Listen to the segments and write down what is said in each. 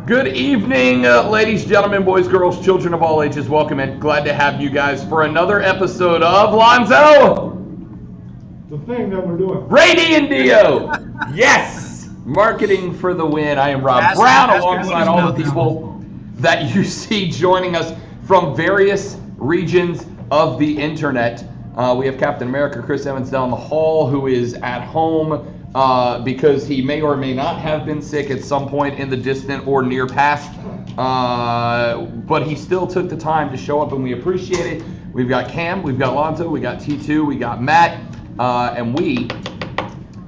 Good evening, ladies, gentlemen, boys, girls, children of all ages. Welcome in. Glad to have you guys for another episode of Lonzo. The thing that we're doing. raD&Dio. Yes. Marketing for the win. I am Rob Brown alongside all the people that you see joining us from various regions of the internet. We have Captain America, Chris Evans down the hall, who is at home because he may or may not have been sick at some point in the distant or near past. But he still took the time to show up, and we appreciate it. We've got Cam, we've got Lonzo, we got T2, we got Matt, and we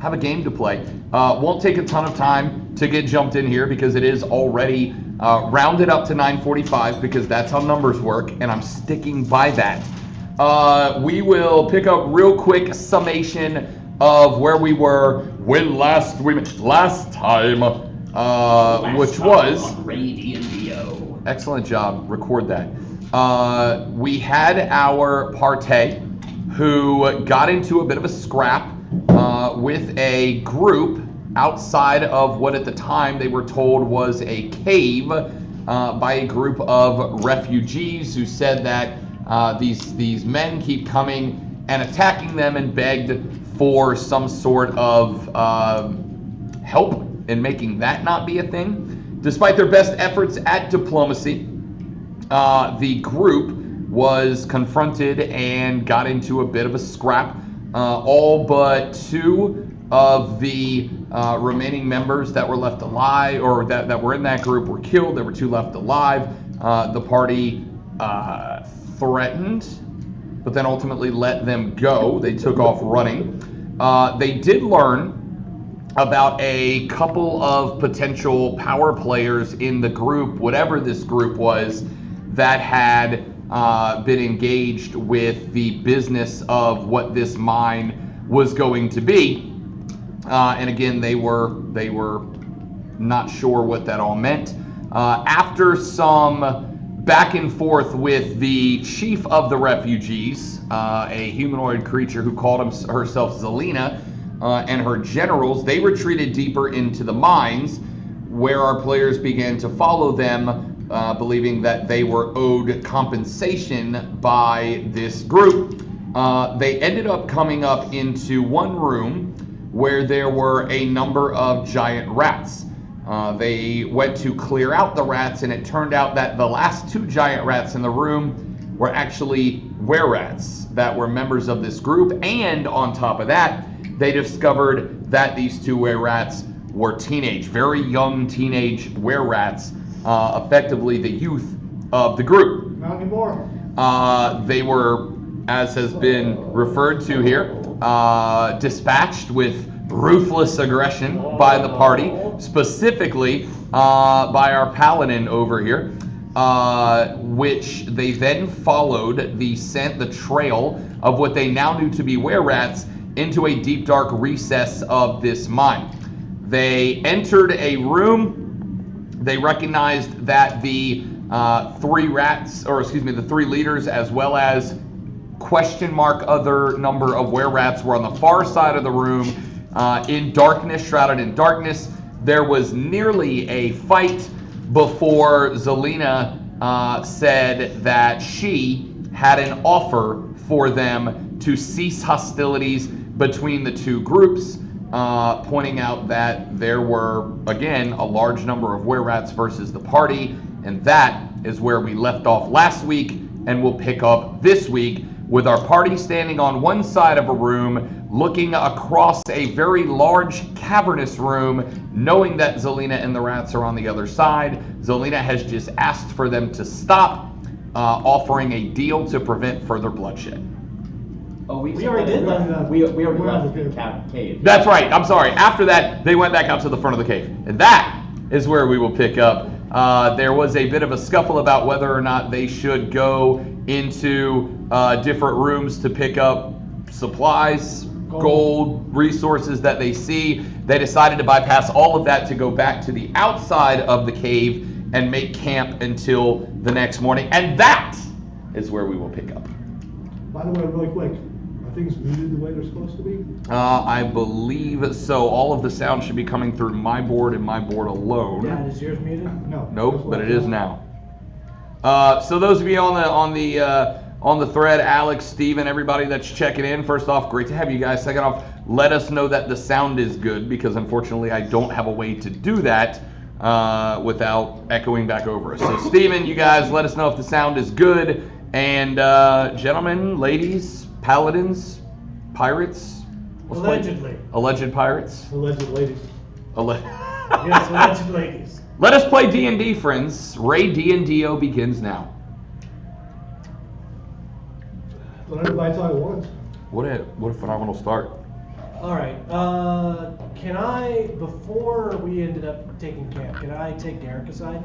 have a game to play. Won't take a ton of time to get jumped in here because it is already rounded up to 9:45 because that's how numbers work, and I'm sticking by that. We will pick up real quick summation of where we were when last time, which was raD&Dio. Excellent job. Record that. We had our partay who got into a bit of a scrap with a group outside of what at the time they were told was a cave by a group of refugees who said that these men keep coming and attacking them and begged for some sort of help in making that not be a thing. Despite their best efforts at diplomacy, the group was confronted and got into a bit of a scrap. All but two of the remaining members that were left alive, or that were in that group, were killed. There were two left alive. The party threatened, but then ultimately let them go. They took off running. They did learn about a couple of potential power players in the group, whatever this group was, that had been engaged with the business of what this mine was going to be. And again, they were not sure what that all meant. After some back and forth with the chief of the refugees, a humanoid creature who called herself Zelina, and her generals, they retreated deeper into the mines, where our players began to follow them, believing that they were owed compensation by this group. They ended up coming up into one room where there were a number of giant rats. They went to clear out the rats, and it turned out that the last two giant rats in the room were actually were-rats that were members of this group. And on top of that, they discovered that these two were-rats were very young teenage were-rats, effectively the youth of the group. Not anymore. They were, as has been referred to here, dispatched with ruthless aggression by the party, specifically by our paladin over here, which they then followed the trail of what they now knew to be were-rats into a deep, dark recess of this mine. They entered a room. They recognized that the three leaders, as well as other number of were-rats, were on the far side of the room, in darkness, shrouded in darkness. There was nearly a fight before Zelina said that she had an offer for them to cease hostilities between the two groups, pointing out that there were, again, a large number of were-rats versus the party, and that is where we left off last week, and we'll pick up this week with our party standing on one side of a room, looking across a very large cavernous room, knowing that Zelina and the rats are on the other side. Zelina has just asked for them to stop, offering a deal to prevent further bloodshed. Oh, we already did that. We already left the cave. That's right. I'm sorry. After that, they went back up to the front of the cave. And that is where we will pick up. There was a bit of a scuffle about whether or not they should go into different rooms to pick up supplies, gold, resources that they see. They decided to bypass all of that to go back to the outside of the cave and make camp until the next morning. And that is where we will pick up. By the way, really quick, things muted the way they're supposed to be? I believe so. All of the sound should be coming through my board and my board alone. Dad, is yours muted? No. Nope, but it is now. So those of you on the thread, Alex, Steven, everybody that's checking in, first off, great to have you guys. Second off, let us know that the sound is good, because unfortunately I don't have a way to do that without echoing back over us. So Steven, you guys let us know if the sound is good. And gentlemen, ladies, paladins, pirates. Allegedly. Alleged pirates. Alleged ladies. Yes, alleged ladies. Let us play D&D, friends. raD&Dio begins now. Let everybody talk at once. What a phenomenal start. All right. Can I, before we ended up taking camp, can I take Derek aside?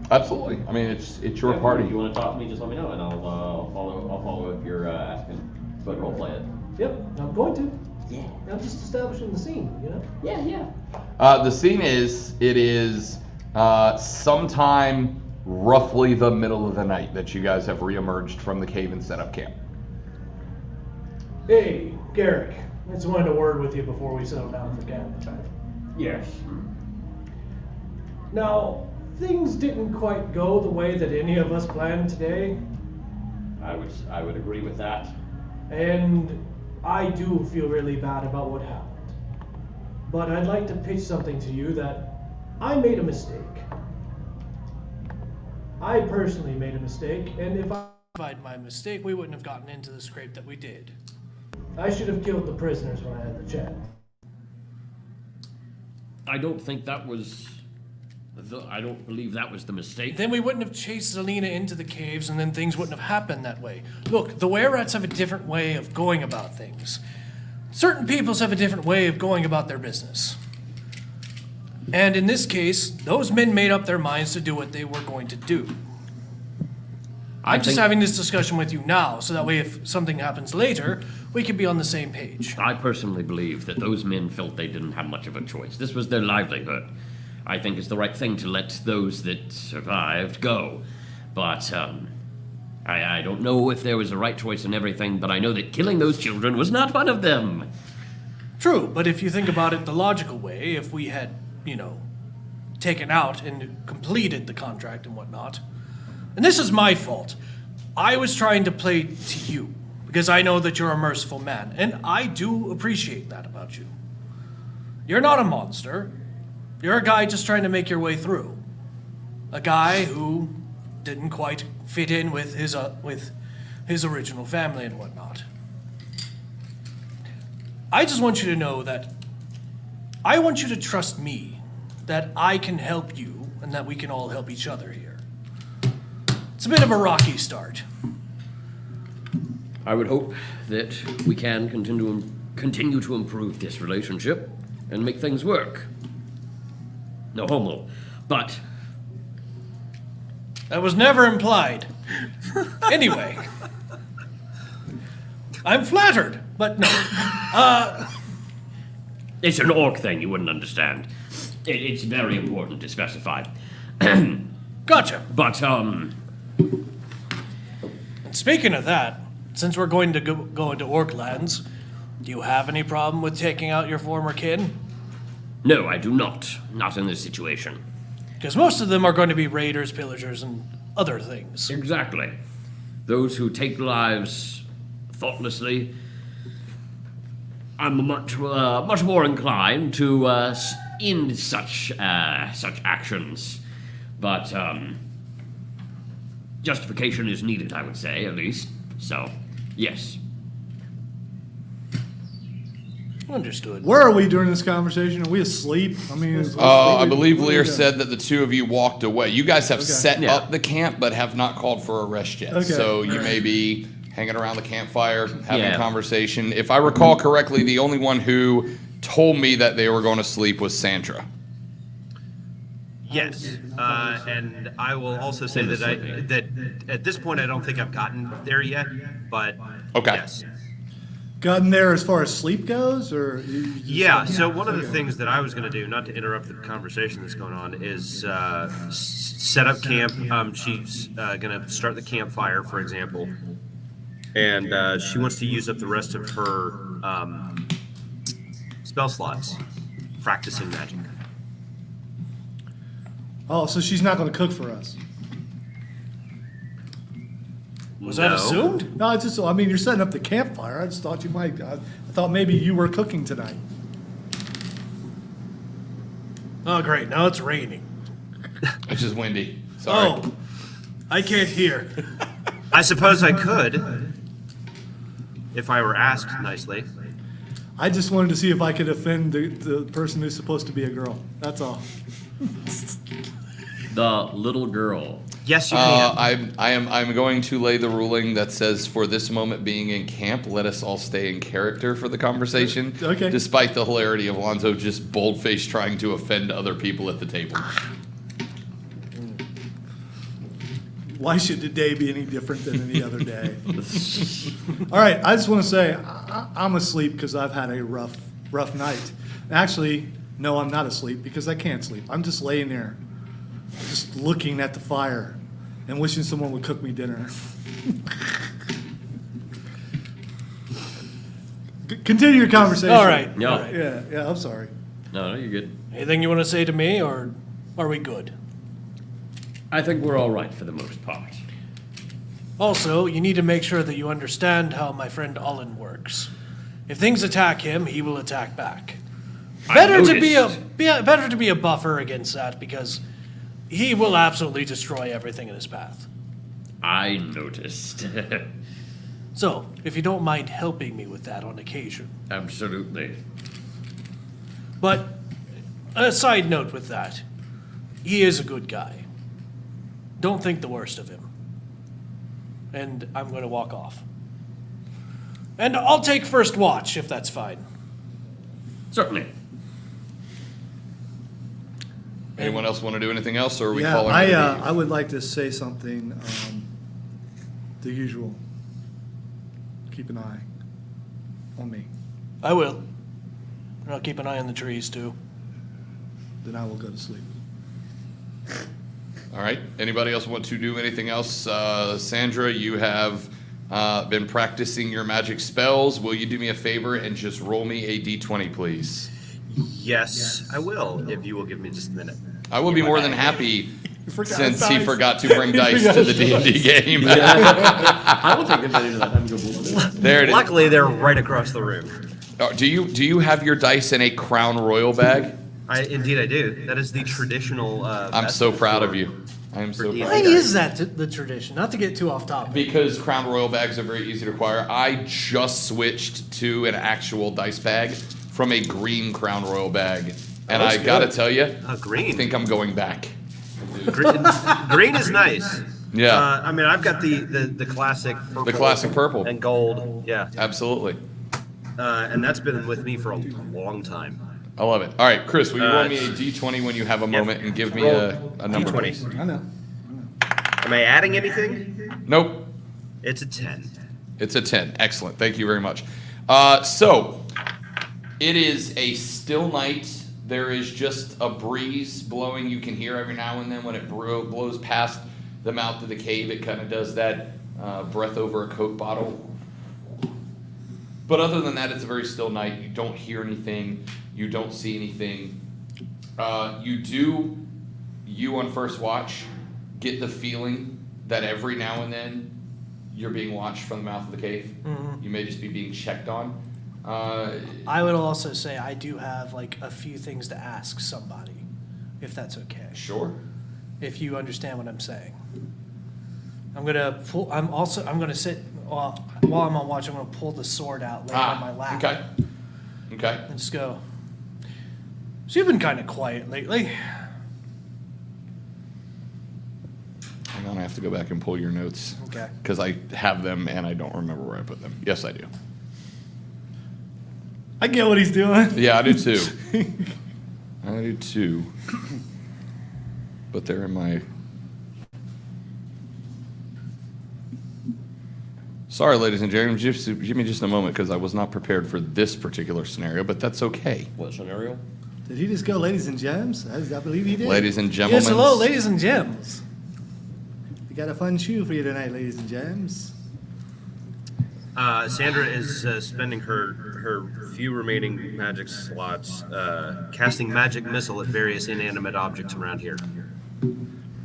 Absolutely. I mean, it's your party. If you want to talk to me, just let me know, and I'll follow if you're asking. But role play it. Yep, I'm going to. Yeah. I'm just establishing the scene, you know? Yeah. The scene is sometime roughly the middle of the night that you guys have reemerged from the cave and set up camp. Hey, Garrick. I just wanted a word with you before we settle down for camp. Yes. Now, things didn't quite go the way that any of us planned today, I would agree with that. and I do feel really bad about what happened. But I'd like to pitch something to you that I made a mistake. I personally made a mistake, and if I rectified my mistake, we wouldn't have gotten into the scrape that we did. I should have killed the prisoners when I had the chance. I don't think that was. I don't believe that was the mistake. Then we wouldn't have chased Zelina into the caves, and then things wouldn't have happened that way. Look, the were-rats have a different way of going about things. Certain peoples have a different way of going about their business. And in this case, those men made up their minds to do what they were going to do. I'm just having this discussion with you now, so that way if something happens later, we can be on the same page. I personally believe that those men felt they didn't have much of a choice. This was their livelihood. I think it's the right thing to let those that survived go. But, I don't know if there was a right choice in everything, but I know that killing those children was not one of them. True, but if you think about it the logical way, if we had, taken out and completed the contract and whatnot, and this is my fault. I was trying to play to you, because I know that you're a merciful man, and I do appreciate that about you. You're not a monster. You're a guy just trying to make your way through. A guy who didn't quite fit in with his original family and whatnot. I just want you to know that I want you to trust me, that I can help you, and that we can all help each other here. It's a bit of a rocky start. I would hope that we can continue to improve this relationship and make things work. No homo, but... That was never implied. Anyway. I'm flattered, but no. It's an orc thing, you wouldn't understand. It's very important to specify. Gotcha. But, And speaking of that, since we're going to go into orc lands, do you have any problem with taking out your former kin? no, I do not. Not in this situation. Because most of them are going to be raiders, pillagers, and other things. Exactly. Those who take lives thoughtlessly, I'm much more inclined to end such actions. But justification is needed, I would say, at least. So, yes. Understood. Where are we during this conversation? Are we asleep? I mean, I believe Lear said that the two of you walked away. You guys have set Yeah. up the camp, but have not called for a rest yet. Okay. So you may be hanging around the campfire, having Yeah. a conversation. If I recall correctly, the only one who told me that they were going to sleep was Sandra. Yes, and I will also say that at this point I don't think I've gotten there yet, but Okay. yes. gotten there as far as sleep goes, or Yeah, so one of the things that I was going to do, not to interrupt the conversation that's going on, is set up camp. She's going to start the campfire, for example. and she wants to use up the rest of her spell slots practicing magic. Oh, so she's not going to cook for us. Was that assumed? No, it's just, I mean, you're setting up the campfire. I just thought you might. I thought maybe you were cooking tonight. Oh, great. Now it's raining. It's just windy. Sorry. Oh, I can't hear. I suppose I could, if I were asked nicely. I just wanted to see if I could offend the person who's supposed to be a girl. That's all. The little girl. Yes, you can. I'm going to lay the ruling that says for this moment being in camp, let us all stay in character for the conversation. Okay. Despite the hilarity of Lonzo just bold-faced trying to offend other people at the table. Why should today be any different than any other day? All right, I just want to say I'm asleep because I've had a rough night. Actually, no, I'm not asleep because I can't sleep. I'm just laying there, just looking at the fire and wishing someone would cook me dinner. Continue your conversation. All right. No. All right. Yeah, I'm sorry. No, you're good. Anything you want to say to me, or are we good? I think we're all right for the most part. Also, you need to make sure that you understand how my friend Olin works. If things attack him, he will attack back. Better to be a buffer against that, because he will absolutely destroy everything in his path. I noticed. So, if you don't mind helping me with that on occasion. Absolutely. But a side note with that, he is a good guy. Don't think the worst of him. And I'm going to walk off. And I'll take first watch, if that's fine. Certainly. Anyone else want to do anything else, or are we Yeah, calling it a day? I would like to say something. The usual. Keep an eye on me. I will. And I'll keep an eye on the trees, too. Then I will go to sleep. All right. Anybody else want to do anything else? Sandra, you have been practicing your magic spells. Will you do me a favor and just roll me a d20, please? Yes, I will, if you will give me just a minute. I will be more than happy forgot since he dice. forgot to bring dice to the D&D game. I will take advantage of that. I'm good. There it is. Luckily, they're right across the room. Oh, do you have your dice in a Crown Royal bag? Indeed, I do. That is the traditional. I'm so proud of you. I am so D&D. proud. Why is that the tradition? Not to get too off topic. Because Crown Royal bags are very easy to acquire. I just switched to an actual dice bag from a green Crown Royal bag. And I gotta tell you, Green. I think I'm going back. Green is nice. Yeah. I mean, I've got the classic purple. The classic purple. And gold. Yeah. Absolutely. And that's been with me for a long time. I love it. All right, Chris, will you roll me a d20 when you have a moment and give me a number, D20. please? I know. Am I adding anything? Nope. It's a 10. It's a 10. Excellent. Thank you very much. So, it is a still night. There is just a breeze blowing. You can hear every now and then when it blows past the mouth of the cave. It kind of does that breath over a Coke bottle. But other than that, it's a very still night. You don't hear anything. You don't see anything. You on first watch, get the feeling that every now and then you're being watched from the mouth of the cave. Mm-hmm. You may just be being checked on. I would also say I do have like a few things to ask somebody, if that's okay. Sure. If you understand what I'm saying. I'm gonna sit while I'm on watch. I'm gonna pull the sword out, lay it on my lap, Okay. and just go. So you've been kind of quiet lately. Hang on, I have to go back and pull your notes. Okay. Because I have them and I don't remember where I put them. Yes, I do. I get what he's doing. Yeah, I do too. I do too. But they're in my... Sorry, ladies and gentlemen, just give me just a moment because I was not prepared for this particular scenario, but that's okay. What scenario? Did he just go, ladies and gems? I believe he did. Ladies and gentlemen. Yes, hello, ladies and gems. We got a fun shoe for you tonight, ladies and gems. Sandra is spending her few remaining magic slots casting magic missile at various inanimate objects around here.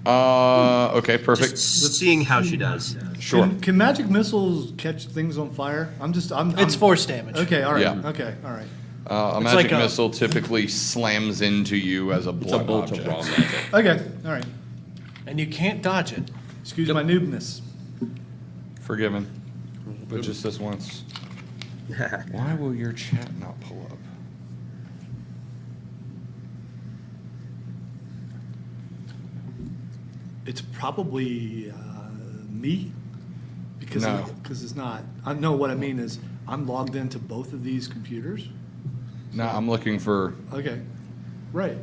Okay, perfect. Just seeing how she does. Sure. Can magic missiles catch things on fire? It's force damage. Okay, all right. Yeah. Okay, all right. A It's magic like a- missile typically slams into you as a It's a blunt bolt object. of raw magic. Okay, all right. And you can't dodge it. Excuse my noobness. Forgiven. But just this once. Why will your chat not pull up? It's probably me because No. because it's not. I know what I mean is I'm logged into both of these computers. No, I'm looking for. Okay, right.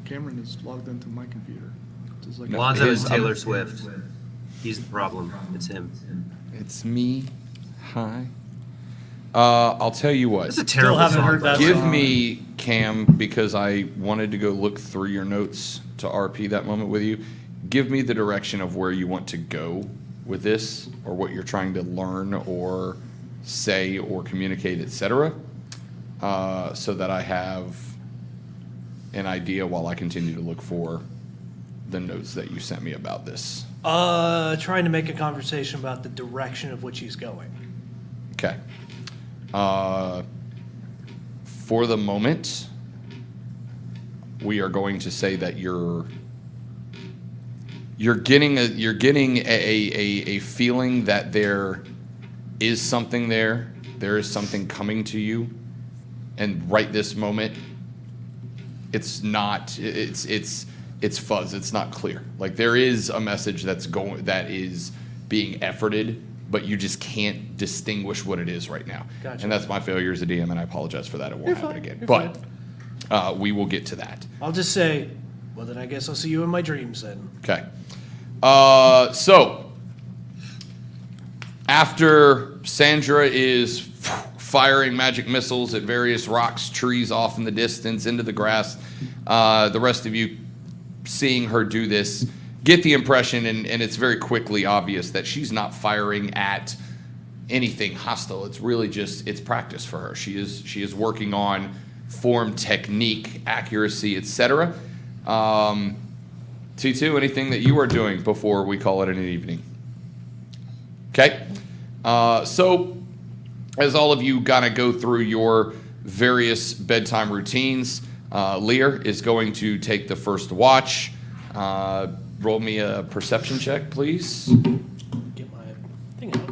Cameron is logged into my computer. Just like Lonzo his- is Taylor Swift. He's the problem. It's him. It's me. Hi. I'll tell you what. It's a terrible haven't song. heard that Give song. me Cam because I wanted to go look through your notes to RP that moment with you. Give me the direction of where you want to go with this, or what you're trying to learn, or say, or communicate, etc. So that I have an idea while I continue to look for the notes that you sent me about this. Trying to make a conversation about the direction of which he's going. Okay. For the moment, we are going to say that you're getting a feeling that there is something there. There is something coming to you, and right this moment, it's not. It's fuzz. It's not clear. Like there is a message that is being efforted, but you just can't distinguish what it is right now. Gotcha. And that's my failure as a DM, and I apologize for that. It won't You're happen fine. again. You're But we will get to that. I'll just say, well, then I guess I'll see you in my dreams then. Okay. So after Sandra is firing magic missiles at various rocks, trees off in the distance, into the grass, the rest of you seeing her do this get the impression, and it's very quickly obvious that she's not firing at anything hostile. It's really just, it's practice for her. She is working on form, technique, accuracy, etc. T2, anything that you are doing before we call it an evening? Okay. So as all of you gotta go through your various bedtime routines, Lear is going to take the first watch. Roll me a perception check, please. Get my thing out.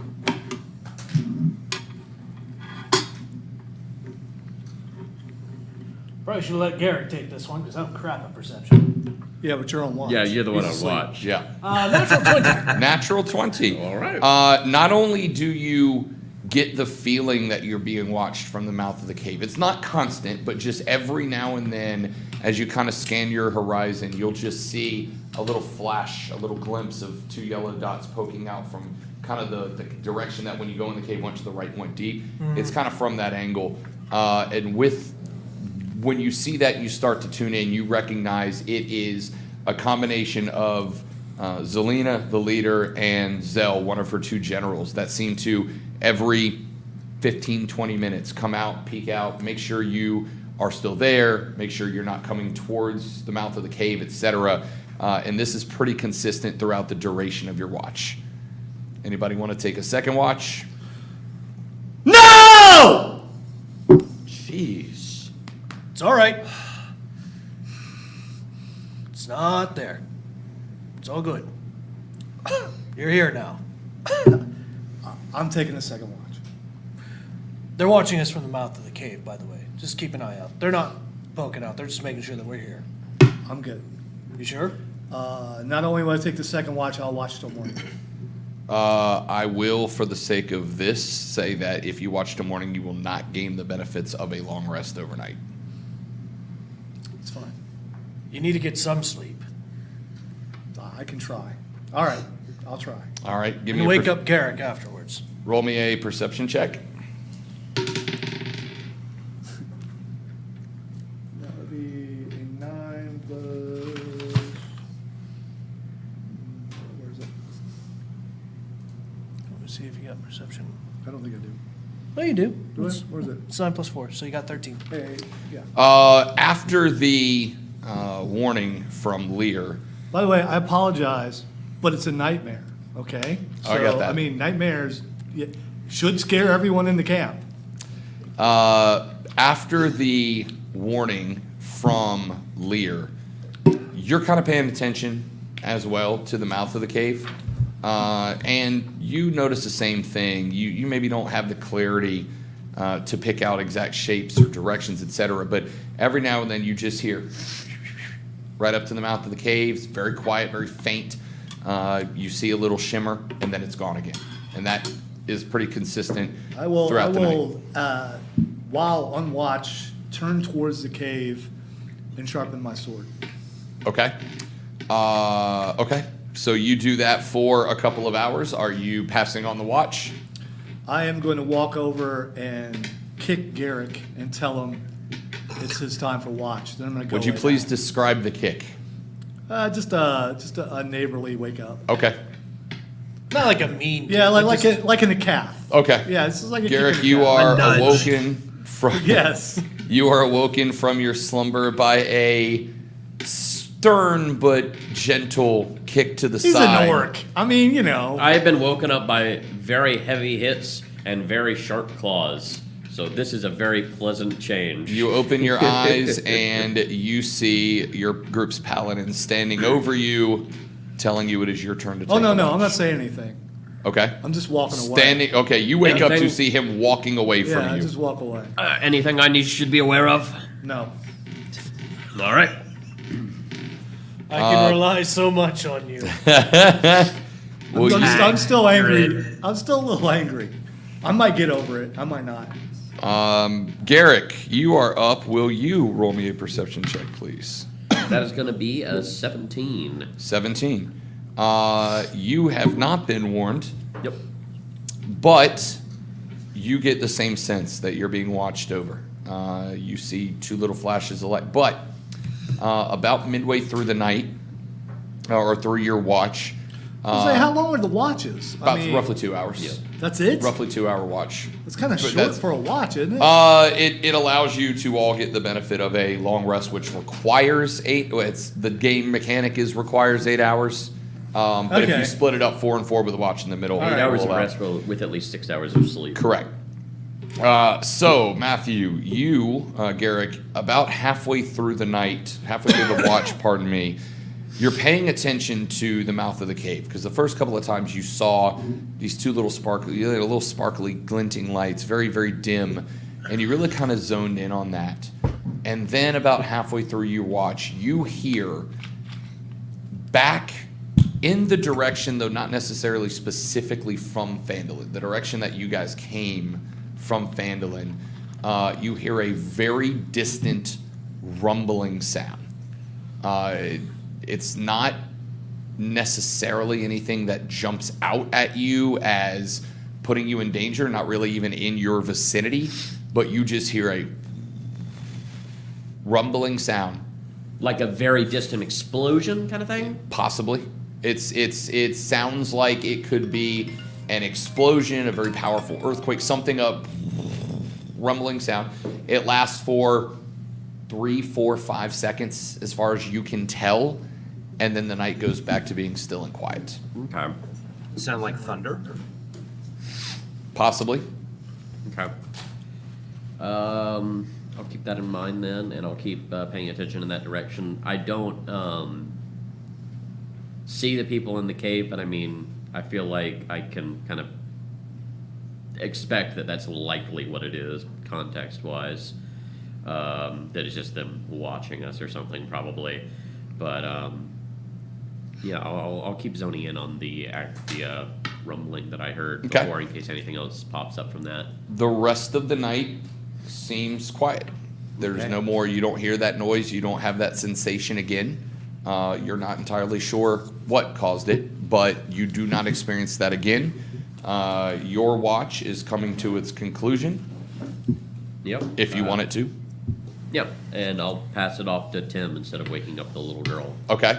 Probably should have let Garrett take this one because I'm crap at perception. Yeah, but you're on watch. Yeah, you're the one He's on asleep. watch. Yeah. Natural 20. Natural 20. All right. Not only do you get the feeling that you're being watched from the mouth of the cave, it's not constant, but just every now and then, as you kind of scan your horizon, you'll just see a little flash, a little glimpse of two yellow dots poking out from kind of the direction that when you go in the cave, went to the right, went deep. It's kind of from that angle. And when you see that, you start to tune in, you recognize it is a combination of Zelina, the leader, and Zell, one of her two generals, that seem to every 15, 20 minutes come out, peek out, make sure you are still there, make sure you're not coming towards the mouth of the cave, etc. And this is pretty consistent throughout the duration of your watch. Anybody want to take a second watch? No! Jeez. It's all right. It's not there. It's all good. You're here now. I'm taking a second watch. They're watching us from the mouth of the cave, by the way. Just keep an eye out. They're not poking out. They're just making sure that we're here. I'm good. You sure? Not only will I take the second watch, I'll watch till morning. I will, for the sake of this, say that if you watch till morning, you will not gain the benefits of a long rest overnight. It's fine. You need to get some sleep. I can try. All right, I'll try. All right, give And me wake up Garrick afterwards. Roll me a perception check. That would be a 9 plus. Where is it? Let me see if you got perception. I don't think I do. No, you do. Do I? It's Where is it? 9 plus 4, so you got 13. Hey, yeah. After the warning from Lear, By the way, I apologize, but it's a nightmare, okay? Oh, I got that. I mean, nightmares should scare everyone in the camp. after the warning from Lear, you're kind of paying attention as well to the mouth of the cave. And you notice the same thing. You maybe don't have the clarity to pick out exact shapes or directions, etc. But every now and then you just hear right up to the mouth of the cave. It's very quiet, very faint. You see a little shimmer, and then it's gone again. And that is pretty consistent throughout the night. While on watch, turn towards the cave and sharpen my sword. Okay. Okay. So you do that for a couple of hours. Are you passing on the watch? I am going to walk over and kick Garrick and tell him it's his time for watch. Then I'm going to go. Would you lay please down. describe the kick? Just a neighborly wake up. Okay. Not like a mean. Yeah, but like just- in the calf. Okay. Yeah, this is like a Garrick, kick in the you calf. are A nudge. awoken from Yes. You are awoken from your slumber by a stern but gentle kick to the He's side. an orc. I mean, you know. I have been woken up by very heavy hits and very sharp claws. So this is a very pleasant change. You open your eyes and you see your group's paladin standing over you, telling you it is your turn to take Oh, no, a I'm watch. not saying anything. Okay. I'm just walking away. Standing. Okay, you wake up to Anything? see him walking away Yeah, from I you. just walk away. Anything I should be aware of? No. All right. I can rely so much on you. Well, I'm still angry. Jared. I'm still a little angry. I might get over it. I might not. Garrick, you are up. Will you roll me a perception check, please? That is going to be a 17. 17. You have not been warned, Yep. but you get the same sense that you're being watched over. You see two little flashes of light. But about midway through the night, or through your watch, Say, how long are the watches? about roughly 2 hours. Yeah. That's it? Roughly 2 hour watch. It's kind of But short that's- for a watch, isn't it? It allows you to all get the benefit of a long rest, which requires 8. Well, it's the game mechanic requires 8 hours. But if Okay. you split it up 4 and 4 with a watch in the middle, 8 it hours will of allow- rest with at least 6 hours of sleep. Correct. So Matthew, you, Garrick, about halfway through the night, halfway through the watch, pardon me, you're paying attention to the mouth of the cave because the first couple of times you saw these two little sparkly, glinting lights, very, very dim, and you really kind of zoned in on that. And then about halfway through your watch, you hear back in the direction, though not necessarily specifically from Phandalin, the direction that you guys came from Phandalin, you hear a very distant rumbling sound. It's not necessarily anything that jumps out at you as putting you in danger, not really even in your vicinity, but you just hear a rumbling sound. Like a very distant explosion kind of thing? Possibly. It sounds like it could be an explosion, a very powerful earthquake, something, a rumbling sound. It lasts for 3, 4, 5 seconds as far as you can tell, and then the night goes back to being still and quiet. Okay. Sound like thunder? Possibly. Okay. I'll keep that in mind then, and I'll keep paying attention in that direction. I don't see the people in the cave, but I mean, I feel like I can kind of expect that that's likely what it is, context-wise. That it's just them watching us or something, probably. But yeah, I'll keep zoning in on the rumbling that I heard Okay. before, in case anything else pops up from that. The rest of the night seems quiet. There's Okay. no more, you don't hear that noise, you don't have that sensation again. You're not entirely sure what caused it, but you do not experience that again. Your watch is coming to its conclusion, Yep. if you want it to. Yep, and I'll pass it off to Tim instead of waking up the little girl. Okay.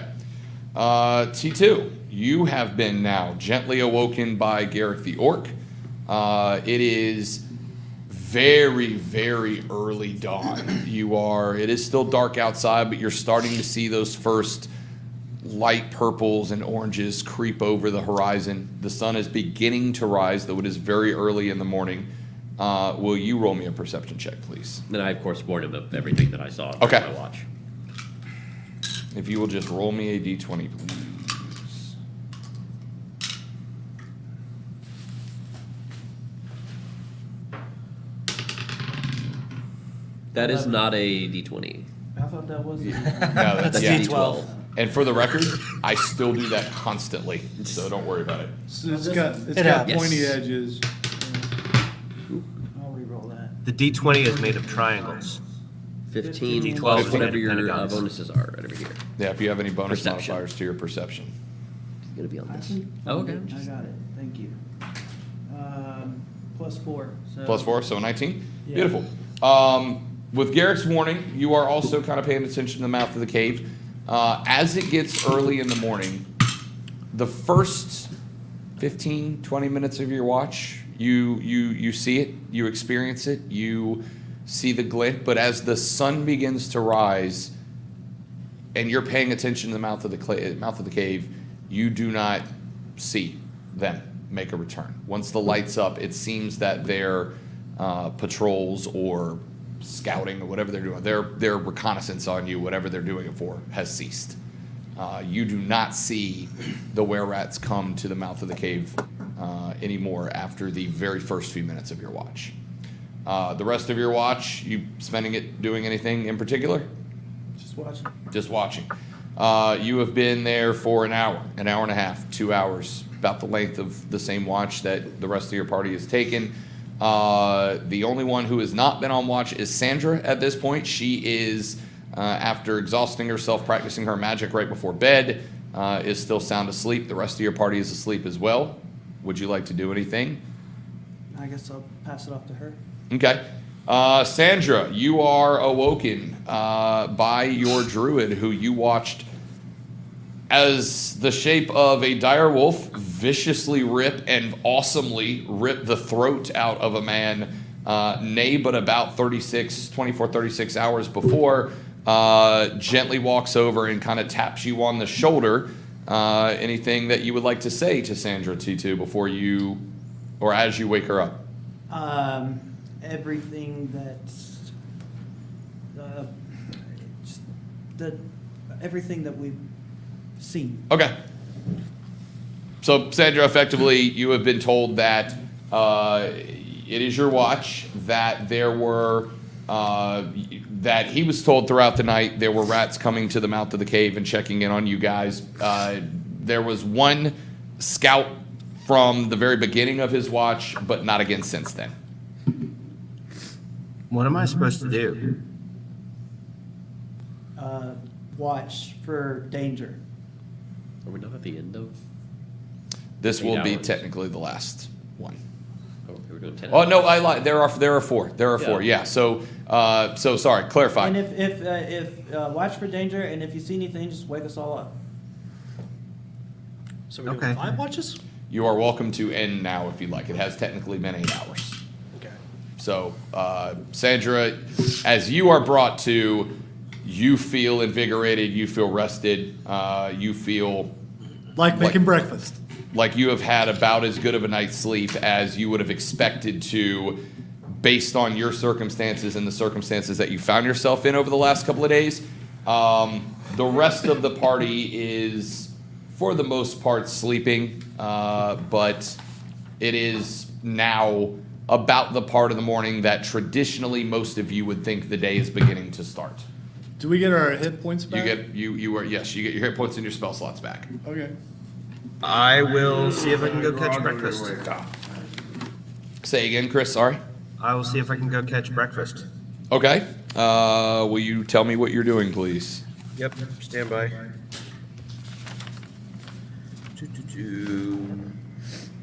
T2, you have been now gently awoken by Garrick the Orc. It is very, very early dawn. It is still dark outside, but you're starting to see those first light purples and oranges creep over the horizon. The sun is beginning to rise, though it is very early in the morning. Will you roll me a perception check, please? Then I, of course, warned him of everything that I saw on Okay. my watch. If you will just roll me a d20, please. That is not a D20. I thought that was. No, that's a yeah. D12. And for the record, I still do that constantly, so don't worry about it. So it's got It happens. pointy Yes. edges. I'll re-roll that. The D20 is made of triangles. 15, D12 12, is whatever your pentagons. bonuses are right over here. Yeah, if you have any bonus Perception. modifiers to your perception. It's going to be on I this. think- Oh, okay. I got it. Thank you. +4. So Plus 4, so 19? Yeah. Beautiful. With Garrett's warning, you are also kind of paying attention to the mouth of the cave. As it gets early in the morning, the first 15, 20 minutes of your watch, you see it, you experience it, you see the glint, but as the sun begins to rise and you're paying attention to the mouth of the cave, you do not see them make a return. Once the light's up, it seems that their patrols or scouting or whatever they're doing, their reconnaissance on you, whatever they're doing it for, has ceased. You do not see the were-rats come to the mouth of the cave anymore after the very first few minutes of your watch. The rest of your watch, you spending it doing anything in particular? just watching. Just watching. You have been there for an hour and a half, 2 hours, about the length of the same watch that the rest of your party has taken. The only one who has not been on watch is Sandra at this point. She is, after exhausting herself practicing her magic right before bed, is still sound asleep. The rest of your party is asleep as well. Would you like to do anything? I guess I'll pass it off to her. Okay. Sandra, you are awoken by your druid who you watched as the shape of a dire wolf viciously rip and awesomely rip the throat out of a man, nay, but about 24, 36 hours before, gently walks over and kind of taps you on the shoulder. Anything that you would like to say to Sandra T2 before you, or as you wake her up? Everything that's everything that we've seen. Okay. So, Sandra, effectively, you have been told that it is your watch, that there were, that he was told throughout the night there were rats coming to the mouth of the cave and checking in on you guys. There was one scout from the very beginning of his watch, but not again since then. What am I supposed to do? Watch for danger. Are we not at the end of? This 8 will be hours. technically the last one. Oh, we're doing 10 Oh, hours. no, I lied. There are four. There are four, Yeah. yeah. So sorry, clarify. And if watch for danger, and if you see anything, just wake us all up. So we're Okay. doing 5 watches? You are welcome to end now if you'd like. It has technically been 8 hours. Okay. So, Sandra, as you are brought to, you feel invigorated, you feel rested, you feel Like making breakfast. like you have had about as good of a night's sleep as you would have expected to, based on your circumstances and the circumstances that you found yourself in over the last couple of days. The rest of the party is, for the most part, sleeping, but it is now about the part of the morning that traditionally most of you would think the day is beginning to start. Do we get our hit points You back? get you get your hit points and your spell slots back. Okay. I will see if I can go catch breakfast. Say again, Chris. Sorry. I will see if I can go catch breakfast. Okay. Will you tell me what you're doing, please? Yep, stand by. Doo-doo-doo.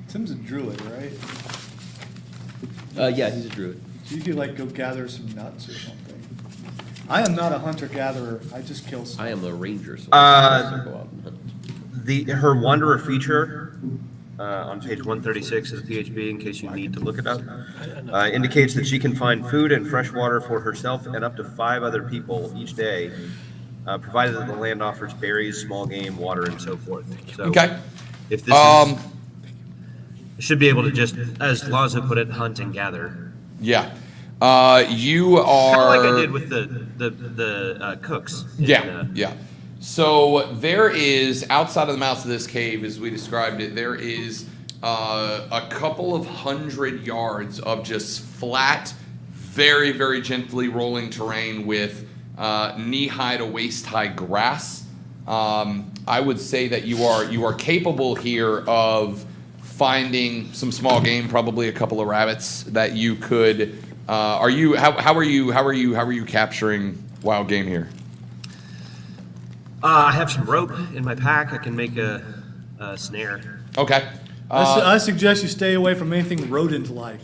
Tim's a druid, right? Yeah, he's a druid. So you could like go gather some nuts or something. I am not a hunter-gatherer. I just kill stuff. I am a ranger, so I also go out and hunt. Her wanderer feature on page 136 of the PHB, in case you need to look it up, indicates that she can find food and fresh water for herself and up to 5 other people each day, provided that the land offers berries, small game, water, and so forth. So, Okay. if this is, should be able to just, as Lazo put it, hunt and gather. Yeah. You are... Kind of like I did with the cooks. Yeah. So there is, outside of the mouth of this cave, as we described it, there is a couple of 100 yards of just flat, very, very gently rolling terrain with knee-high to waist-high grass. I would say that you are capable here of finding some small game, probably a couple of rabbits that you could. How are you capturing wild game here? I have some rope in my pack. I can make a snare. Okay. I suggest you stay away from anything rodent-like.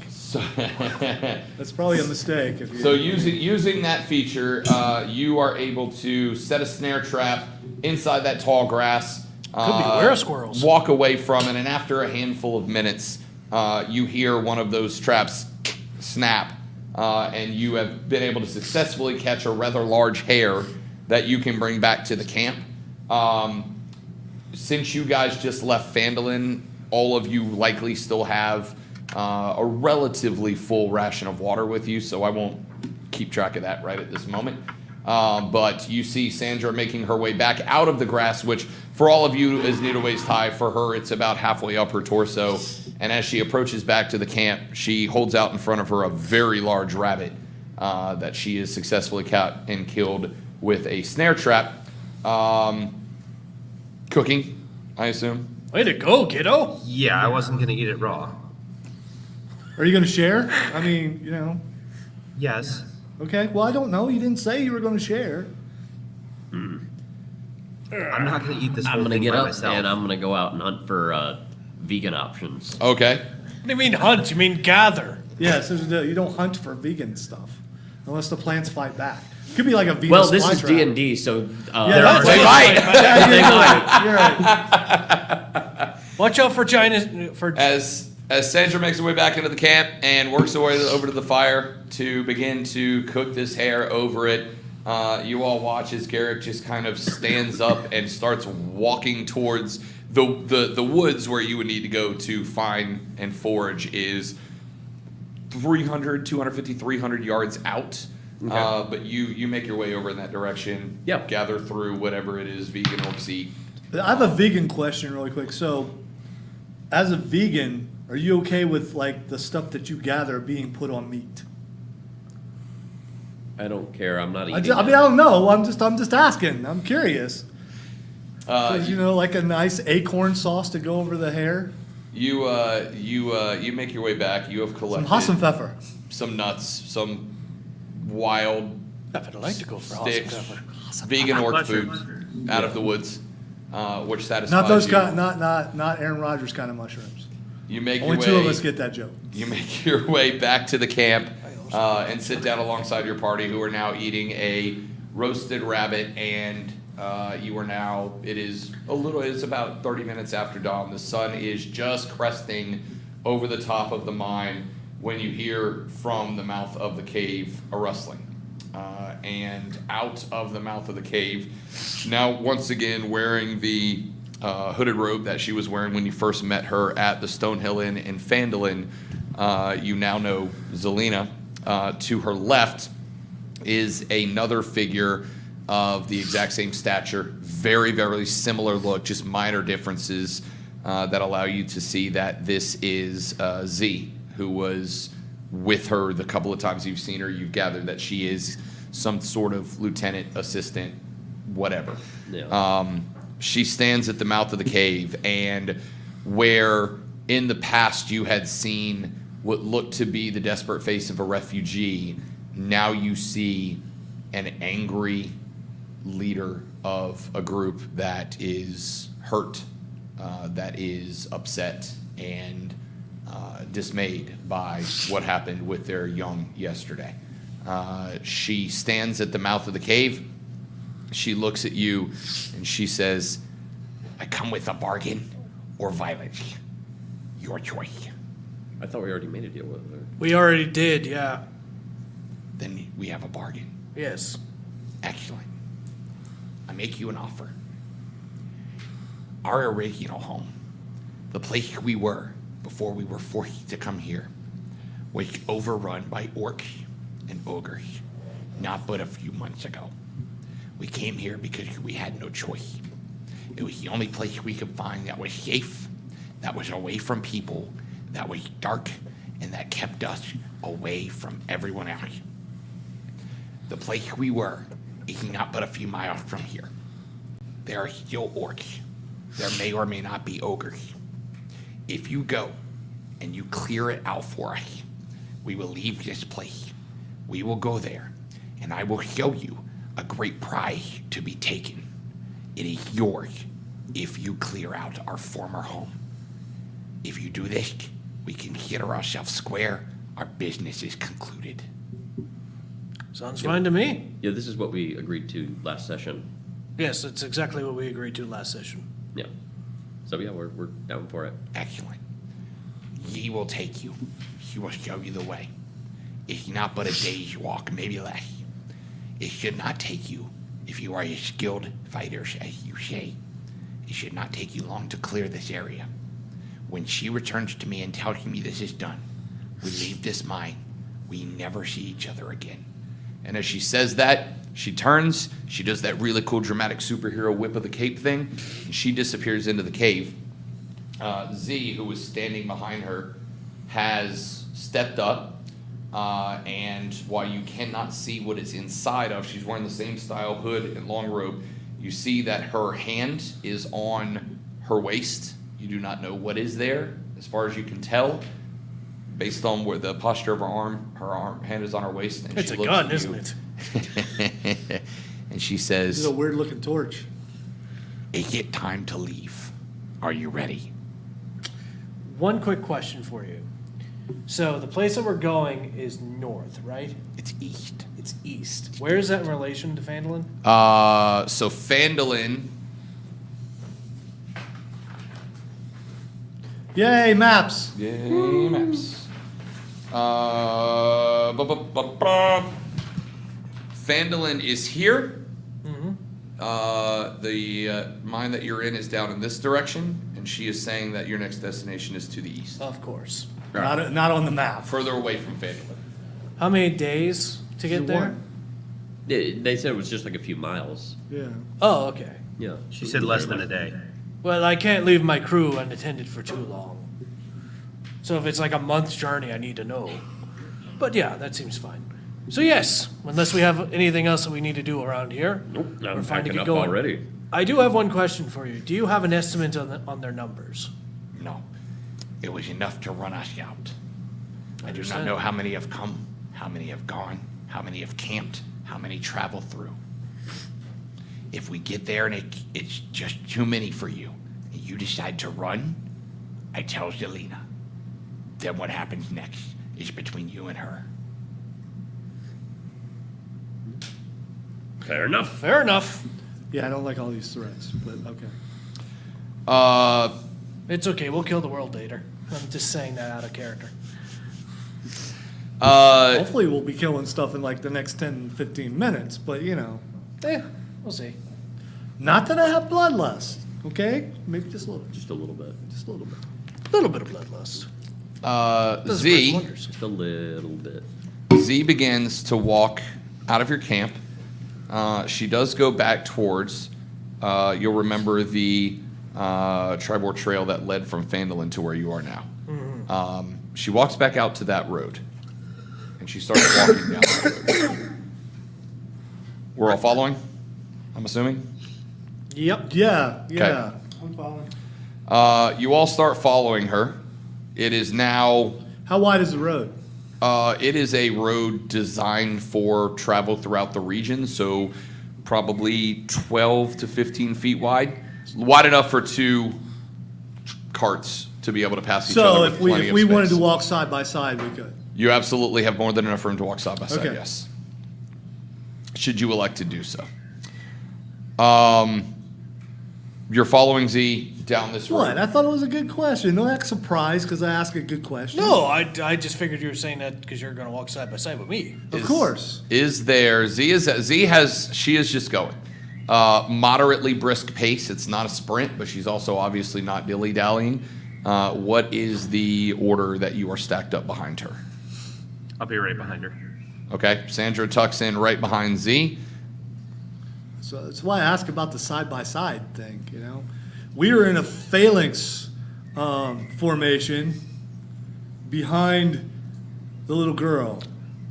That's probably a mistake. If you So using that feature, you are able to set a snare trap inside that tall grass. Could be were squirrels. Walk away from it, and after a handful of minutes, you hear one of those traps snap, and you have been able to successfully catch a rather large hare that you can bring back to the camp. Since you guys just left Phandalin, all of you likely still have a relatively full ration of water with you, so I won't keep track of that right at this moment. But you see Sandra making her way back out of the grass, which for all of you is knee to waist high. For her, it's about halfway up her torso. And as she approaches back to the camp, she holds out in front of her a very large rabbit that she has successfully caught and killed with a snare trap. Cooking, I assume. Way to go, kiddo. Yeah, I wasn't gonna eat it raw. Are you going to share? I mean, you know. Yes. Okay. Well, I don't know. You didn't say you were going to share. I'm not gonna eat this I'm whole gonna thing get by up myself. and I'm gonna go out and hunt for vegan options. Okay. What do you mean hunt? You mean gather? Yes, you don't hunt for vegan stuff unless the plants fight back. It could be like a vegan Well, this supply is trap. D&D, so Yeah, that's They right. might. Yeah, They you're might. right. You're right. Watch out for China. As Sandra makes her way back into the camp and works her way over to the fire to begin to cook this hare over it, you all watch as Garrick just kind of stands up and starts walking towards the woods where you would need to go to find and forage is 250, 300 yards out. Okay. But you make your way over in that direction. Yep. Gather through whatever it is vegan or eat. I have a vegan question really quick. So, as a vegan, are you okay with like the stuff that you gather being put on meat? I don't care. I'm not I eating. mean, I don't know. I'm just asking. I'm curious. 'Cause, you know, like a nice acorn sauce to go over the hair. You make your way back. You have Some collected Hassenpfeffer. some nuts, some wild I'd like to go for sticks, Hassenpfeffer. vegan orc Mushrooms. food out of the woods, which satisfies Not those you. kind. Not Aaron Rodgers kind of mushrooms. You make Only your two way. of us get that joke. You make your way back to the camp and sit down alongside your party, who are now eating a roasted rabbit. And you are now. It's about 30 minutes after dawn. The sun is just cresting over the top of the mine when you hear from the mouth of the cave a rustling. And out of the mouth of the cave, now once again wearing the hooded robe that she was wearing when you first met her at the Stonehill Inn in Phandalin, you now know Zelina. To her left is another figure of the exact same stature, very, very similar look, just minor differences that allow you to see that this is Z, who was with her the couple of times you've seen her. You've gathered that she is some sort of lieutenant, assistant, whatever. Yeah. She stands at the mouth of the cave, and where in the past you had seen what looked to be the desperate face of a refugee, now you see an angry leader of a group that is hurt, that is upset and dismayed by what happened with their young yesterday. She stands at the mouth of the cave. She looks at you and she says, "I come with a bargain or violence." Your choice. I thought we already made a deal with her. We already did, yeah. Then we have a bargain. Yes. Excellent. I make you an offer. Our original home, the place we were before we were forced to come here, was overrun by orcs and ogres, not but a few months ago. We came here because we had no choice. It was the only place we could find that was safe, that was away from people, that was dark, and that kept us away from everyone else. The place we were is not but a few miles from here. There are still orcs. There may or may not be ogres. If you go and you clear it out for us, we will leave this place. We will go there, and I will show you a great prize to be taken. It is yours if you clear out our former home. If you do this, we consider ourselves square. Our business is concluded. Sounds fine to me. Yeah, this is what we agreed to last session. Yes, it's exactly what we agreed to last session. Yeah. So yeah, we're down for it. Excellent. Ye will take you. He will show you the way. It's not but a day's walk, maybe less. It should not take you, if you are a skilled fighter, as you say, it should not take you long to clear this area. When she returns to me and tells me this is done, we leave this mine. We never see each other again. And as she says that, she turns, she does that really cool dramatic superhero whip of the cape thing, and she disappears into the cave. Z, who was standing behind her, has stepped up, and while you cannot see what it's inside of, she's wearing the same style hood and long robe. You see that her hand is on her waist. You do not know what is there, as far as you can tell, based on where the posture of her hand is on her waist. And It's she a looks gun, at isn't you. it? And she This says, is a weird looking torch. Is it time to leave? Are you ready? One quick question for you. So the place that we're going is north, right? It's east. It's east. Where is that in relation to Phandalin? so Phandalin, Yay, maps. yay, maps. Phandalin is here. The mine that you're in is down in this direction, and she is saying that your next destination is to the east, Of course. Not on the map. further away from Phandalin. How many days to get there? One. They said it was just like a few miles. Yeah. Oh, okay. Yeah. She said less than a day. Well, I can't leave my crew unattended for too long. So if it's like a month's journey, I need to know. But yeah, that seems fine. So yes, unless we have anything else that we need to do around here, Nope, we're I'm fine to packing get up going. already. I do have one question for you. Do you have an estimate on their numbers? No. It was enough to run us out. I do not Understand. know how many have come, how many have gone, how many have camped, how many travel through. If we get there and it's just too many for you, and you decide to run, I tell Zelina. Then what happens next is between you and her. Fair enough. Fair enough. Yeah, I don't like all these threats, but okay. It's okay. We'll kill the world later. I'm just saying that out of character. Hopefully we'll be killing stuff in like the next 10, 15 minutes, but you know. We'll see. Not that I have bloodlust, okay? Maybe just a little. Just a little bit. Just a little bit. A little bit of bloodlust. Doesn't work Z, wonders. Just a little bit. Z begins to walk out of your camp. She does go back towards, you'll remember the Tribor Trail that led from Phandalin to where you are now. She walks back out to that road, and she starts walking down that road. We're all following, I'm assuming? Yep. Yeah, yeah. Okay. I'm following. You all start following her. It is now, How wide is the road? it is a road designed for travel throughout the region, so probably 12 to 15 feet wide. Wide enough for two carts to be able to pass each other So with if we plenty if of we wanted space. to walk side by side, we could. You absolutely have more than enough room to walk side by side, Okay. yes. Should you elect to do so. you're following Z down this road. What? I thought it was a good question. No act surprised because I asked a good question. No, I just figured you were saying that because you're going to walk side by side with me. Of course. She is just going. Moderately brisk pace. It's not a sprint, but she's also obviously not dilly-dallying. What is the order that you are stacked up behind her? I'll be right behind her. Okay, Sandra tucks in right behind Z. So that's why I asked about the side-by-side thing, you know. We were in a phalanx formation behind the little girl.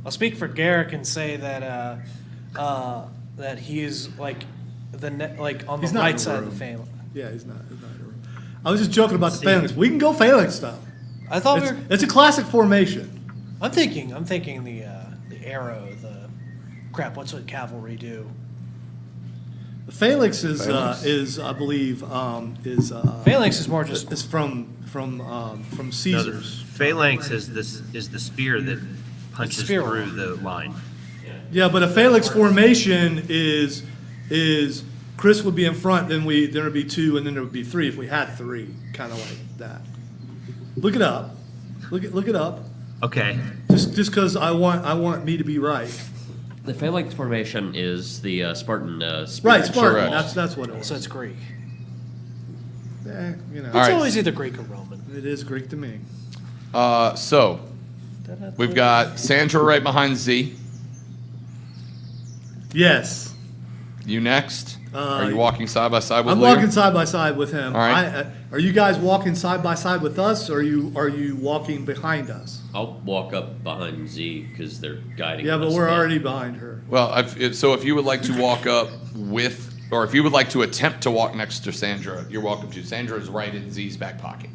I'll speak for Garrick and say that that he is like on He's the not in right the side of room. the family. Yeah, he's not. I was just joking about the phalanx. We can go phalanx style. I thought It's a classic formation. I'm thinking the arrow, the crap. What's what cavalry do? The phalanx is Phalanx. I believe Phalanx is more just it's from No, the Caesar's. phalanx is the spear that punches spear through one. the line. Yeah, but a phalanx formation is Chris would be in front, then there'd be two, and then there would be three if we had three, kind of like that. Look it up. Look it up. Okay. Just because I want me to be right. The phalanx formation is the Spartan spear. Right, Spartan. Correct. That's what it was. so it's Greek. You know, It's All right. always either Greek or Roman. it is Greek to me. So we've got Sandra right behind Z. Yes, You next. Are you walking side by side with I'm Lear? walking side by side with him. All right. Are you guys walking side by side with us, or are you walking behind us? I'll walk up behind Z because they're guiding Yeah, us. but we're already behind her. Well, if you would like to walk up with, or if you would like to attempt to walk next to Sandra, you're welcome to. Sandra is right in Z's back pocket.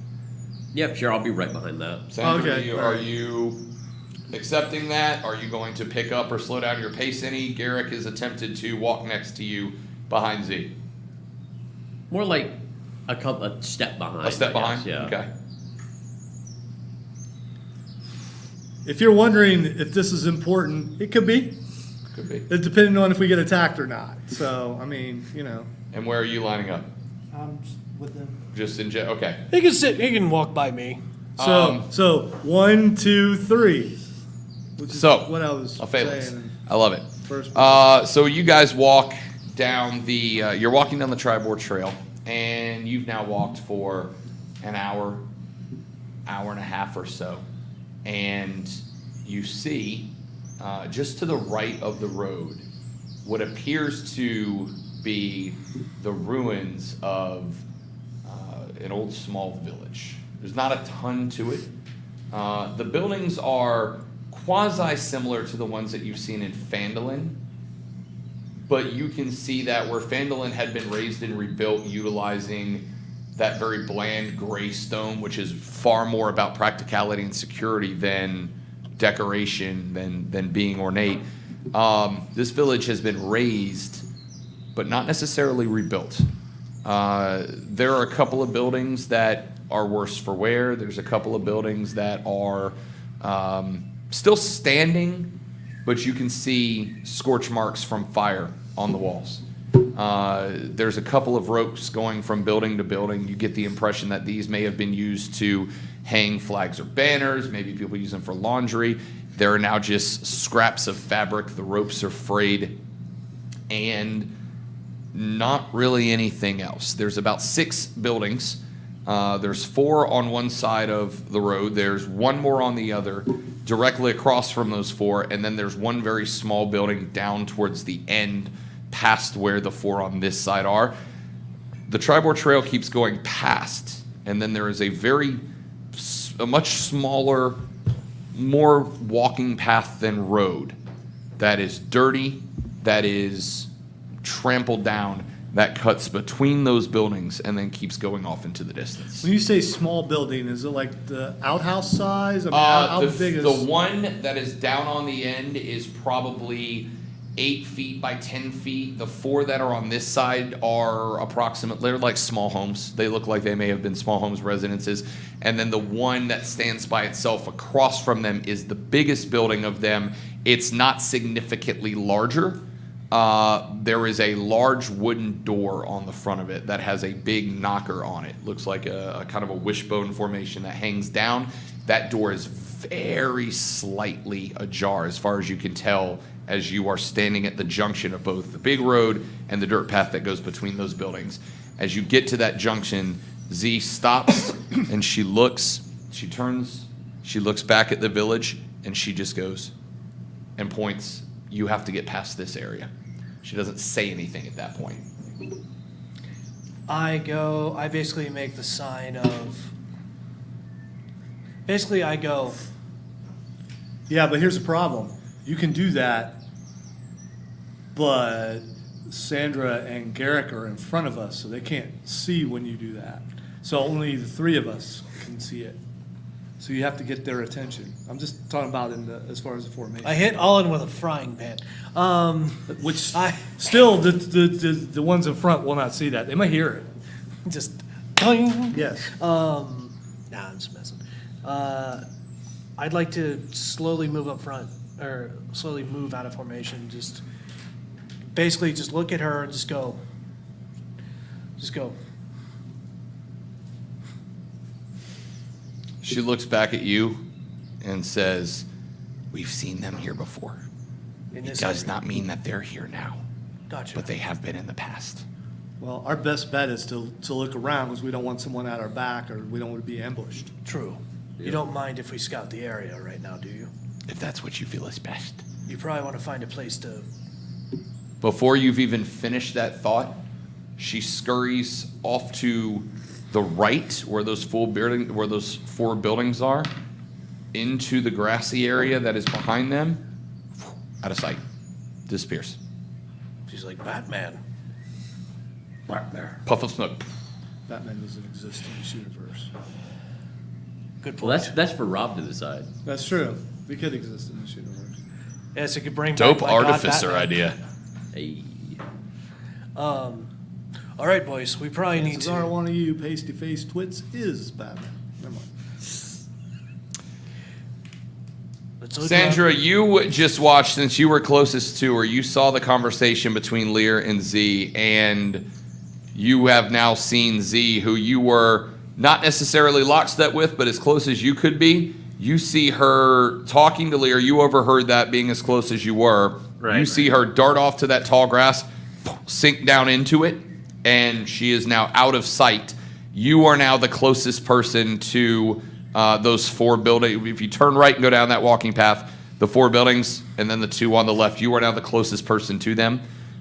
Yep, sure, I'll be right behind that. Sandra, Okay, all are right. you accepting that? Are you going to pick up or slow down your pace any? Garrick has attempted to walk next to you behind Z. More like a step behind. A step I guess, behind? Yeah. Okay. If you're wondering if this is important, it could be. Could be. It's depending on if we get attacked or not. So, I mean, you know. And where are you lining up? Just with them. Just in okay. He can walk by me. So 1, 2, 3. Which is So, what I was a phalanx. saying. I love it. First So you guys walk down you're walking down the Tribord Trail, and you've now walked for an hour and a half or so, and you see just to the right of the road what appears to be the ruins of an old small village. There's not a ton to it. The buildings are quasi-similar to the ones that you've seen in Phandalin, but you can see that where Phandalin had been raised and rebuilt utilizing that very bland gray stone, which is far more about practicality and security than decoration, than being ornate. This village has been raised, but not necessarily rebuilt. There are a couple of buildings that are worse for wear. There's a couple of buildings that are still standing, but you can see scorch marks from fire on the walls. There's a couple of ropes going from building to building. You get the impression that these may have been used to hang flags or banners. Maybe people use them for laundry. There are now just scraps of fabric. The ropes are frayed, and not really anything else. There's about 6 buildings. There's 4 on one side of the road. There's 1 more on the other, directly across from those 4, and then there's 1 very small building down towards the end, past where the 4 on this side are. The Tribord Trail keeps going past, and then there is a much smaller, more walking path than road that is dirty, that is trampled down, that cuts between those buildings and then keeps going off into the distance. When you say small building, is it like the outhouse size? I mean, how big is the one that is down on the end is probably 8 feet by 10 feet. The 4 that are on this side are approximately, they're like small homes. They look like they may have been small homes residences. And then the one that stands by itself across from them is the biggest building of them. It's not significantly larger, there is a large wooden door on the front of it that has a big knocker on it. Looks like a kind of a wishbone formation that hangs down. That door is very slightly ajar as far as you can tell as you are standing at the junction of both the big road and the dirt path that goes between those buildings. As you get to that junction, Z stops and she turns, she looks back at the village and she just goes and points, you have to get past this area. She doesn't say anything at that point. I basically make the sign of, I go, Yeah, but here's the problem. You can do that, but Sandra and Garrick are in front of us, so they can't see when you do that. So only the three of us can see it. So you have to get their attention. I'm just talking about as far as the formation. I hit Olin with a frying pan. Which I- still the ones in front will not see that. They might hear it. Just, cling. Yes. Nah, I'm just messing. I'd like to slowly move up front, or slowly move out of formation. Just look at her and just go. She looks back at you and says, we've seen them here before. In It this does area. not mean that they're here now, Gotcha. but they have been in the past. Well, our best bet is to look around because we don't want someone at our back or we don't want to be ambushed. True. You don't mind if we scout the area right now, do you? If that's what you feel is best. You probably want to find a place to. Before you've even finished that thought, she scurries off to the right where those four buildings are, into the grassy area that is behind them, out of sight, disappears. She's like Batman. Puff of smoke. Batman doesn't exist in this universe. Good Well, point. that's for Rob to decide. That's true. We could exist in this universe. Yes, it could bring Dope back my God, artificer Batman. idea. Hey. All right, boys. We probably need Chances are to. one of you pasty-faced twits is Batman. Never mind. Let's look Sandra, around. you just watched, since you were closest to her, you saw the conversation between Lear and Z, and you have now seen Z, who you were not necessarily lockstep with, but as close as you could be. You see her talking to Lear. You overheard that, being as close as you were. Right. You see her dart off to that tall grass, sink down into it, and she is now out of sight. You are now the closest person to those four buildings. If you turn right and go down that walking path, the four buildings, and then the two on the left, you are now the closest person to them.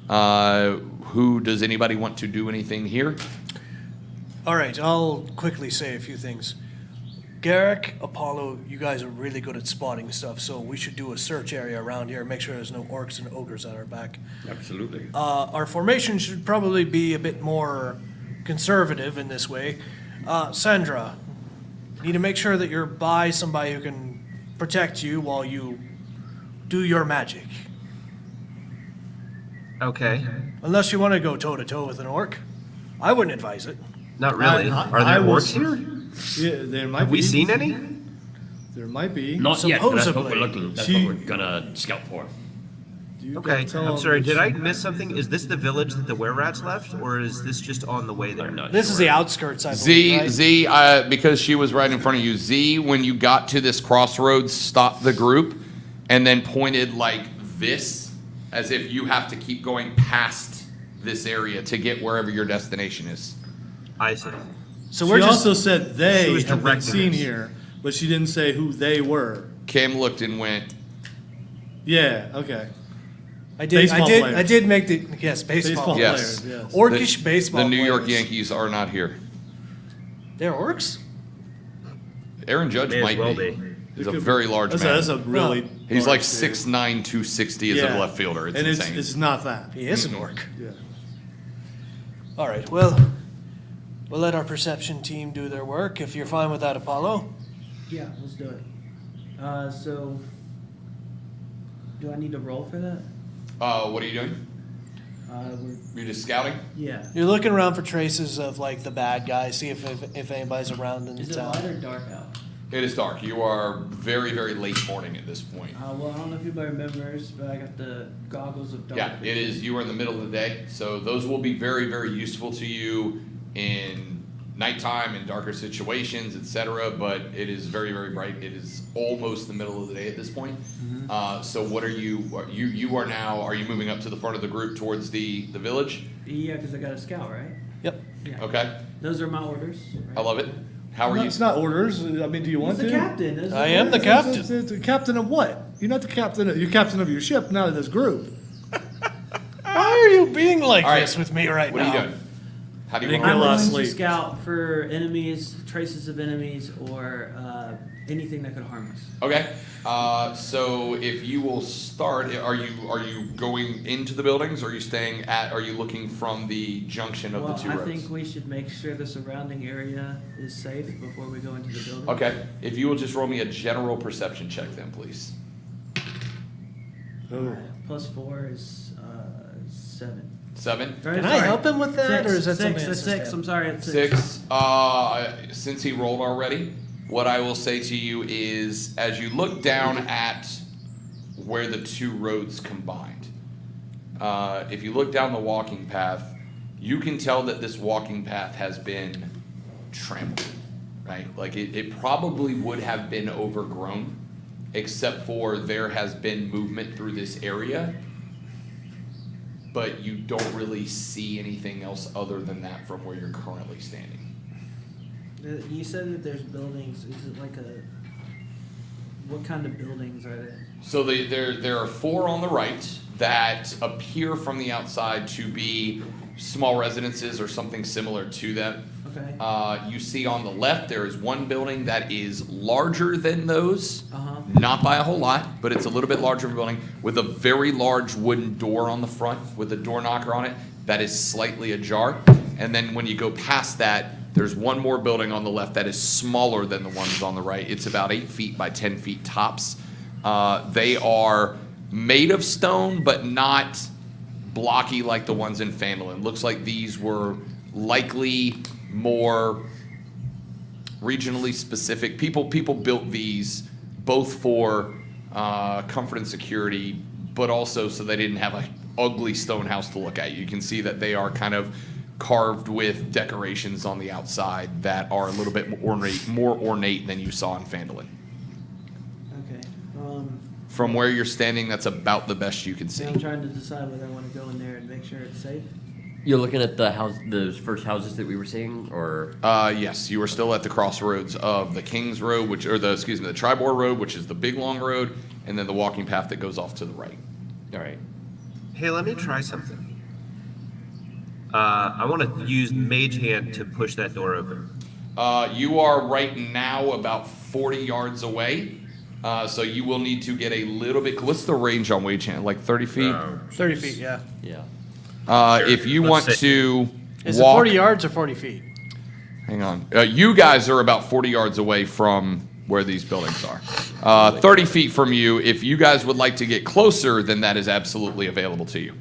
Does anybody want to do anything here? All right, I'll quickly say a few things. Garrick, Apollo, you guys are really good at spotting stuff, so we should do a search area around here, make sure there's no orcs and ogres at our back. Absolutely. Our formation should probably be a bit more conservative in this way. Sandra, you need to make sure that you're by somebody who can protect you while you do your magic. Okay. Unless you want to go toe-to-toe with an orc. I wouldn't advise it. Not really. Are I there was- orcs here? Yeah, there might Have be. we seen any? There might be. Not yet, but that's what we're Supposedly. looking. That's She- what we're gonna scout for. You Okay. gotta tell I'm them sorry. that Did I she- miss something? Is this the village that the were-rats left, or is this just on the way there? I'm not This is sure. the outskirts, I believe, Z, right? Z, because she was right in front of you. Z, when you got to this crossroads, stopped the group and then pointed like this, as if you have to keep going past this area to get wherever your destination is. I see. So She we're just also said they She was have been directing seen us. here, but she didn't say who they were. Kim looked and went, Yeah, okay. I Baseball players. did make the yes, baseball. Baseball yes. players, yes. Orcish baseball. the New York players. Yankees are not here. They're orcs? Aaron Judge May as might well be. be. He's a very large That's man. that's a really. He's like large 6'9", 260 as dude. a left fielder. It's and insane. it's not that. He is an orc. Yeah. All right, well, we'll let our perception team do their work. If you're fine with that, Apollo. Yeah, let's do it. So, do I need to roll for that? What are you doing? We're, You're just scouting? yeah. You're looking around for traces of like the bad guys, see if anybody's around in Is the it town. light or dark out? It is dark. You are very, very late morning at this point. Well, I don't know if anybody remembers, but I got the goggles of dark. Yeah, it is. You are in the middle of the day, so those will be very, very useful to you in nighttime and darker situations, etc. But it is very, very bright. It is almost the middle of the day at this point. So what are you? You are now? Are you moving up to the front of the group towards the village? Yeah, because I got a scout, right? Yep. Yeah. Okay, Those are my orders. I love it. How are you? It's not orders. I mean, do you want He's to? the captain. Those I are am the orders. captain. It's the captain of what? You're not the captain. You're captain of your ship, not of this group. Why are you being like All right. this with me right What now? are you doing? How do you Didn't want I'm get to? lost. going to Sleep. scout for enemies, traces of enemies, or anything that could harm us. Okay. So if you will start, are you going into the buildings, or are you staying at? Are you looking from the junction of Well, the two I roads? think we should make sure the surrounding area is safe before we go into the building. Okay. If you will just roll me a general perception check, then please. Oh. +4 is 7. 7. Or, Can I help him with that, six, or is that six, something that's that's 6. I'm sorry, it's 6. 6. Since he rolled already, what I will say to you is, as you look down at where the two roads combined, if you look down the walking path, you can tell that this walking path has been trampled, right? Like it probably would have been overgrown, except for there has been movement through this area, but you don't really see anything else other than that from where you're currently standing. You said that there's buildings. Is it like a... What kind of buildings are they? So there are 4 on the right that appear from the outside to be small residences or something similar to them. Okay. You see on the left there is one building that is larger than those, Uh-huh. not by a whole lot, but it's a little bit larger of a building with a very large wooden door on the front with a door knocker on it that is slightly ajar. And then when you go past that, there's one more building on the left that is smaller than the ones on the right. It's about 8 feet by 10 feet tops. They are made of stone, but not blocky like the ones in Phandalin. Looks like these were likely more regionally specific. People built these both for comfort and security, but also so they didn't have an ugly stone house to look at. You can see that they are kind of carved with decorations on the outside that are a little bit more ornate than you saw in Phandalin. Okay. From where you're standing, that's about the best you can see. I'm trying to decide whether I want to go in there and make sure it's safe. You're looking at the house, those first houses that we were seeing, or Yes, you are still at the crossroads of the King's Road, the Tribor Road, which is the big long road, and then the walking path that goes off to the right. all right? Hey, let me try something. I want to use Mage Hand to push that door open. You are right now about 40 yards away, so you will need to get a little bit. What's the range on Mage Hand? Like 30 feet? 30 feet, yeah. Yeah. If you Let's want say- to Is it walk, 40 yards or 40 feet? hang on. You guys are about 40 yards away from where these buildings are. 30 feet from you. If you guys would like to get closer, then that is absolutely available to you.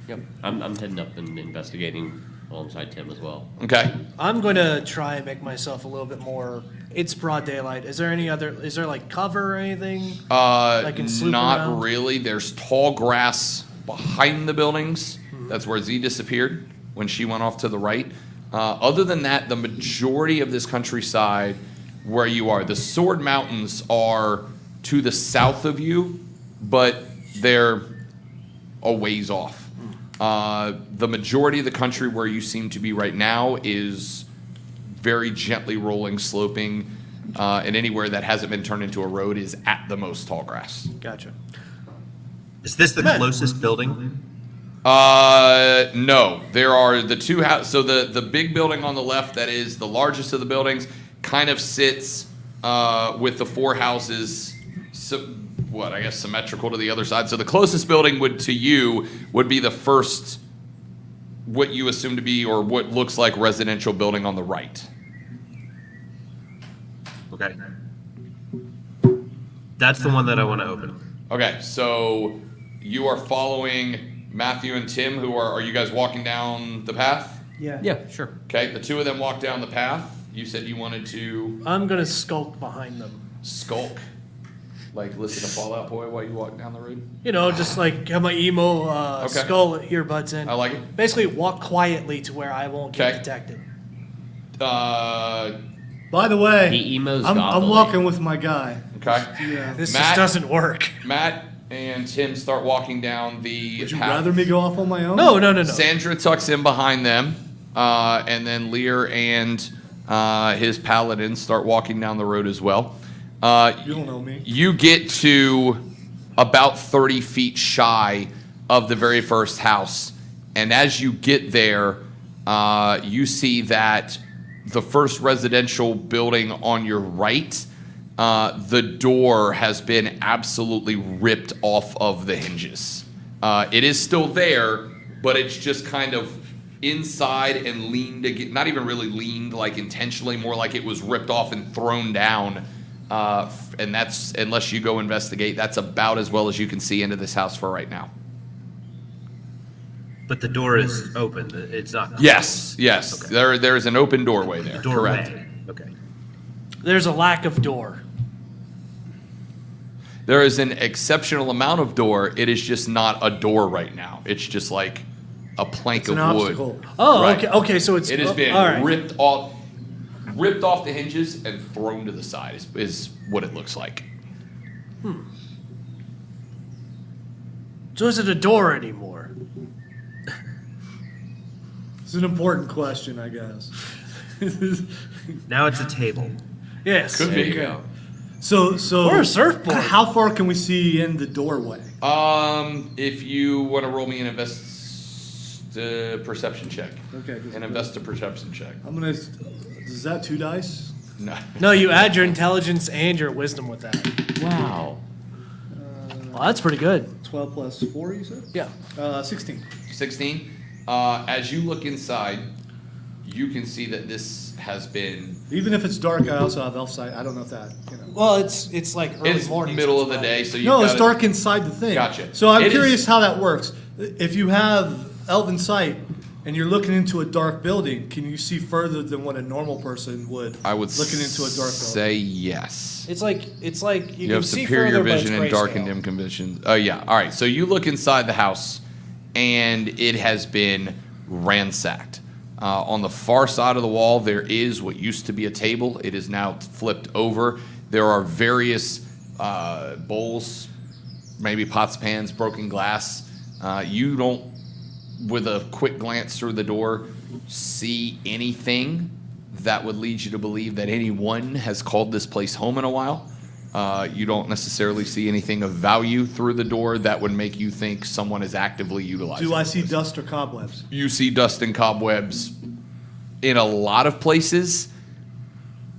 Yep. I'm heading up and investigating alongside Tim as well. Okay. I'm going to try and make myself a little bit more. It's broad daylight. Is there like cover or anything? I can sloop Not around? really. There's tall grass behind the buildings. That's where Z disappeared when she went off to the right. Other than that, the majority of this countryside where you are, the Sword Mountains are to the south of you, but they're a ways off. The majority of the country where you seem to be right now is very gently rolling, sloping, and anywhere that hasn't been turned into a road is at the most tall grass. Gotcha. Is this the closest building? No. There are the two houses. So the big building on the left, that is the largest of the buildings, kind of sits with the 4 houses, symmetrical to the other side. So the closest building to you would be the first, what you assume to be, or what looks like residential building on the right. Okay. That's the one that I want to open. Okay, so you are following Matthew and Tim, are you guys walking down the path? Yeah. Yeah, sure. Okay, the two of them walk down the path. You said you wanted to I'm gonna skulk behind them. skulk, like listen to Fall Out Boy while you walk down the road. You know, just like have my emo Okay. skull earbuds in. I like it. Basically, walk quietly to where I won't get Okay. detected. By the way, He emos I'm gothily. walking with my guy. Okay. Yeah. This Matt- just doesn't work. Matt and Tim start walking down the Would you path. rather me go off on my own? No. Sandra tucks in behind them, and then Lear and his paladin start walking down the road as well. You don't know me. You get to about 30 feet shy of the very first house, and as you get there, you see that the first residential building on your right, the door has been absolutely ripped off of the hinges. It is still there, but it's just kind of inside and leaned again, not even really leaned like intentionally, more like it was ripped off and thrown down. And that's, unless you go investigate, that's about as well as you can see into this house for right now. But the door is open. It's not. Yes. Okay. There's an open doorway there. Doorway. Correct. Okay. There's a lack of door. There is an exceptional amount of door. It is just not a door right now. It's just like a plank It's an of wood. obstacle. Oh, Right. okay. So it's It has been all right. ripped off the hinges and thrown to the side is what it looks like. So is it a door anymore? It's an important question, I guess. Now it's a table. Yes. Could there be. you go. So Or a surfboard. How far can we see in the doorway? If you want to roll me an perception check. Okay. just- An investor perception check. I'm gonna. Is that 2 dice? No. No, you add your intelligence and your wisdom with that. Wow. Well, that's pretty good. 12 plus 4, you said? Yeah. 16. 16. As you look inside, you can see that this has been. Even if it's dark, I also have elf sight. I don't know if that. Well, it's like early It's morning. middle so of the it's day, so you. No, it's dark inside the thing. Gotcha. So I'm It curious is- how that works. If you have elven sight and you're looking into a dark building, can you see further than what a normal person would? I would looking into a dark building. say yes. It's like you You can have see superior further, but vision it's and dark grayscale. and dim conditions. Oh yeah. All right. So you look inside the house, and it has been ransacked. On the far side of the wall, there is what used to be a table. It is now flipped over. There are various bowls, maybe pots, pans, broken glass. You don't, with a quick glance through the door, see anything that would lead you to believe that anyone has called this place home in a while. You don't necessarily see anything of value through the door that would make you think someone is actively utilizing Do I this see place. dust or cobwebs? You see dust and cobwebs in a lot of places.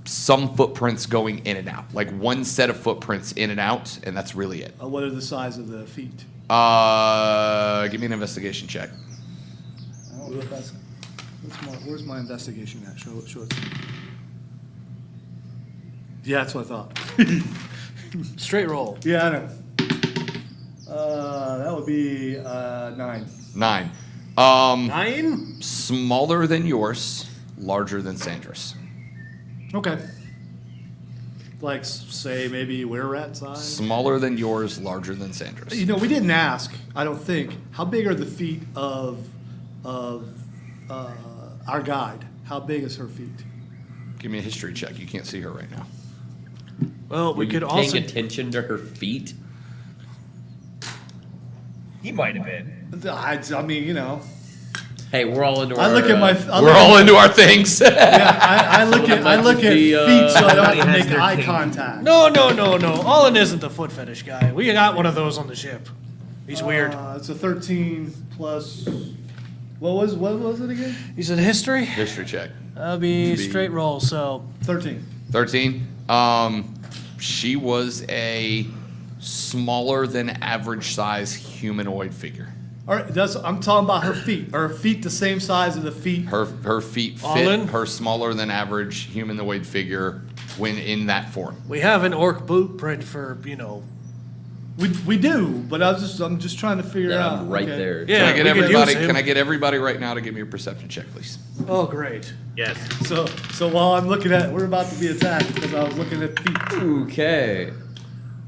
Some footprints going in and out, like one set of footprints in and out, and that's really it. What are the size of the feet? Give me an investigation check. I don't know if that's. Where's my investigation at? Show it. Yeah, that's what I thought. Straight roll. Yeah, I know. That would be 9. 9. 9? Smaller than yours, larger than Sandra's. Okay. Like, say, maybe were-rat size? Smaller than yours, larger than Sandra's. You know, we didn't ask, I don't think, how big are the feet of our guide? How big is her feet? Give me a history check. You can't see her right now. Well, we Were could you also. paying attention to her feet? He might have been. I mean, you know. Hey, we're all into I our. look at my. We're all into our things. Yeah, I look at The, feet so I don't have to Everybody has make their eye thing. contact. No. Olin isn't the foot fetish guy. We got one of those on the ship. He's weird. It's a 13 plus. What was it again? You said history? History check. That'll be Should be- straight roll. So 13. 13. She was a smaller than average size humanoid figure. All right, I'm talking about her feet. Are her feet the same size as the feet? Her feet All fit in? her smaller than average humanoid figure when in that form. we have an orc boot print for We do, but I'm just trying to figure Yeah, out. I'm right okay. there. Yeah, Can I get we could everybody? use him. Can I get everybody right now to give me a perception check, please? Oh, great. Yes. So while I'm looking at, we're about to be attacked because I was looking at feet. Okay.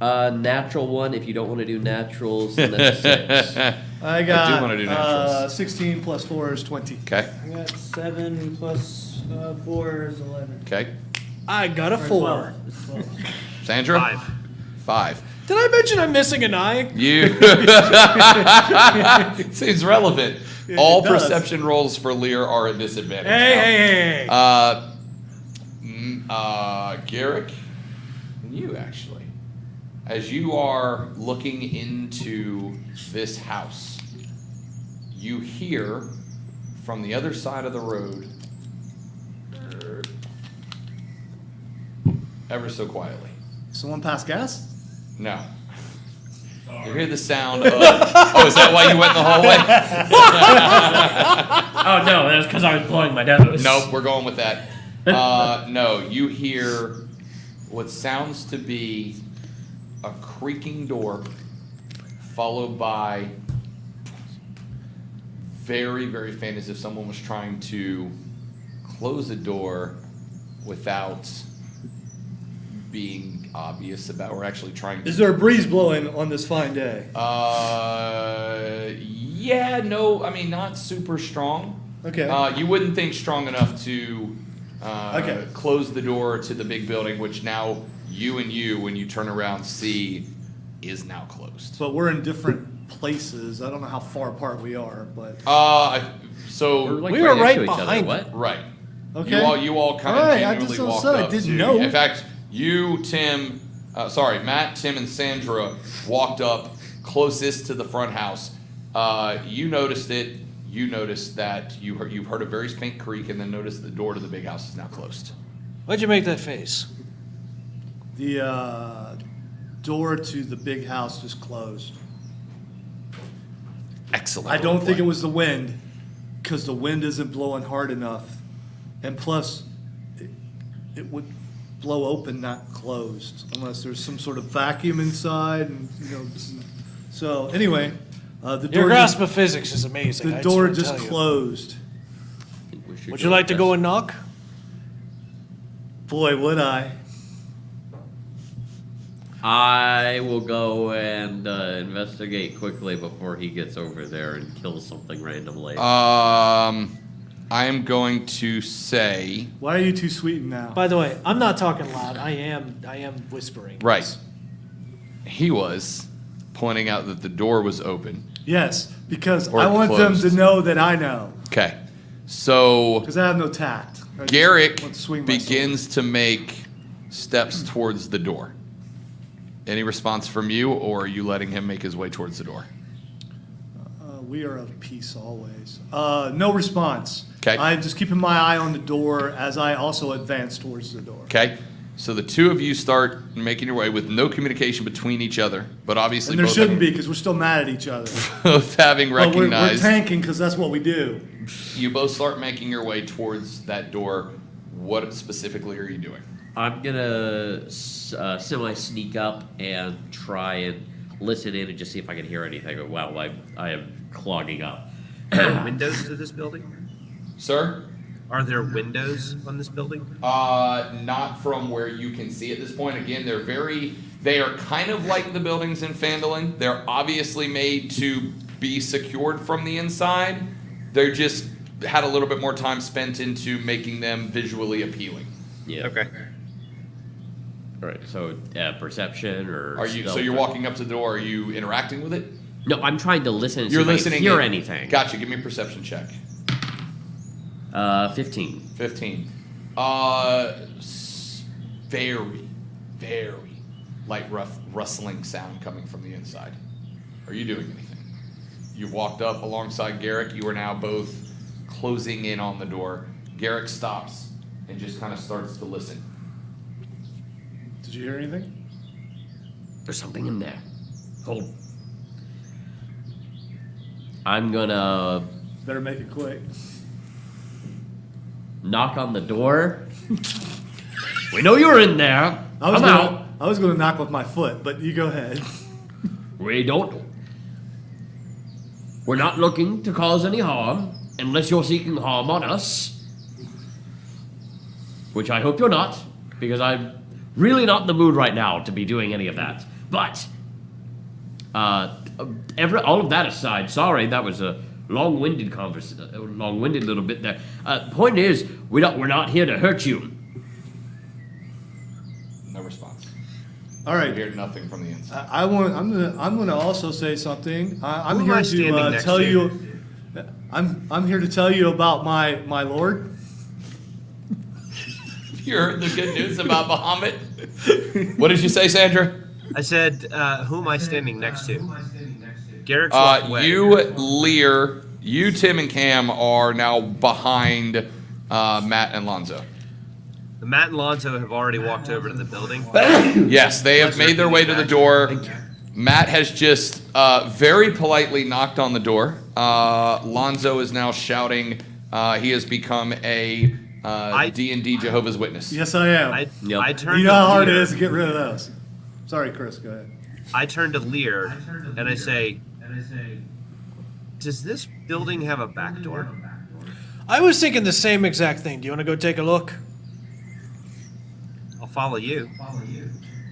Natural 1. If you don't want to do naturals, then that's a 6. I got wanna do naturals. 16 plus 4 is 20. Okay. I got 7 plus 4 is 11. Okay. I got a Or 4. 12. It's 12. Sandra. 5. 5. Did I mention I'm missing an eye? You. Seems relevant. Yeah, All it does. perception rolls for Lear are at disadvantage. Hey, now. hey. Garrick, and you actually, as you are looking into this house, you hear from the other side of the road, ever so quietly. Someone pass gas? No. You hear the sound of. Oh, is that why you went in the hallway? Oh, no, that's because I was blowing my nose. Nope, we're going with that. No, you hear what sounds to be a creaking door, followed by very, very faint, as if someone was trying to close a door without being obvious about, or actually trying to. Is there a breeze blowing on this fine day? Yeah, no, I mean, not super strong. Okay. You wouldn't think strong enough to Okay. close the door to the big building, which now you, when you turn around, see is now closed. But we're in different places. I don't know how far apart we are, but So We're like We were next right to each other. behind What? right. okay. You all kind All of right, I genuinely just walked said I up didn't to. know. In fact, you, Tim, Matt, Tim, and Sandra walked up closest to the front house. You noticed it. You noticed that you heard a very faint creak, and then noticed the door to the big house is now closed. Why'd you make that face? The door to the big house just closed. Excellent. I don't think roleplay. it was the wind, because the wind isn't blowing hard enough, and plus, it would blow open, not closed, unless there's some sort of vacuum inside, and So anyway, the Your door grasp of physics is amazing. the I door wanna just tell you. closed. Would you like to go and knock? Boy, would I! I will go and investigate quickly before he gets over there and kills something randomly. I am going to say Why are you too sweetened now? By the way, I'm not talking loud. I am whispering. right. He was pointing out that the door was open. Yes, because Or I want them closed. to know that I know, Okay, so because I have no tact. I just Garrick want to swing my sword. begins to make steps towards the door. Any response from you, or are you letting him make his way towards the door? We are of peace always. No response. 'Kay. I'm just keeping my eye on the door as I also advance towards the door. Okay, so the two of you start making your way with no communication between each other, but obviously And there both shouldn't be, because we're still mad at each other. both having But we're recognized. tanking because that's what we do. You both start making your way towards that door. What specifically are you doing? I'm gonna semi-sneak up and try and listen in and just see if I can hear anything while I am clogging up. Are there windows to this building? Sir? Are there windows on this building? Not from where you can see at this point. Again, they are kind of like the buildings in Phandalin. They're obviously made to be secured from the inside. They're just had a little bit more time spent into making them visually appealing. Yeah. Okay. All right. So perception or Are you? So stealth you're or- walking up to the door. Are you interacting with it? No, I'm trying to listen and You're see if listening. I can hear in. anything. Gotcha. Give me a perception check. 15. 15. Very, very light, rough, rustling sound coming from the inside. Are you doing anything? You've walked up alongside Garrick. You are now both closing in on the door. Garrick stops and just kind of starts to listen. Did you hear anything? There's something in there. Hold. I'm gonna Better make it quick. knock on the door. We know you're in there. I was Come gonna, out. I was going to knock with my foot, but you go ahead. We're not looking to cause any harm, unless you're seeking harm on us. Which I hope you're not, because I'm really not in the mood right now to be doing any of that. But, all of that aside, sorry, that was a long-winded long-winded little bit there. Point is, we're not here to hurt you. No response. All I right. hear nothing from the inside. I'm gonna also say something. I'm Who am here I standing to next tell to? you. I'm here to tell you about my lord. You heard the good news about Bahamut? What did you say, Sandra? I said, who am I standing next to? Garrick's walked away. You, Lear, you, Tim, and Cam are now behind Matt and Lonzo. Matt and Lonzo have already walked over to the building. Yes, they have made their way to the door. Matt has just very politely knocked on the door. Lonzo is now shouting. He has become a D&D Jehovah's Witness. Yes, I am. I Yep. turned You know to how hard it Lear. is to get rid of those. Sorry, Chris. Go ahead. I turn to Lear and I say, does this building have a back door? I was thinking the same exact thing. Do you want to go take a look? I'll follow you.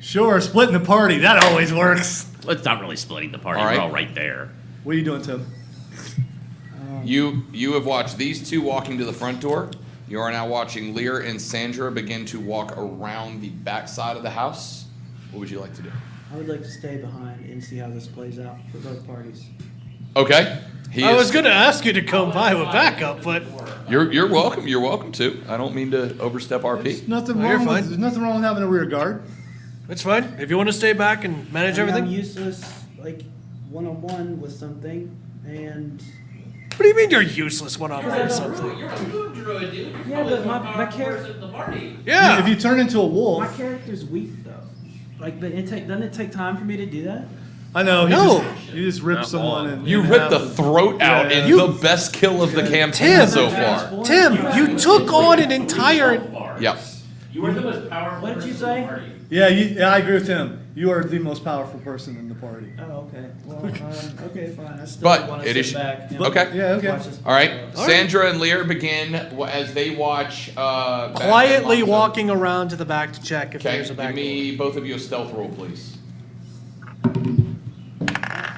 Sure, splitting the party. That always works. It's not really splitting the party. All right. We're all right there. What are you doing, Tim? You have watched these two walking to the front door. You are now watching Lear and Sandra begin to walk around the back side of the house. What would you like to do? I would like to stay behind and see how this plays out for both parties. Okay. I was going to ask you to come by with backup, but You're welcome. You're welcome to. I don't mean to overstep RP. There's nothing No, you're wrong. fine. There's nothing wrong with having a rear guard. it's fine. If you want to stay back and manage I mean, I'm everything. useless, like, one-on-one with something, and... What do you mean you're useless one-on-one or something? You're a food druid, dude. Yeah, but my character... at the party. Yeah. If you turn into a My wolf, character's weak, though. Like, but doesn't it take time for me to do that? I know. No. You just rip someone and You and ripped the have- throat out Yeah. in You- the best kill of the campaign Tim. so far. Tim, you took on an entire. Yep. You are the most powerful. What did you say? Yeah, I agree with him. You are the most powerful person in the party. Oh, okay. Well, okay, fine. I still But want it to is- sit back and okay. Yeah, okay. watch this All right. play out. Sandra and Lear begin as they watch. Batman Quietly Lonzo. walking around to the back to check if Okay. there's a Give back door. me both of you a stealth roll, please.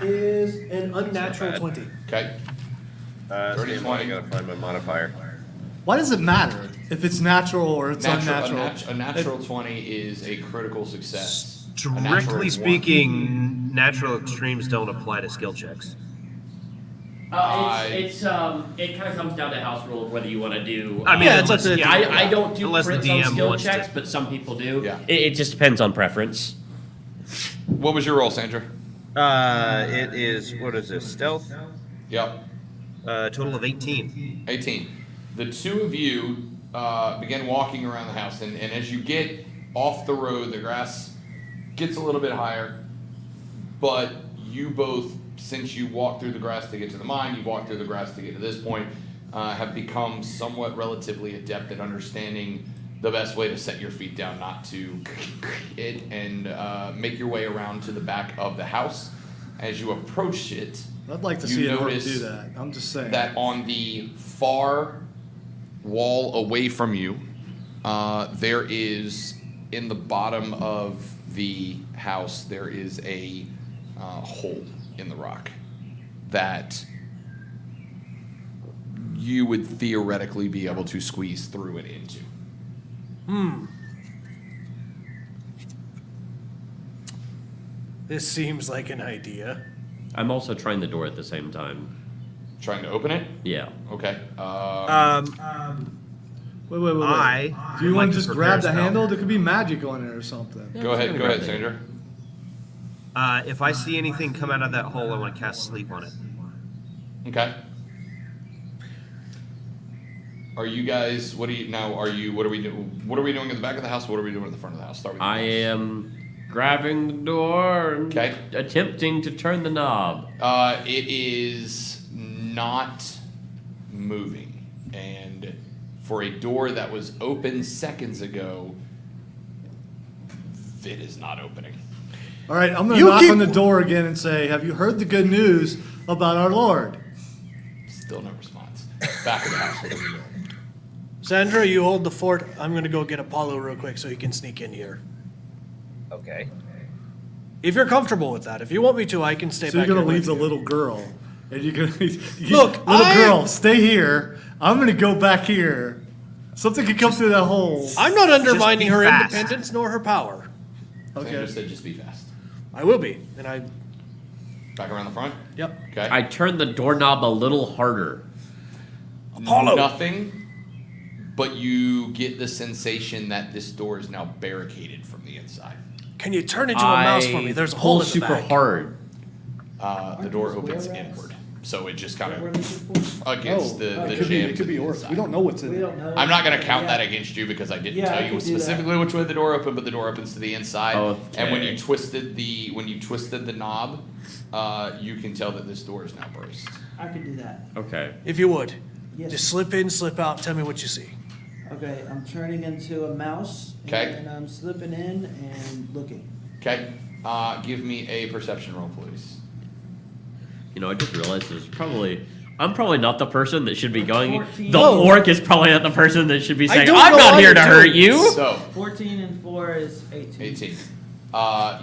Is an unnatural bad. 20. Okay. Stand by, I gotta find my modifier. Why does it matter if it's natural or it's unnatural? A natural 20 is a critical success. A natural Strictly is one. speaking, natural extremes don't apply to skill checks. It kind of comes down to house rule of whether you want to do. I mean, Yeah, it's up unless, to- yeah, I don't do unless the crits on DM skill wants checks, to. but some people do. Yeah. It just depends on preference. What was your roll, Sandra? It is, what is this, stealth? Yep. Total of 18. 18. The two of you begin walking around the house, and as you get off the road, the grass gets a little bit higher, but you both, since you walked through the grass to get to the mine, you walked through the grass to get to this point, have become somewhat relatively adept at understanding the best way to set your feet down, not to it, and make your way around to the back of the house. As you approach it, I'd like to you see an orc notice do that. I'm just saying. that on the far wall away from you, there is, in the bottom of the house, there is a hole in the rock that you would theoretically be able to squeeze through it into. This seems like an idea. I'm also trying the door at the same time. Trying to open it? Yeah. Okay. Wait. Do you I would want like to to just prepare grab a the spell. handle? There could be magic on it or something. Go ahead, Sandra. If I see anything come out of that hole, I want to cast sleep on it. Okay. Are you guys? What are we doing? What are we doing at the back of the house? What are we doing at the front of the house? Start with you I guys. am grabbing the door and Okay. attempting to turn the knob. It is not moving, and for a door that was open seconds ago, it is not opening. All right, I'm going to You knock keep- on the door again and say, have you heard the good news about our Lord? Still no response. Back of the house. What are we doing? Sandra, you hold the fort. I'm gonna go get Apollo real quick so he can sneak in here. Okay. If you're comfortable with that. If you want me to, I can stay So back you're here going to leave with the you. little girl. And you're going to... Look, little I- girl, stay here. I'm going to go back here. Something could come through that hole. I'm not undermining be her fast. independence nor her power. Sandra Okay. said just be fast. I will be. And I, Back around the front. yep. Okay. I turned the doorknob a little harder. Apollo. Nothing, but you get the sensation that this door is now barricaded from the inside. Can you turn into a mouse for me? There's a hole pull in the super back. hard. The door those opens were rats? inward, so it just kind What were of these for? against the it could be, jambs it could be of the orcs. inside. We don't know what's in We there. don't know. I'm not going to count Yeah. that against you because I didn't Yeah, I tell you could do that. specifically which way the door opened, but the door opens to the inside. And when you Okay. twisted the knob, you can tell that this door is now burst. I could do that. Okay. If you would. Yes. Just slip in, slip out, tell me what you see. Okay, I'm turning into a mouse. Okay. And I'm slipping in and looking. Okay, give me a perception roll, please. You know, I just realized I'm probably not the person that should be going. 14. The No. orc is probably not the person that should be I saying, don't I'm know not how here you to do hurt it. you. So, 14 and 4 is 18. 18.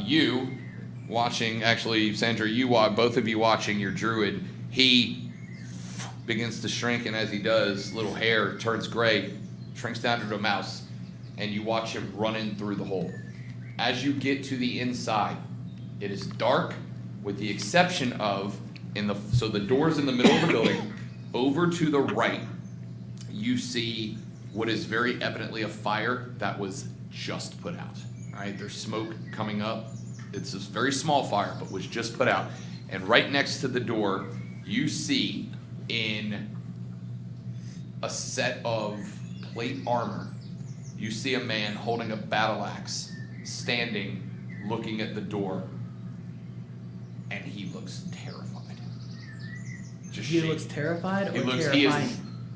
You watching, actually, Sandra, both of you watching your druid, he begins to shrink, and as he does, little hair turns gray, shrinks down into a mouse, and you watch him running through the hole. As you get to the inside, it is dark, with the exception of so the door's in the middle of the building. Over to the right, you see what is very evidently a fire that was just put out. All right, there's smoke coming up. It's a very small fire, but was just put out. And right next to the door, you see in a set of plate armor, you see a man holding a battle axe, standing, looking at the door, and he looks terrified. Just He shaking. looks terrified or He is terrifying?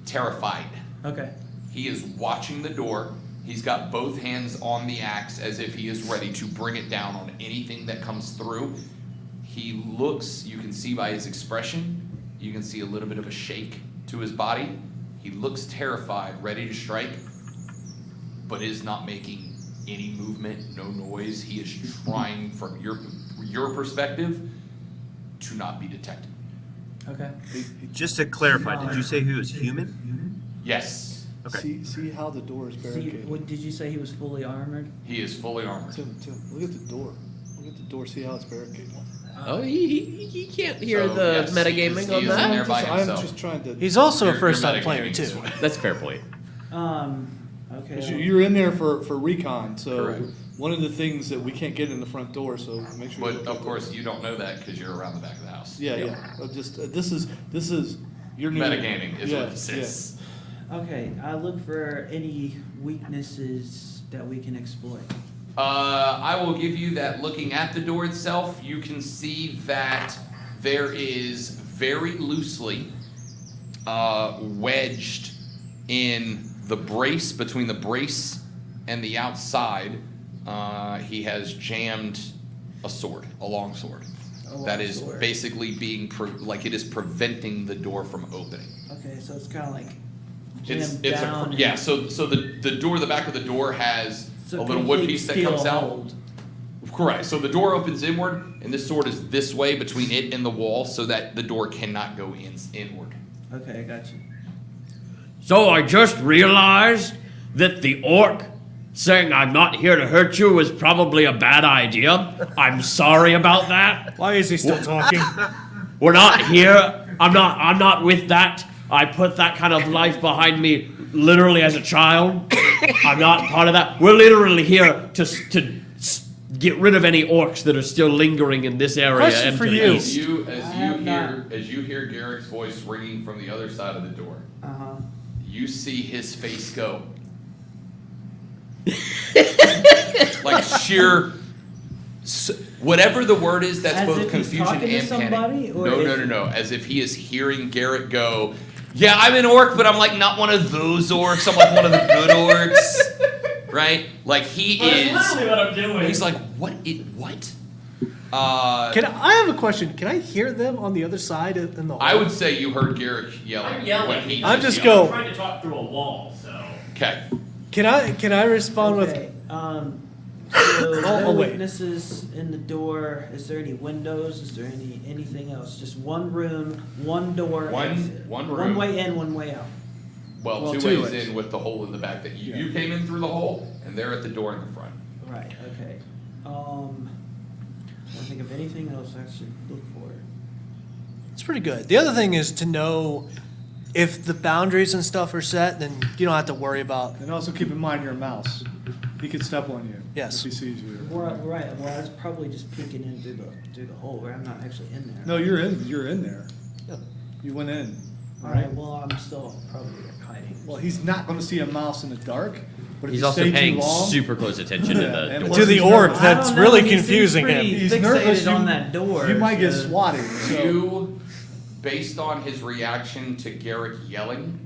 terrified. Okay. He is watching the door. He's got both hands on the axe as if he is ready to bring it down on anything that comes through. He looks, you can see by his expression, you can see a little bit of a shake to his body. He looks terrified, ready to strike, but is not making any movement, no noise. He is trying, from your perspective, to not be detected. Okay. Just to clarify, did you say he was human? Yes, Okay. See how the door is See, barricaded. what, did you say he was fully armored? he is fully armored. Tim, look at the door. Look at the door. See how it's barricaded. Oh, he can't hear So, the yes, metagaming he on is that. in there by I'm himself. just trying to. He's also You're- a first-time you're player, metagaming too. as well. That's a fair point. Okay. 'Cause you're in there for recon, so Correct. one of the things that we can't get in the front door, so make sure. you But look of at course, you don't know that because you're around the back of the house. Yeah, yeah. Just this is your new Metagaming is yeah, what this is. Okay, I look for any weaknesses that we can exploit. I will give you that looking at the door itself, you can see that there is very loosely wedged in the brace, between the brace and the outside, he has jammed a sword, a long sword. That is sword. basically being, like it is preventing the door from opening. Okay, so it's kind of like It's jammed it's down. yeah. So the door, the back of the door has So a little wood complete piece that steel comes out. hold. Correct. So the door opens inward, and this sword is this way between it and the wall, so that the door cannot go inward. Okay, I got you. So I just realized that the orc saying I'm not here to hurt you was probably a bad idea. I'm sorry about that. Why is he still talking? We're not here. I'm not with that. I put that kind of life behind me literally as a child. I'm not part of that. We're literally here to get rid of any orcs that are still lingering in this area. Question and for to the you. east. As you hear Garrick's voice ringing from the other side of the door, Uh-huh. you see his face go like sheer. Whatever the word is, that's As both if he's confusion talking to and somebody, panic. or No, if- no, no, no. As if he is hearing Garrett go, yeah, I'm an orc, but I'm like not one of those orcs. I'm like one of the good orcs, right? Like he is. what I'm doing. He's like, what? What? I have a question? Can I hear them on the other side in the hall? I would say you heard Garrick yelling. I'm yelling. When he I'm just yelled. go. I'm trying to talk through a wall, so. Okay. Can I respond Okay, so Oh, no wait. witnesses in the door. Is there any windows? Is there anything else? Just one room, one door. exit. One room. One way in, one way out. Well, Well, two two ways ways. in with the hole in the back that you came in through the hole, and they're at the door in the front. Right. Okay. I think of anything else I should look for. It's pretty good. The other thing is to know if the boundaries and stuff are set, then you don't have to worry about. And also keep in mind you're a mouse. He could step on you. Yes. If he sees you. Right. Well, I was probably just peeking in through the hole where I'm not actually in there. No, you're in there. You went in. All right. Well, I'm still probably hiding. Well, he's not going to see a mouse in the dark. But if He's you also stay paying too long, super close attention to Yeah, the and door. plus To the he's orc, nervous. that's I don't know, really he seems confusing pretty him. He's fixated nervous. on that door. You might get so- swatted. So. You, based on his reaction to Garrick yelling,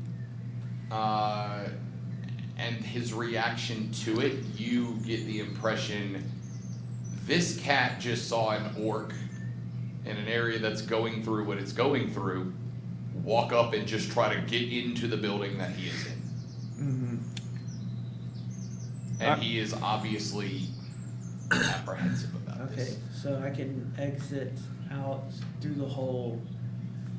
and his reaction to it, you get the impression this cat just saw an orc in an area that's going through what it's going through, walk up and just try to get into the building that he is in. And he is obviously apprehensive about Okay, this. so I can exit out through the hole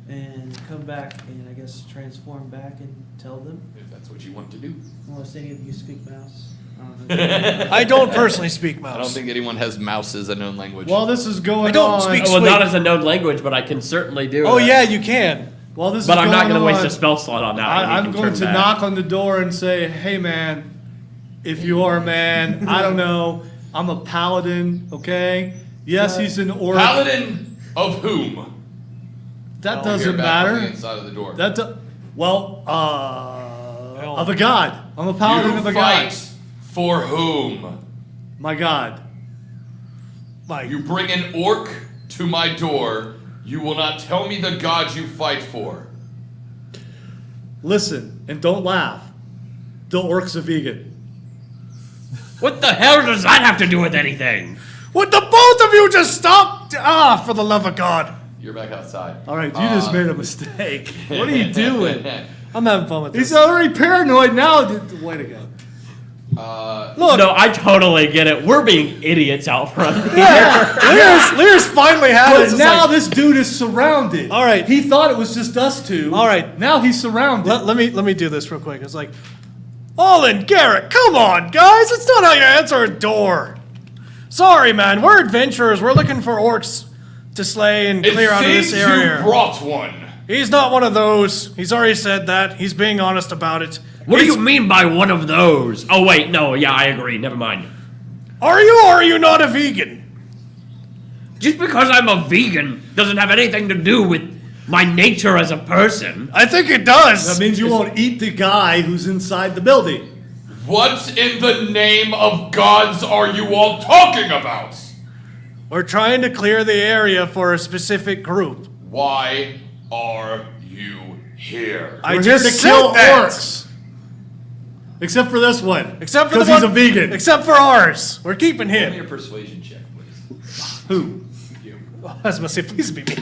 and come back and I guess transform back and tell them. If that's what you want to do. Unless any of you speak mouse. I don't know. I don't personally speak mouse. I don't think anyone has mouse as a known language. While this is going I don't on, speak- Oh, well, Sweet. not as a known language, but I can certainly do it. Oh yeah, you can. while this But is I'm not going going to waste on, a spell slot on that one. You I'm can going turn to back. knock on the door and say, "Hey, man, if you are a man, I don't know. I'm a paladin, okay? Yes, he's an orc. Paladin of whom? That Hear doesn't back from the matter. inside of the door. That do- well, of a god. I'm a paladin you of a fight god. for whom? My god. Like You bring an orc to my door. You will not tell me the god you fight for. Listen and don't laugh. The orc's a vegan. What the hell does that have to do with anything? would the both of you just stop? For the love of God! You're back outside. All right, you just made a mistake. What are you doing? I'm having fun with this. He's already paranoid now. Way to go. Look, No, I totally get it. We're being idiots out front. Lear's finally had it. But now this dude is surrounded. All right. He thought it was just us two. All right. Now he's surrounded. Let me do this real quick. It's like, Olin, Garrett, come on, guys! It's not how you answer a door. Sorry, man. We're adventurers. We're looking for orcs to slay and It clear out of this seems area. you brought one. He's not one of those. He's already said that. He's being honest about it. What do He's- you mean by one of those? Oh, wait, no, yeah, I agree. Never mind. Are you or are you not a vegan? Just because I'm a vegan doesn't have anything to do with my nature as a person. I think it does. That means you won't eat the guy who's inside the building. What in the name of gods are you all talking about? We're trying to clear the area for a specific group. Why are you here? I We're here just to said kill that. orcs. Except for this one. Except for the because he's one- a vegan. Except for ours. We're keeping Give me him. your persuasion check, please. Who? You. I was gonna say, please be me.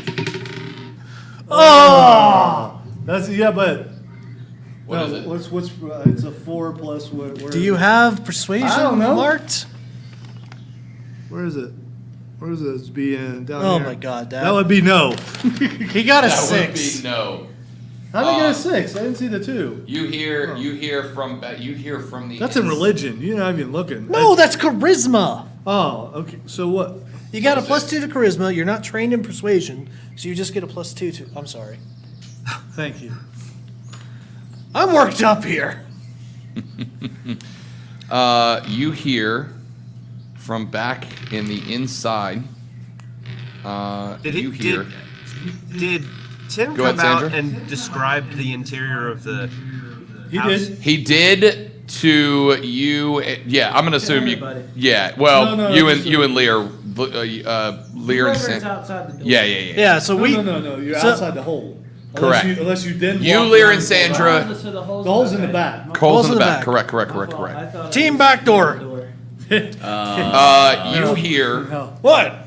Oh, that's but What is it? What's it's a 4 plus what? Where Do you have persuasion I don't know. marked? Where is it? Where is this being down Oh here? my God, Dad. That would be no. He got a That 6. would be no. How did he get a 6? I didn't see the 2. You hear from the. That's in religion. You're not even looking. No, that's charisma. Oh, okay. So what? You got a +2 to charisma. You're not trained in persuasion, so you just get a +2 to. I'm sorry. Thank you. I'm worked up here. You hear from back in the inside. You hear. Did Tim Go ahead, come out Sandra. and describe the interior of the He house? did. He did to you. Yeah, I'm gonna assume you. everybody. Yeah, well, No, you just and Lear, Lear and Whoever's Sam. outside the door. Yeah. Yeah, so we. No. You're so- outside the hole. Correct. Unless you didn't. You, walk Lear, around and the Sandra. hole. So the hole's The hole's in the back. My Cole's in the Holes back. Correct. fault. I thought Team I back door. You hear. What?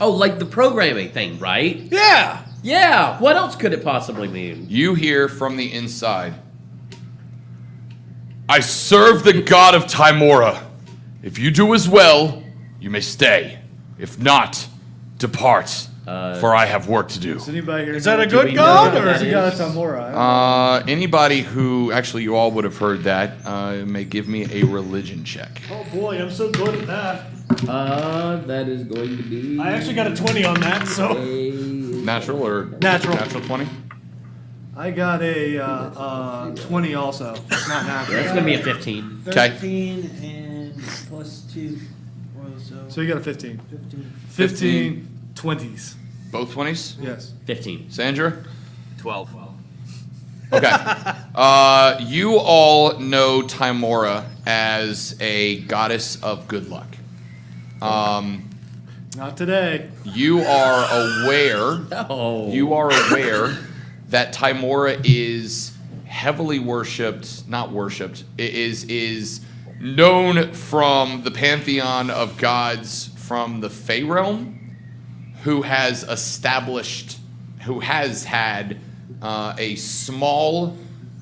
Oh, like the programming thing, right? Yeah. Yeah. What else could it possibly mean? You hear from the inside, I serve the god of Timora. If you do as well, you may stay. If not, depart, for I have work to do. Does anybody here Is that know a good we god know or? that It's a is? god of Tamora. I don't know. Anybody who, actually you all would have heard that, may give me a religion check. Oh boy, I'm so good at that. That is going to be. I actually got a 20 on that, so. Natural or? Natural. Natural 20? I got a 20 also. It's not natural. That's going to be a 15. 13 and plus 2. So you got a 15. 15. 15 20s. Both 20s? Yes. 15. Sandra? 12. Okay. You all know Timora as a goddess of good luck. Not today. You are aware. Oh. You are aware that Timora is heavily worshipped. Not worshipped. It is known from the pantheon of gods from the Fey realm, who has had a small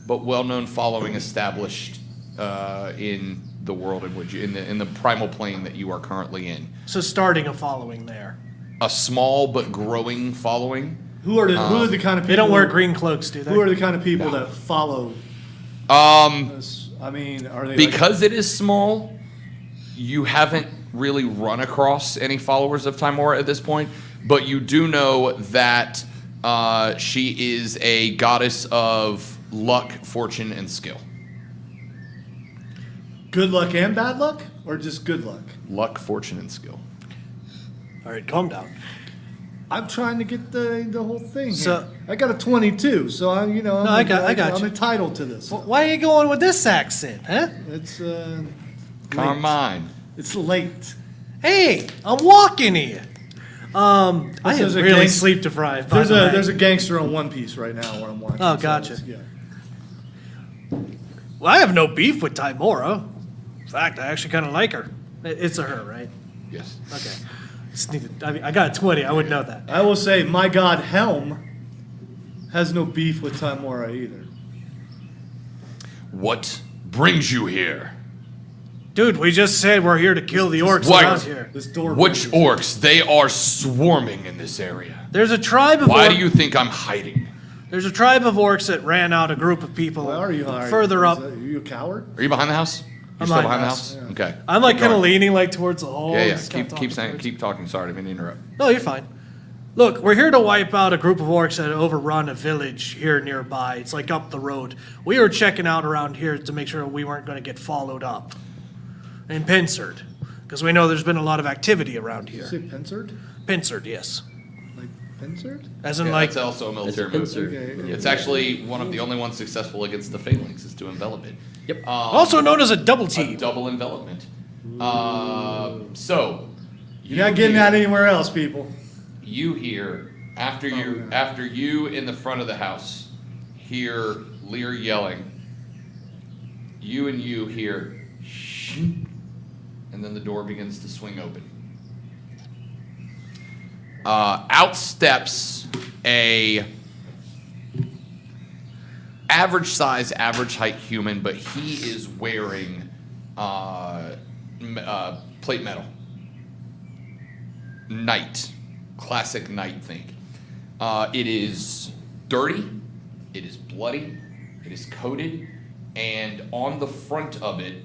but well-known following established in the world in which in the primal plane that you are currently in. So starting a following there. A small but growing following. Who are the kind of people? They don't wear green cloaks, do they? Who are the kind of people that follow Um, this? I mean, are they because it is small, you haven't really run across any followers of Timora at this point, but you do know that she is a goddess of luck, fortune, and skill. good luck and bad luck, or just good luck? Luck, fortune, and skill. All right, calm down. I'm trying to get the whole thing. So- here. I got a 22, so I'm I got I'm you. entitled to this. Why are you going with this accent, huh? It's Carmine. It's late. Hey, I'm walking here. I There's am a really gang- sleep deprived. By There's the way. there's a gangster on One Piece right now where I'm watching. Oh, so gotcha. it's- Yeah. Well, I have no beef with Timora. In fact, I actually kind of like her. It's a her, right? Yes. Okay. Just needed, I got a 20. I would know that. I will say my god Helm has no beef with Timora either. What brings you here? Dude, we just said we're here to kill the orcs What? around here. This door. Which orcs? They are swarming in this area. There's a tribe of Why orcs. do you think I'm hiding? There's a tribe of orcs that ran out a group of people Why are you hiding? further up. Are you a coward? Are you behind the house? You're I'm still behind behind the the house? house. Okay. I'm like Keep kind of going. leaning like towards the hall. Yeah, just kinda Keep talking saying, towards- keep talking. Sorry, I didn't mean to interrupt. No, you're fine. Look, we're here to wipe out a group of orcs that overrun a village here nearby. It's like up the road. We were checking out around here to make sure we weren't going to get followed up and pincered, because we know there's been a lot of activity around Did you here. say pincered? Pincered, yes. Like pincered? As in Yeah, like that's also a military It's a move. pincer. Okay. It's actually one of the only ones successful against the phalanx is to envelop it. Yep. also known as a double A T. double envelopment. So You're not getting that anywhere else, people. You hear after you in the front of the house hear Lear yelling. You hear shh, and then the door begins to swing open. Out steps a average size, average height human, but he is wearing plate metal. Knight. Classic knight thing. It is dirty, it is bloody, it is coated, and on the front of it,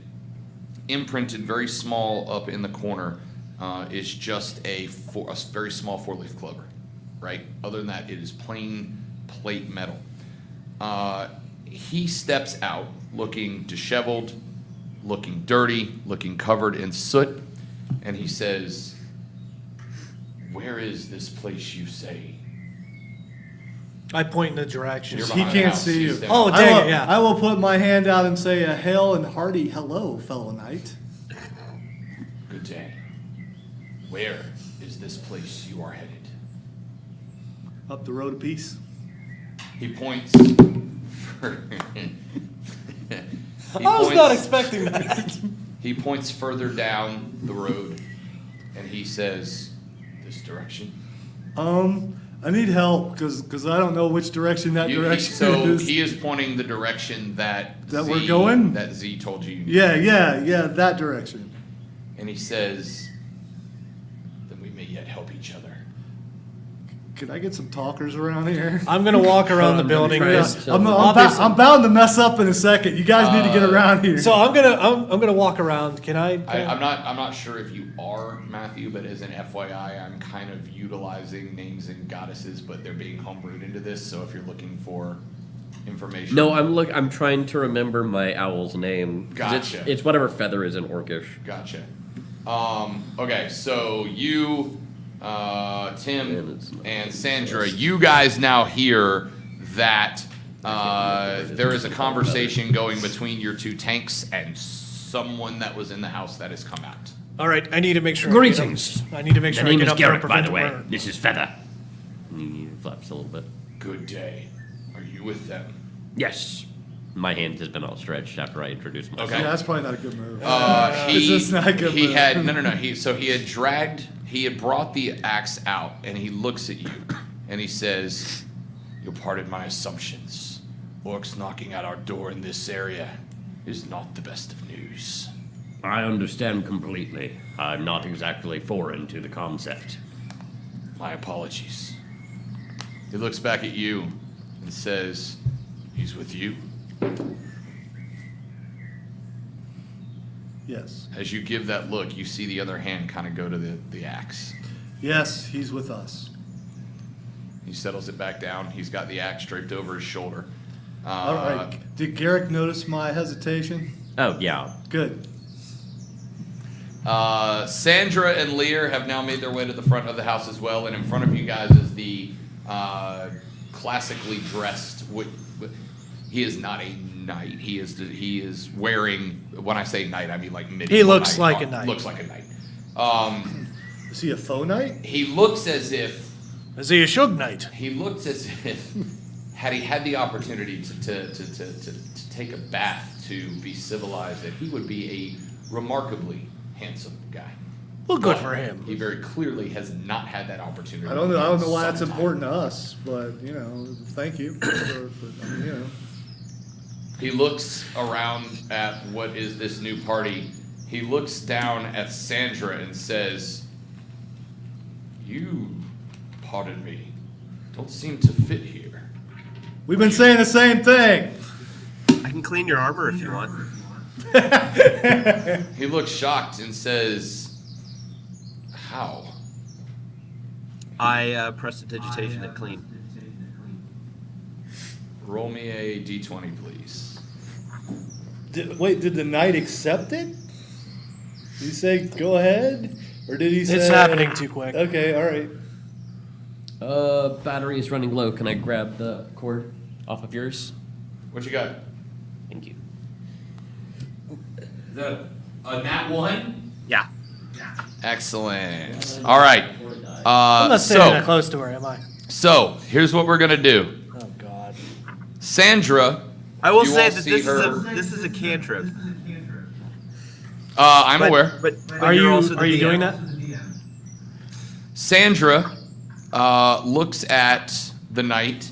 imprinted very small up in the corner, is just a very small four-leaf clover, right? Other than that, it is plain plate metal. He steps out looking disheveled, looking dirty, looking covered in soot, and he says, "Where is this place you say?" I point in the direction. You're He behind the can't house. see He's you. there. Oh, I dang will, it, yeah. I will put my hand out and say a hail and hearty hello, fellow knight. Good day. Where is this place you are headed? Up the road of peace. He points. I was not expecting that. He points further down the road, and he says, This direction. I need help because I don't know which direction that direction So is. he is pointing the direction that we're going? That Z told you. Yeah, that direction. And he says, "Then we may yet help each other." Could I get some talkers around here? I'm gonna walk around the building. try This- to- I'm bound to mess up in a second. You guys need to get around here. So I'm gonna walk around. Can I? I'm not sure if you are Matthew, but as an FYI, I'm kind of utilizing names and goddesses, but they're being homebrewed into this. So if you're looking for information, No, I'm trying to remember my owl's name. 'Cause Gotcha. It's whatever feather is in Orcish. Gotcha. Okay, so you, Tim, and Sandra, you guys now hear that there is a conversation going between your two tanks and someone that was in the house that has come out. All right, I need to make sure. Greetings. I need to make The sure I name get is up there and Garrett, by the prevent way. murder. This is Feather. He flaps a little bit. Good day. Are you with them? Yes. My hand has been all stretched after I introduced myself. Okay. Yeah, that's probably not a good move. He, This is not a good he move. had no. He had brought the axe out, and he looks at you, and he says, "You'll pardon my assumptions. Orcs knocking at our door in this area is not the best of news." I understand completely. I'm not exactly foreign to the concept. My apologies. He looks back at you and says, "He's with you?" Yes. As you give that look, you see the other hand kind of go to the axe. Yes, he's with us. He settles it back down. He's got the axe draped over his shoulder. All right. Did Garrick notice my hesitation? Oh, yeah. Good. Sandra and Lear have now made their way to the front of the house as well, and in front of you guys is the classically dressed. He is not a knight. He is wearing. When I say knight, I mean like medieval. He looks like a knight. Looks like a knight. Is he a faux knight? He looks as if. Is he a Shug Knight? He looks as if had he had the opportunity to take a bath to be civilized, that he would be a remarkably handsome guy. Well, good But for him. He very clearly has not had that opportunity. I don't know in why that's some time. important to us, but thank you. He looks around at what is this new party. He looks down at Sandra and says, "You, pardon me, don't seem to fit here." We've been saying the same thing. I can clean your armor if you want. He looks shocked and says, "How?" I press the digitation at clean. Roll me a d20, please. Did the knight accept it? Did he say go ahead, or did he say It's happening too quick. Okay, all right. Battery is running low. Can I grab the cord off of yours? What you got? Thank you. A nat 1? Yeah. Excellent. All right. I'm not standing that close to her, am I? So here's what we're gonna do. Oh God. Sandra, I will You say won't that see this is a cantrip. I'm But- aware. But Are you're you also the are you doing DM. that? Sandra looks at the knight.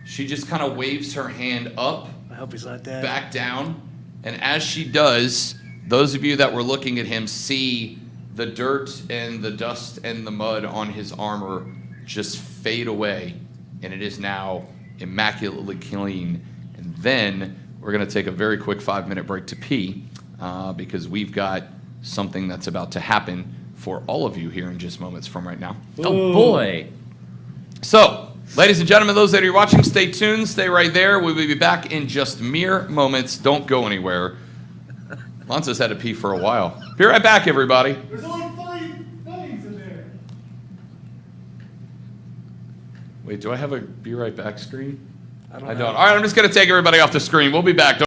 She just kind of waves her hand up, I hope he's not dead. back down, and as she does, those of you that were looking at him see the dirt and the dust and the mud on his armor just fade away, and it is now immaculately clean. And then we're going to take a very quick 5-minute break to pee because we've got something that's about to happen for all of you here in just moments from right now. Oh, boy. So, ladies and gentlemen, those that are watching, stay tuned, stay right there. We will be back in just mere moments. Don't go anywhere. Lonzo's had to pee for a while. Be right back, everybody. There's only 3 things in there. Wait, do I have a be right back screen? I I don't. All right, I'm just going to take everybody off the screen. We'll be back.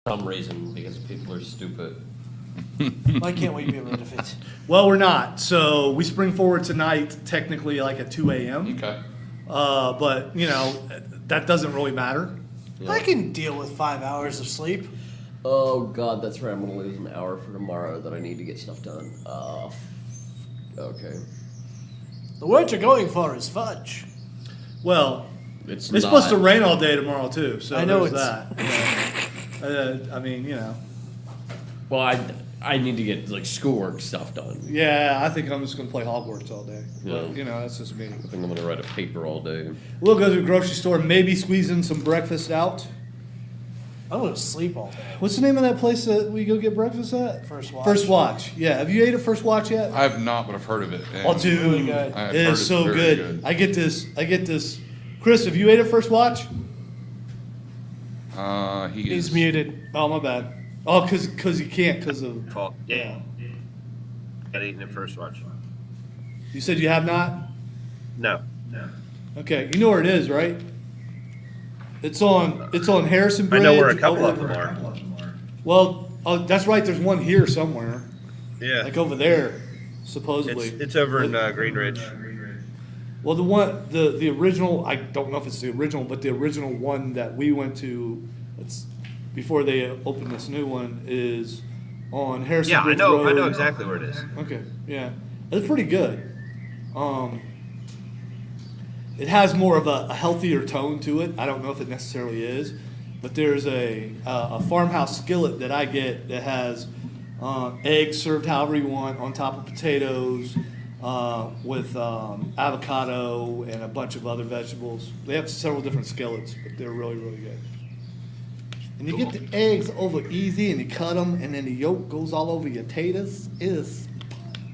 some reason because people are stupid. Why can't we be rid of it? Well, we're not. So we spring forward tonight, technically like at 2 a.m. Okay. But, you know, that doesn't really matter. I can deal with 5 hours of sleep. Oh God, that's right. I'm gonna lose an hour for tomorrow that I need to get stuff done. Okay. The word you're going for is fudge. Well, It's it's supposed to rain all day tomorrow, too. So I know there's it's- that. I mean, you know. Well, I need to get like schoolwork stuff done. Yeah, I think I'm just going to play Hogwarts all day. Yeah. But, you know, that's just me. I think I'm gonna write a paper all day. We'll go to the grocery store, maybe squeeze in some breakfast out. I'm going to sleep all day. What's the name of that place that we go get breakfast at? First Watch. First Watch. Yeah. Have you ate at First Watch yet? I have not, but I've heard of it. and Oh, dude, really good. I've it heard is it's so very good. good. I get this. Chris, have you ate at First Watch? He He's is muted. Oh, my bad. Oh, because you can't because of. Fault. Yeah. Got eaten at First Watch. You said you have not. No. Okay, you know where it is, right? It's on Harrison I Bridge. know where a couple over- of them are. Well, that's right. There's one here somewhere, Yeah. like over there, supposedly. It's over in Green Ridge. Well, the original, I don't know if it's the original, but the original one that we went to, it's before they opened this new one, is on Harrison Yeah, I Bridge know. I Road. know exactly where it is. Okay, yeah, it's pretty good. It has more of a healthier tone to it. I don't know if it necessarily is, but there's a farmhouse skillet that I get that has eggs served however you want on top of potatoes with avocado and a bunch of other vegetables. They have several different skillets, but they're really, really good. And you get the eggs over easy, and you cut them, and then the yolk goes all over your taters. It is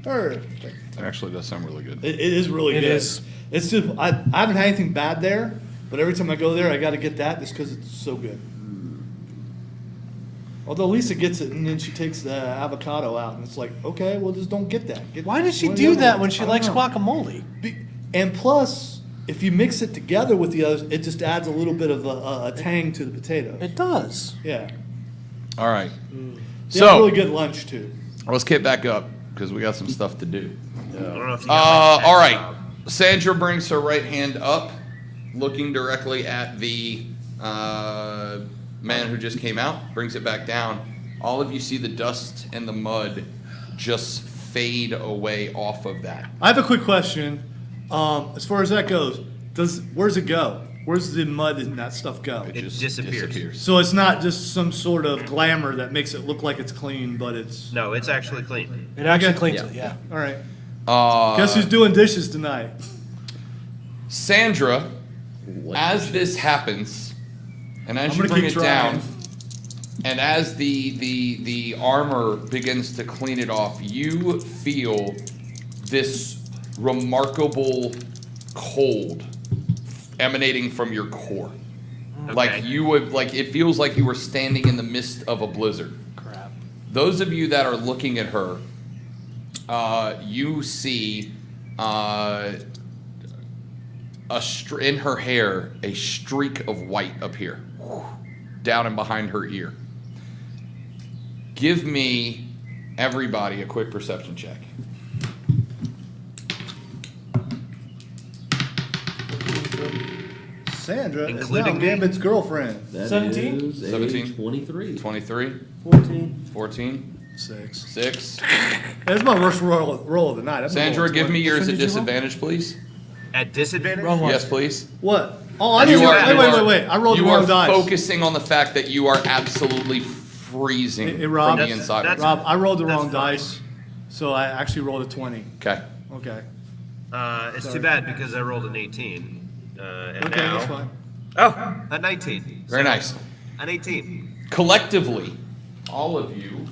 perfect. It actually does sound really good. It is really It good. is. It's just I haven't had anything bad there, but every time I go there, I got to get that just because it's so good. Although Lisa gets it and then she takes the avocado out, and it's like, okay, well just don't get that. Get Why does she one of the do other that ones. when I she don't likes know. guacamole? And plus, if you mix it together with the others, it just adds a little bit of a tang to the potato. It does. Yeah. All right. They have So really good lunch too. let's get back up because we got some stuff to do. I don't know if you got All right. Sandra brings her right hand up, looking directly at the man who just came out, brings it back down. All of you see the dust and the mud just fade away off of that. I have a quick question. As far as that goes, where's it go? Where's the mud and that stuff go? It disappears. So it's not just some sort of glamour that makes it look like it's clean, but it's No, it's actually clean. It actually Okay. cleans it, yeah. all right. Uh, Guess who's doing dishes tonight? Sandra, as this happens, and as I'm you gonna bring keep it down, trying. and as the armor begins to clean it off, you feel this remarkable cold emanating from your core. Like you would, like it feels like you were standing in the midst of a blizzard. Crap. Those of you that are looking at her, you see in her hair a streak of white appear down and behind her ear. Give me, everybody, a quick perception check. Sandra is now Including me. Gambit's girlfriend. That 17? is a 17? 23. 23, 14. 14, 6. 6. That's my worst roll of the night. I've been Sandra, rolling give me 20. yours Which at one did you roll? disadvantage, please. At disadvantage? Wrong one. Yes, please. What? Oh, I You didn't. are- Wait. I rolled the You wrong are dice. focusing on the fact that you are absolutely freezing Hey, Rob. from the That's- inside. that's- Rob, I rolled the That's wrong fine. dice, so I actually rolled a 20. Okay. Okay. It's Sorry. too bad because I rolled an 18. And Okay, now, that's fine. Oh, a 19. Very So, nice. An 18. Collectively, all of you,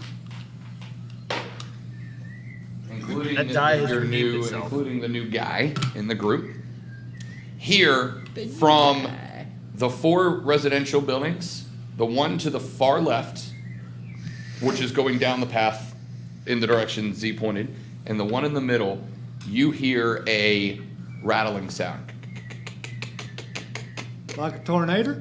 including That die has your redeemed new, itself. including the new guy in the group, hear from the 4 residential buildings, the one to the far left, which is going down the path in the direction Z pointed, and the one in the middle, you hear a rattling sound. Like a tornado?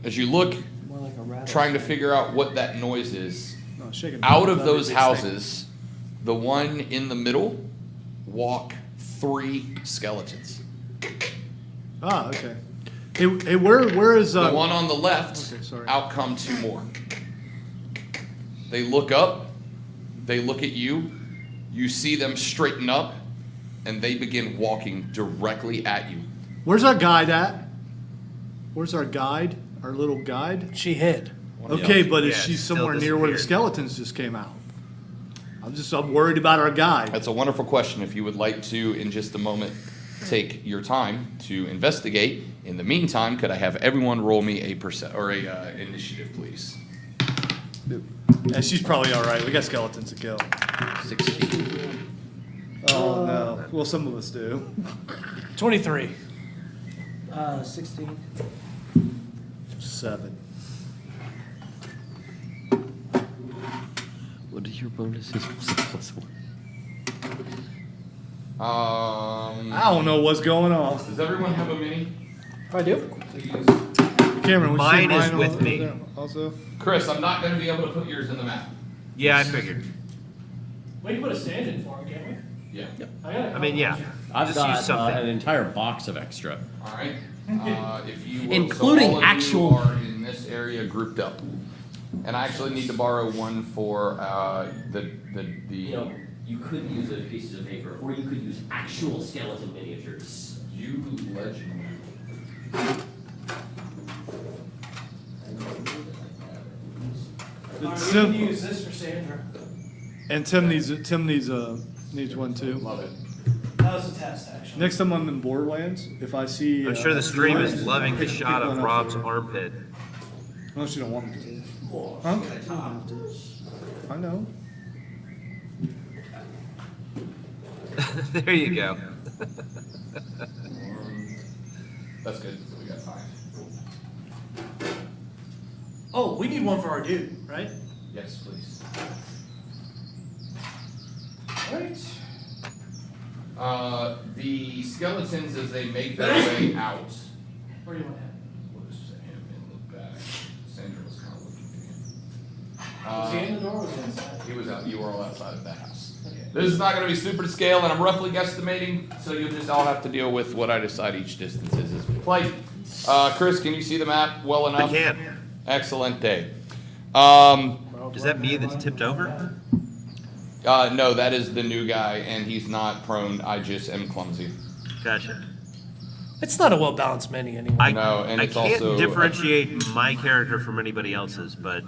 As you look More like a rat. trying to figure out what that noise is. No, shaking. Out of That'd be those a big snake. houses, the one in the middle walk 3 skeletons. Ah, okay. Hey, where is The one on the left, Okay, sorry. out come 2 more. They look up, they look at you, you see them straighten up, and they begin walking directly at you. Where's our guide at? Where's our guide? Our little guide? She hid. Okay, but is Yeah, she it's still somewhere near where the disappeared. skeletons just came out? I'm worried about our guide. That's a wonderful question. If you would like to, in just a moment, take your time to investigate. In the meantime, could I have everyone roll me a initiative, please? Yeah, she's probably all right. We got skeletons to kill. 16. Oh no. Well, some of us do. 23. 16. 7. What are your bonuses? +1. I don't know what's going on. Does everyone have a mini? I do. Please. Cameron, would you say Mine is mine with over me. there Also. Chris, I'm not going to be able to put yours in the map. Yeah, I figured. We can put a stand in for him, can't we? Yeah. I mean, yeah. I've Just use got something. an entire box of extra. All right. If you will, Including so all of actual- you are in this area grouped up, and I actually need to borrow one for the. You know, you could use those pieces of paper, or you could use actual skeleton miniatures. You legend. Alright, we Sim- can use this for Sandra. And Tim needs one too. Love it. That was a test, actually. Next time I'm in Borderlands, if I see. I'm sure the stream is Borderlands, loving the pick shot one of up Rob's for her. armpit. Unless you don't want me to. Huh? I know. There you go. That's good. So we got 5. Oh, we need one for our dude, right? Yes, please. Alright. The skeletons, as they make their way out, Where do you want him? we'll just set him in the back. Sandra was kind of looking at him. Was he in the door or was he inside? He was out. You were all outside of that house. Okay. This is not going to be super to scale, and I'm roughly guesstimating, so you'll just all have to deal with what I decide each distance is as we play. Chris, can you see the map well I enough? can. Excellent day. Does that mean that's tipped over? No, that is the new guy, and he's not prone. I just am clumsy. Gotcha. It's not a well balanced mini anyway. No, and I it's can't also- differentiate my character from anybody else's, but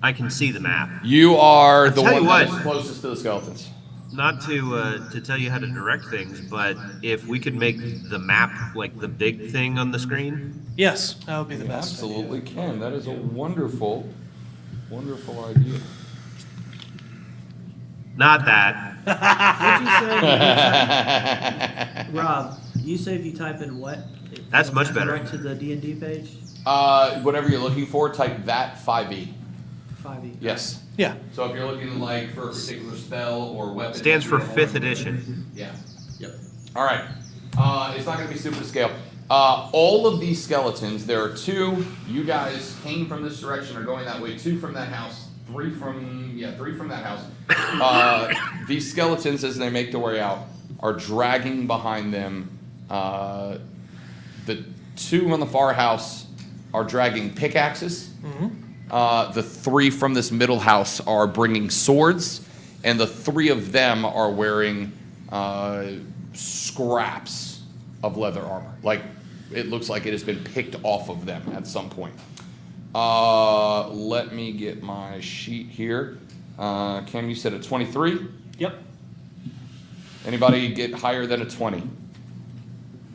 I can see the map. You are the tell one you that is what. closest to the skeletons. Not to tell you how to direct things, but if we could make the map like the big thing on the screen, Yes, that would be the You best. absolutely can. That is a wonderful, wonderful idea. not that. What'd you say? Rob, you say if you type in what? That's much better. Direct to the D&D page? Whatever you're looking for, type that 5e. 5e. Yes. Yeah. So if you're looking like for a particular spell or weapon. Stands for 5th edition. Yeah. Yep. All right. It's not going to be super to scale. All of these skeletons, there are 2. You guys came from this direction, are going that way. 2 from that house. 3 from that house. These skeletons, as they make their way out, are dragging behind them. The 2 on the far house are dragging pickaxes. The 3 from this middle house are bringing swords, and the 3 of them are wearing scraps of leather armor. Like, it looks like it has been picked off of them at some point. Let me get my sheet here. Cam, you said a 23? Yep. Anybody get higher than a 20?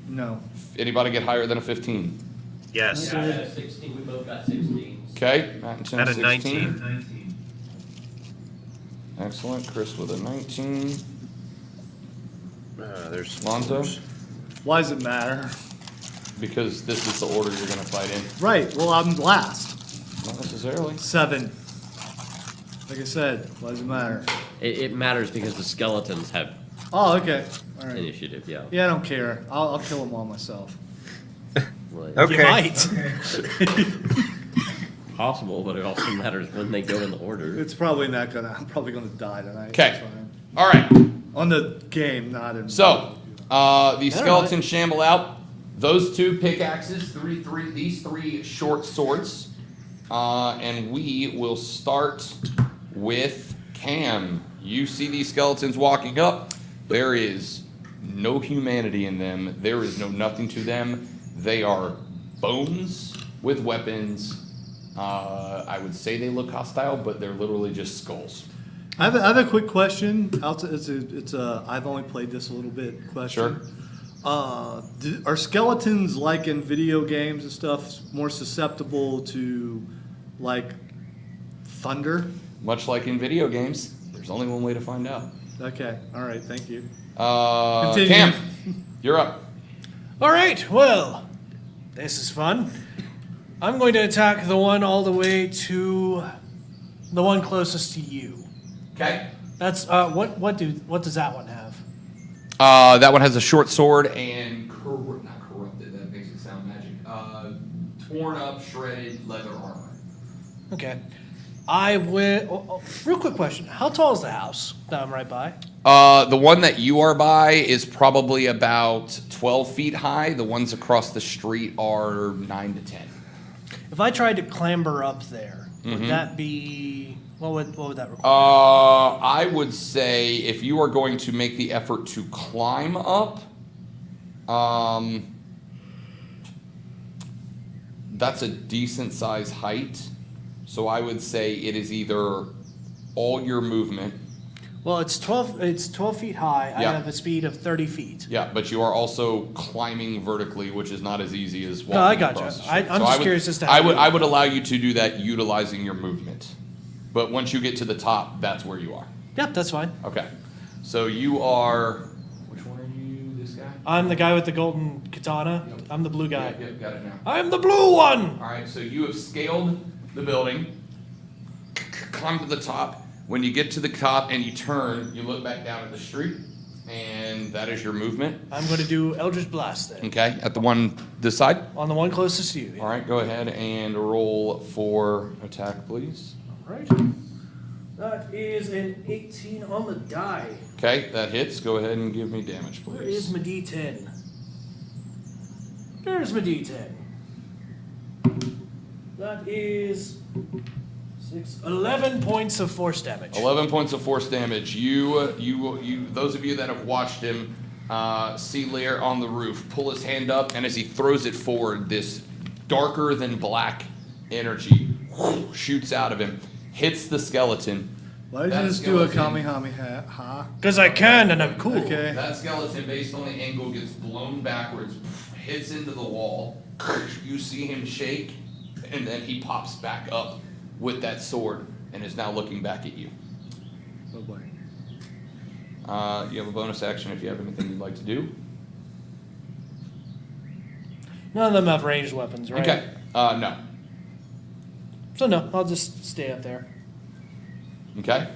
No. Anybody get higher than a 15? Yes. I got 16. We both got 16. Okay, Matt and Tim, At a 16. 19. Excellent. Chris with a 19. There's Lonzo? Why does it matter? Because this is the order you're going to fight in. Right. Well, I'm last. Not necessarily. 7. Like I said, why does it matter? It matters because the skeletons have Oh, okay. All right. initiative, yeah. Yeah, I don't care. I'll kill them all myself. Right. You okay. might. possible, but it also matters when they go in the order. It's probably not gonna. I'm probably gonna die tonight. Okay. That's fine. All right. On the game, not in. So, these skeletons shamble out. Those 2 pickaxes, these 3 short swords, and we will start with Cam. You see these skeletons walking up. There is no humanity in them. There is no nothing to them. They are bones with weapons. I would say they look hostile, but they're literally just skulls. I have a quick question. It's a I've only played this a little bit question. Sure. Are skeletons, like in video games and stuff, more susceptible to like thunder? Much like in video games, there's only one way to find out. Okay. All right. Thank you. Cam, Continue. you're up. All right, well, this is fun. I'm going to attack the one all the way to the one closest to you. Okay. That's what does that one have? That one has a short sword and not corrupted. That makes it sound magic. Torn up, shredded leather armor. Okay. I will. Real quick question: how tall is the house that I'm right by? The one that you are by is probably about 12 feet high. The ones across the street are 9 to 10. If I tried to clamber up there, would that be what would that require? I would say if you are going to make the effort to climb up, that's a decent size height. So I would say it is either all your movement. Well, it's 12 feet high. Yeah. I have a speed of 30 feet. Yeah, but you are also climbing vertically, which is not as easy as walking No, I gotcha. across the street. I'm just curious as to how I would allow you to do that utilizing your movement. But once you get to the top, that's where you are. Yep, that's fine. Okay. So you are, which one are you, this guy? I'm the guy with the golden katana. Yep. I'm the blue guy. Yep, got it now. I'm the blue one! All right, so you have scaled the building, climbed to the top. When you get to the top and you turn, you look back down at the street, and that is your movement. I'm going to do Eldritch Blast then. Okay, at the one this side. On the one closest to you. Yeah. All right, go ahead and roll for attack, please. All right. That is an 18 on the die. Okay, that hits. Go ahead and give me damage, Where is please. my D10? There's my D10. That is 11 points of force damage. 11 points of force damage. You. Those of you that have watched him see Lear on the roof pull his hand up, and as he throws it forward, this darker than black energy shoots out of him, hits the skeleton. Why did That you just do a skeleton- Kamehameha? Because I can and I'm cool. Okay. That skeleton, based on the angle, gets blown backwards, hits into the wall. You see him shake, and then he pops back up with that sword and is now looking back at you. Oh boy. You have a bonus action if you have anything you'd like to do. None of them have ranged weapons, right? Okay. No. So no, I'll just stay up there. Okay.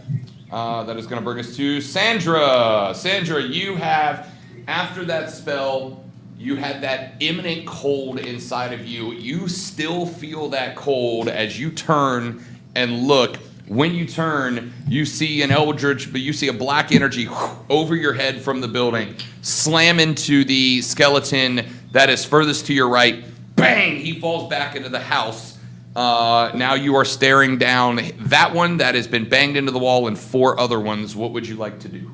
That is going to bring us to Sandra. Sandra, you have, after that spell, you had that imminent cold inside of you. You still feel that cold as you turn and look. When you turn, you see an eldritch, but you see a black energy over your head from the building, slam into the skeleton that is furthest to your right. Bang! He falls back into the house. Now you are staring down that one that has been banged into the wall and 4 other ones. What would you like to do?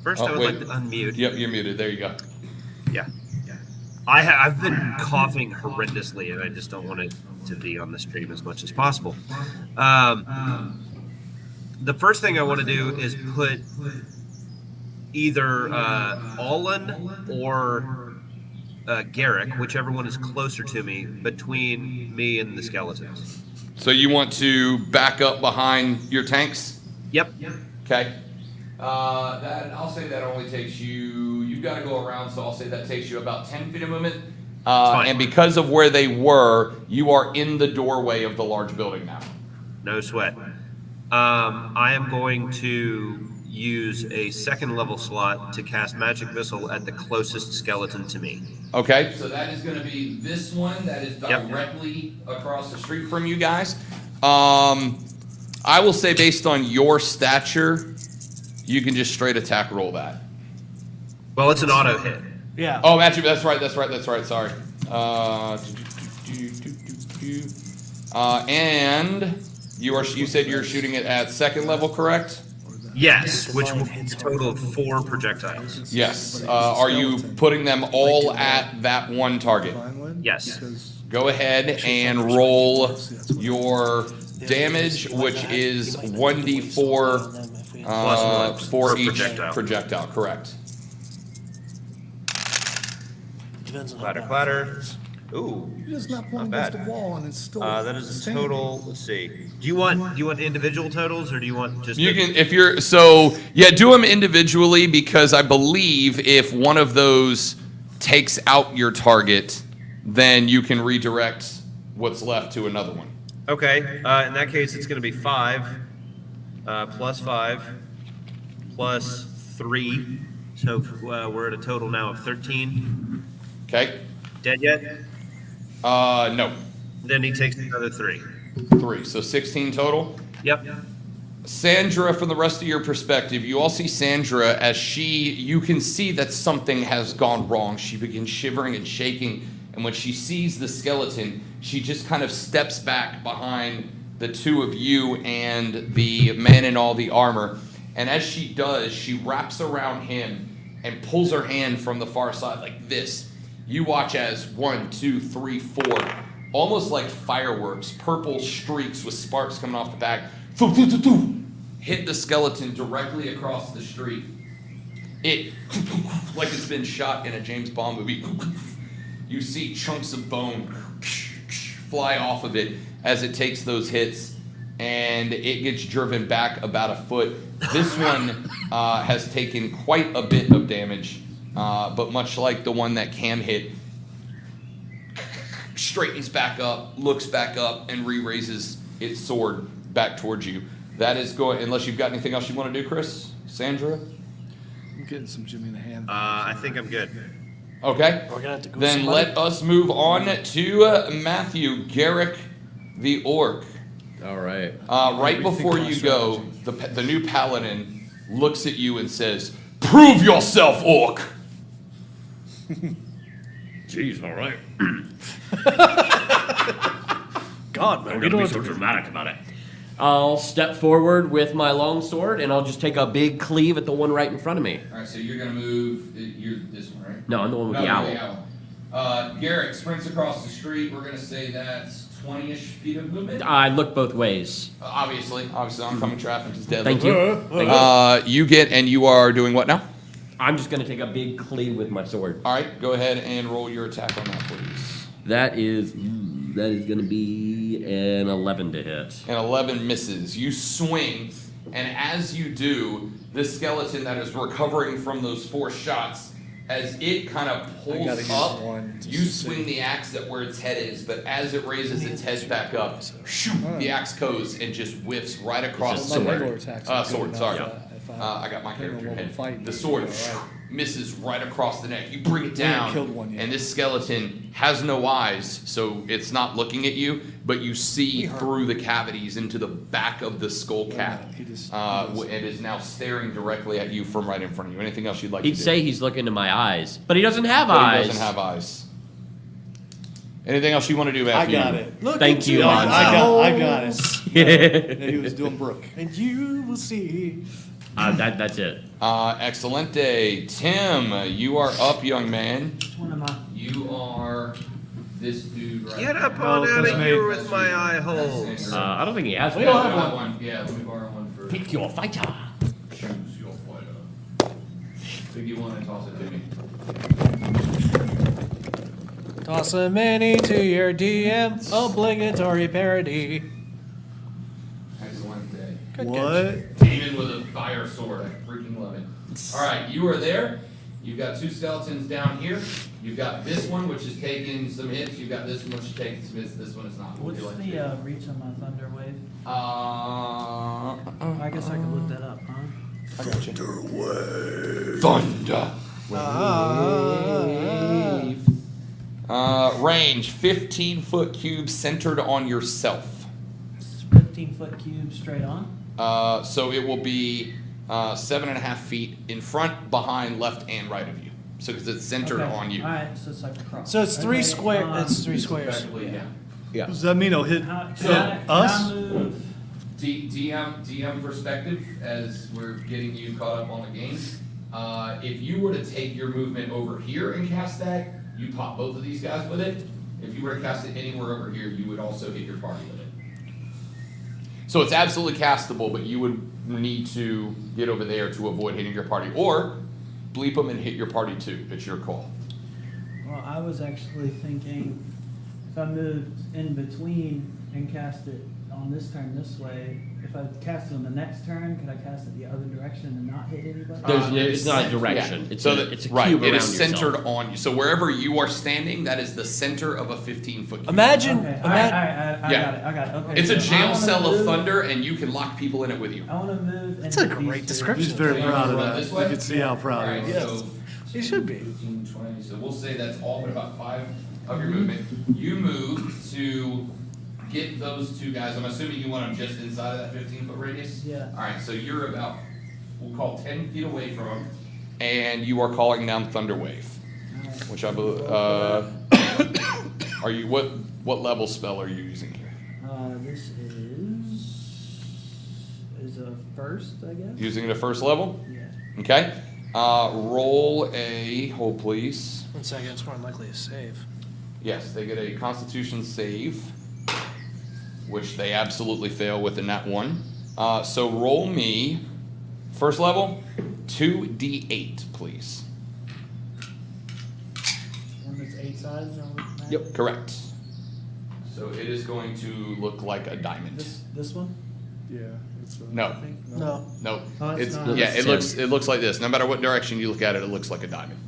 First, Oh, I would wait. like to unmute. Yep, you're muted. There you go. Yeah. I've been coughing horrendously, and I just don't want it to be on the stream as much as possible. The first thing I want to do is put either Olin or Garrick, whichever one is closer to me, between me and the skeletons. So you want to back up behind your tanks? Yep. Okay. That I'll say that only takes you. You've got to go around, so I'll say that takes you about 10 feet of movement. Fine. And because of where they were, you are in the doorway of the large building now. No sweat. I am going to use a second level slot to cast Magic Missile at the closest skeleton to me. Okay, so that is going to be this one that is directly across the street from you guys. I will say based on your stature, you can just straight attack roll that. Well, it's an auto hit. Yeah. Oh, actually, that's right. Sorry. And you said you're shooting it at second level, correct? Yes, which will be a total of 4 projectiles. Yes. Are you putting them all at that one target? Yes. Go ahead and roll your damage, which is 1d4 for each projectile. Correct. Clatter. Ooh, You're just not not pulling against bad. the wall, and it's still. That is a total. Let's see. Do you want individual totals, or do you want just? You can, if you're do them individually, because I believe if one of those takes out your target, then you can redirect what's left to another one. Okay. In that case, it's going to be 5 plus 5 plus 3. So we're at a total now of 13. Okay. Dead yet? No. Then he takes another 3. 3. So 16 total. Yep. Sandra, from the rest of your perspective, you all see Sandra as you can see that something has gone wrong. She begins shivering and shaking, and when she sees the skeleton, she just kind of steps back behind the two of you and the man in all the armor. And as she does, she wraps around him and pulls her hand from the far side like this. You watch as 1, 2, 3, 4, almost like fireworks, purple streaks with sparks coming off the back, hit the skeleton directly across the street. It, like it's been shot in a James Bond movie. You see chunks of bone fly off of it as it takes those hits, and it gets driven back about a foot. This one has taken quite a bit of damage, but much like the one that Cam hit, straightens back up, looks back up, and re-raises its sword back towards you. That is going, unless you've got anything else you want to do, Chris? Sandra? I'm getting some Jimmy in the hand. I think I'm good. Okay. We're gonna have to go Then somebody. let us move on to Matthew, Garrick, the orc. All right. Right before you go, the new paladin looks at you and says, "Prove yourself, orc." Jeez, all right. God, man, I'm you gonna don't be have so to. dramatic about it. I'll step forward with my longsword, and I'll just take a big cleave at the one right in front of me. All right, so you're gonna move. You're this one, right? No, I'm the one with the owl. Garrick sprints across the street. We're gonna say that's 20-ish feet of movement. I look both ways. Obviously, oncoming traffic is deadly. Thank you. Thank you. You get, and you are doing what now? I'm just gonna take a big cleave with my sword. All right, go ahead and roll your attack on that, please. That is gonna be an 11 to hit. And 11 misses. You swing, and as you do, this skeleton that is recovering from those 4 shots, as it kind of pulls gotta use up, one to you swing the axe at where its head is, but as it raises its head back up, the axe goes and just whiffs right across It's the a sword. sword, sorry. I got my character head. The sword misses right across the neck. You bring it down, killed one yet. and this skeleton has no eyes, so it's not looking at you, but you see through the cavities into the back of the skull cap, and is now staring directly at you from right in front of you. Anything else you'd like to He'd do? say he's looking into my eyes, but he doesn't have But eyes. he doesn't have eyes. Anything else you want to do, Matthew? I got it. Look Thank into you, my Lonzo. I got it. He was doing Brooke. And you will see. That's it. Excelente. Tim, you are up, young man. Which one am I? You are this dude right Get here. up on out of that's here me. with my eye holes. I don't think he has We one. don't have one. Yeah, let me borrow one for Pick your fighter. choose your fighter. Pick you one and toss it to me. Toss a mini to your DM. Obligatory parody. Excellent day. Good What? Demon with a fire sword. I freaking love it. All right, you are there. You've got 2 skeletons down here. You've got this one, which is taking some hits. You've got this one, which is taking some hits. This one is not. What What's would you like to the reach on my thunder wave? do? I guess I could look that up, huh? I got you. Thunder. range, 15-foot cube centered on yourself. 15-foot cube straight on. So it will be 7.5 feet in front, behind, left, and right of you. So because it's centered Okay. on you. All right, so it's like across. So it's three Okay, square. It's three squares. Effectively, yeah. Does that mean it'll hit So, Can us? I move? DM perspective, as we're getting you caught up on the game. If you were to take your movement over here and cast that, you pop both of these guys with it. If you were to cast it anywhere over here, you would also hit your party with it. So it's absolutely castable, but you would need to get over there to avoid hitting your party, or bleep them and hit your party too. It's your call. Well, I was actually thinking if I moved in between and cast it on this turn this way, if I cast it on the next turn, could I cast it the other direction and not hit anybody? It's not a direction. Yeah. It's so it's a right, cube it around is centered yourself. on you. So wherever you are standing, that is the center of a 15-foot cube. Imagine. Okay, all right, I Yeah. got it, I got it, okay. It's a so I jail wanna cell of move- thunder, and you can lock people in it with you. I wanna move. That's a into these great two. description. He's very So you proud of wanna run that. this You way? can see how proud Alright, he is. so He should be. 15, 20. So we'll say that's all but about 5 of your movement. You move to get those two guys. I'm assuming you want them just inside of that 15-foot radius? Yeah. All right, so you're about, we'll call 10 feet away from them, and you are calling down Thunder Wave, Alright. which I believe, are you, what level spell are you using here? This is a first, I guess? Using it at first level? Yeah. Okay. Roll a, hold please. 1 second. It's more likely to save. Yes, they get a Constitution save, which they absolutely fail with in that one. So roll me, first level, 2d8, please. One that's 8 sides or what? Yep, correct. So it is going to look like a diamond. This one? Yeah. It's No, I think? No. no. Oh, it's not. Yeah, It's it looks like this. No matter what direction you look at it, it looks like a diamond.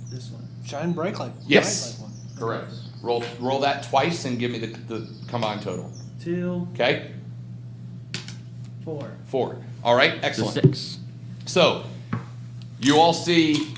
This one. Shine bright like. Yes. Bright like one. Correct. Roll that twice and give me the combined total. 2, Okay? 4. 4. All right, It's a excellent. 6. So, you all see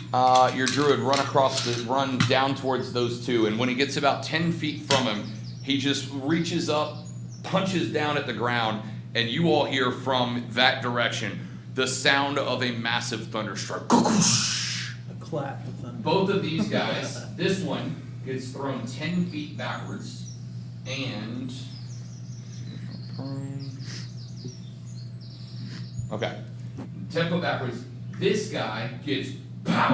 your druid run down towards those two, and when he gets about 10 feet from him, he just reaches up, punches down at the ground, and you all hear from that direction the sound of a massive thunderstruck. A clap of thunder. Both of these guys, this one gets thrown 10 feet backwards, and okay, 10 foot backwards. This guy gets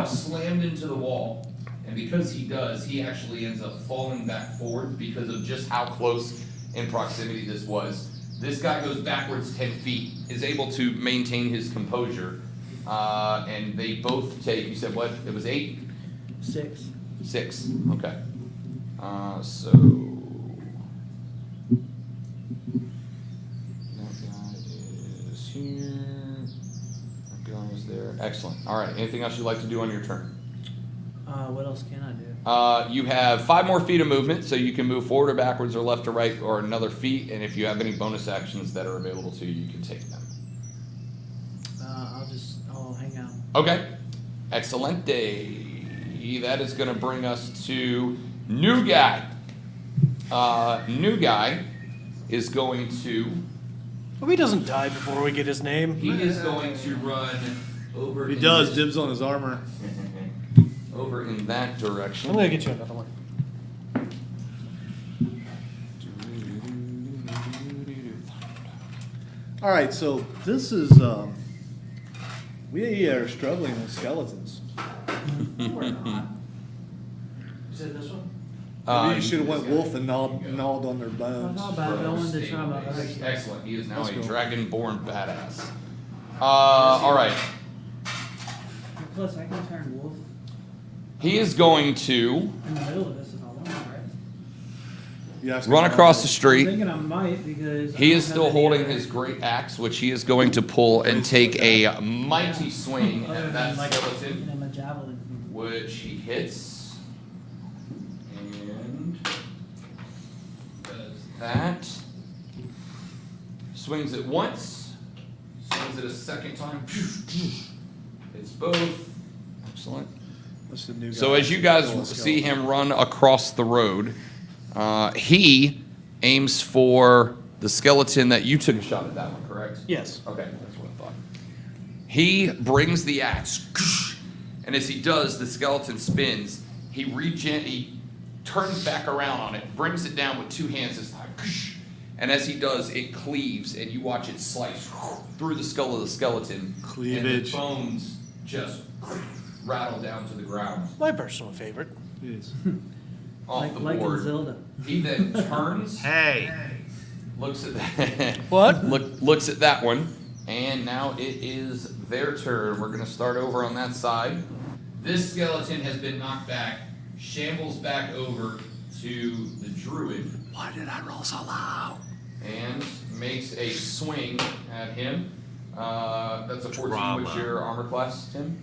slammed into the wall, and because he does, he actually ends up falling back forward because of just how close in proximity this was. This guy goes backwards 10 feet, is able to maintain his composure, and they both take, you said what, it was 8? 6. 6, okay. So that guy is here, that guy is there, excellent. All right, anything else you'd like to do on your turn? What else can I do? You have 5 more feet of movement, so you can move forward or backwards or left or right or another feet, and if you have any bonus actions that are available to you, you can take them. I'll hang out. Okay, excellent day. That is going to bring us to new guy. New guy is going to, Hope he doesn't die before we get his name. he is going to run over. He in does. this- Dibs on his armor. over in that direction. I'm gonna get you another one. All right, so this is we are struggling with skeletons. We're not. You said this one? Maybe you should have went wolf and gnawed on their bones. Not bad, but I wanted to try my other stuff. Excellent. He is now Let's a go. dragonborn badass. All right. Plus, I can turn wolf He is going to in the middle of this if I want, right? You asked me run about across that. the I'm street. thinking I might because He I is don't still have any holding other- his great axe, which he is going to pull and take a mighty swing other at than that like skeleton, and a javelin. which he hits. And does that. Swings it once. Swings it a second time. Hits both. Excellent. That's the new guy. So as you guys Kill a see skeleton. him run across the road, he aims for the skeleton that you took a shot at that one, correct? Yes. Okay, that's what I thought. He brings the axe, and as he does, the skeleton spins. He turns back around on it, brings it down with two hands this time. And as he does, it cleaves, and you watch it slice through the skull of the skeleton. Cleavage. And the bones just rattle down to the ground My personal favorite. Yes. off the like in board. Zelda. He then turns, Hey. looks at that. What? Looks at that one, and now it is their turn. We're gonna start over on that side. This skeleton has been knocked back, shambles back over to the druid. Why did I roll so low? And makes a swing at him. That's a 14 with Drama. your armor class, Tim.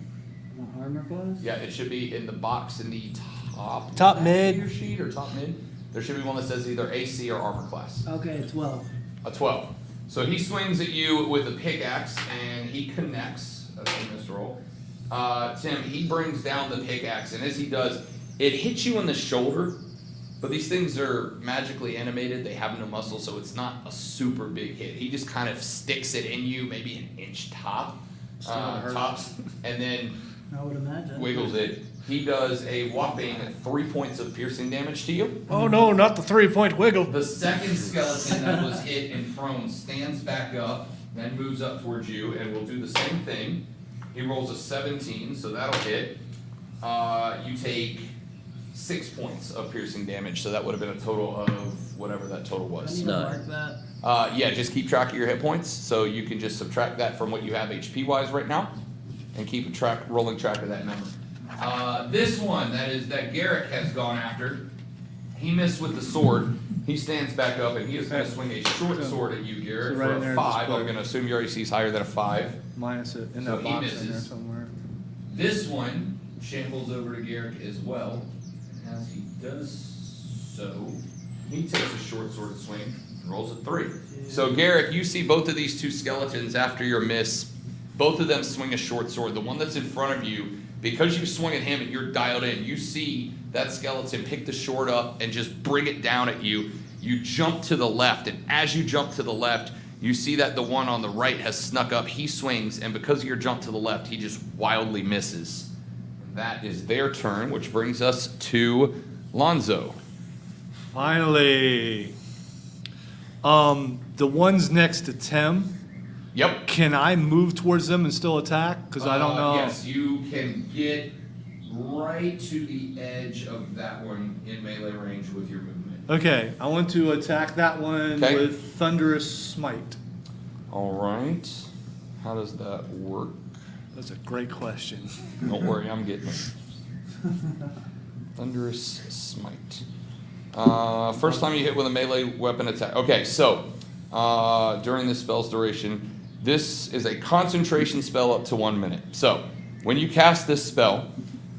My armor class? Yeah, it should be in the box in the top Top left mid. of your sheet or top mid. There should be one that says either AC or armor class. Okay, 12. A 12. So he swings at you with a pickaxe and he connects. That's in this roll. Tim, he brings down the pickaxe, and as he does, it hits you in the shoulder. But these things are magically animated. They have no muscle, so it's not a super big hit. He just kind of sticks it in you, maybe an inch tops, and then I would imagine. wiggles it. He does a whopping 3 points of piercing damage to you. Oh no, not the 3-point wiggle. The second skeleton that was hit and thrown stands back up, then moves up towards you, and will do the same thing. He rolls a 17, so that'll hit. You take 6 points of piercing damage, so that would have been a total of whatever that total I was. need to No. mark that. Yeah, just keep track of your hit points, so you can just subtract that from what you have HP wise right now, and keep rolling track of that number. This one that Garrick has gone after, he missed with the sword. He stands back up and he is going to swing a short sword at you, Garrick, So right in for there, a just 5. put- I'm going to assume your AC is higher than a 5. Minus it in So that he box in there misses. somewhere. This one shambles over to Garrick as well. As he does so, he takes a short sword swing and rolls a 3. So Garrick, you see both of these two skeletons after your miss. Both of them swing a short sword. The one that's in front of you, because you swung at him and you're dialed in, you see that skeleton pick the sword up and just bring it down at you. You jump to the left, and as you jump to the left, you see that the one on the right has snuck up. He swings, and because of your jump to the left, he just wildly misses. And that is their turn, which brings us to Lonzo. Finally. The ones next to Tim, Yep. can I move towards them and still attack? Because I don't know. Yes, you can get right to the edge of that one in melee range with your movement. Okay, I want to attack that one Okay. with Thunderous Smite. All right. How does that work? That's a great question. Don't worry, I'm getting it. Thunderous Smite. First time you hit with a melee weapon attack. Okay, so during this spell's duration, this is a concentration spell up to 1 minute. So when you cast this spell,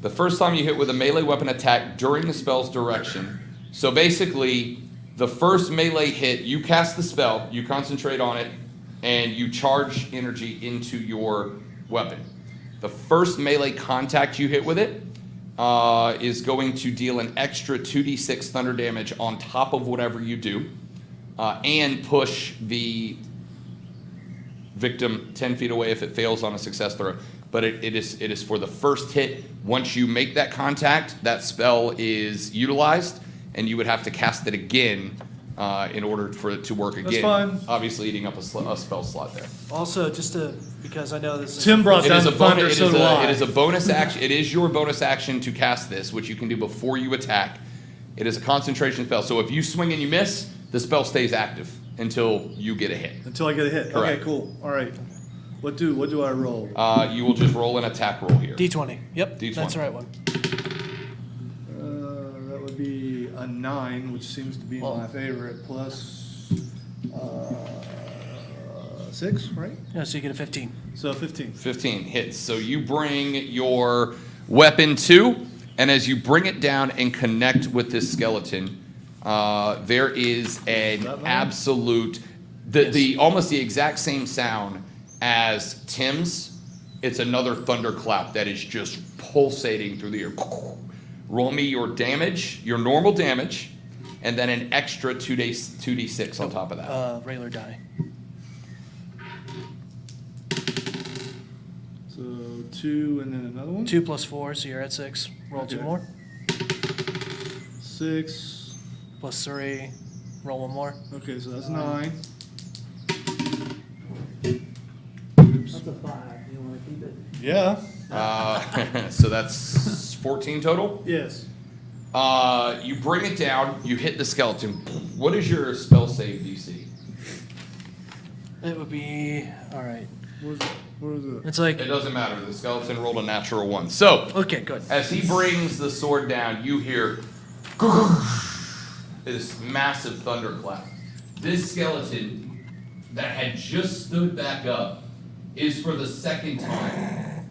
the first time you hit with a melee weapon attack during the spell's duration, so basically the first melee hit, you cast the spell, you concentrate on it, and you charge energy into your weapon. The first melee contact you hit with it is going to deal an extra 2d6 thunder damage on top of whatever you do, and push the victim 10 feet away if it fails on a success throw. But it is for the first hit. Once you make that contact, that spell is utilized, and you would have to cast it again in order for it to work again. That's fine. Obviously, eating up a spell slot there. Also, because I know this is Tim brought It down is a Thunder, bonus. so do I. It is a bonus action. It is your bonus action to cast this, which you can do before you attack. It is a concentration spell. So if you swing and you miss, the spell stays active until you get a hit. Until I get a hit. Correct. Okay, cool. All right. What do I roll? You will just roll an attack roll here. D20. Yep, D20. that's the right one. That would be a 9, which seems to be Well- my favorite, plus 6, right? Yeah, so you get a 15. So 15. 15 hits. So you bring your weapon to, and as you bring it down and connect with this skeleton, there is an that mine? absolute, the almost the exact same sound as Tim's, it's another thunderclap that is just pulsating through the air. Roll me your damage, your normal damage, and then an extra 2d6 on top of that. Regular die. So 2 and then another one. 2 plus 4, so you're at 6. Roll 2 Okay. more. 6. Plus 3. Roll 1 more. Okay, so that's 9. That's a 5. You want to keep it? Yeah. So that's 14 total. Yes. You bring it down, you hit the skeleton. What is your spell save DC? It would be. Alright. What is it? It's like. It doesn't matter. The skeleton rolled a natural 1. So, Okay, good. as he brings the sword down, you hear this massive thunderclap. This skeleton that had just stood back up is for the second time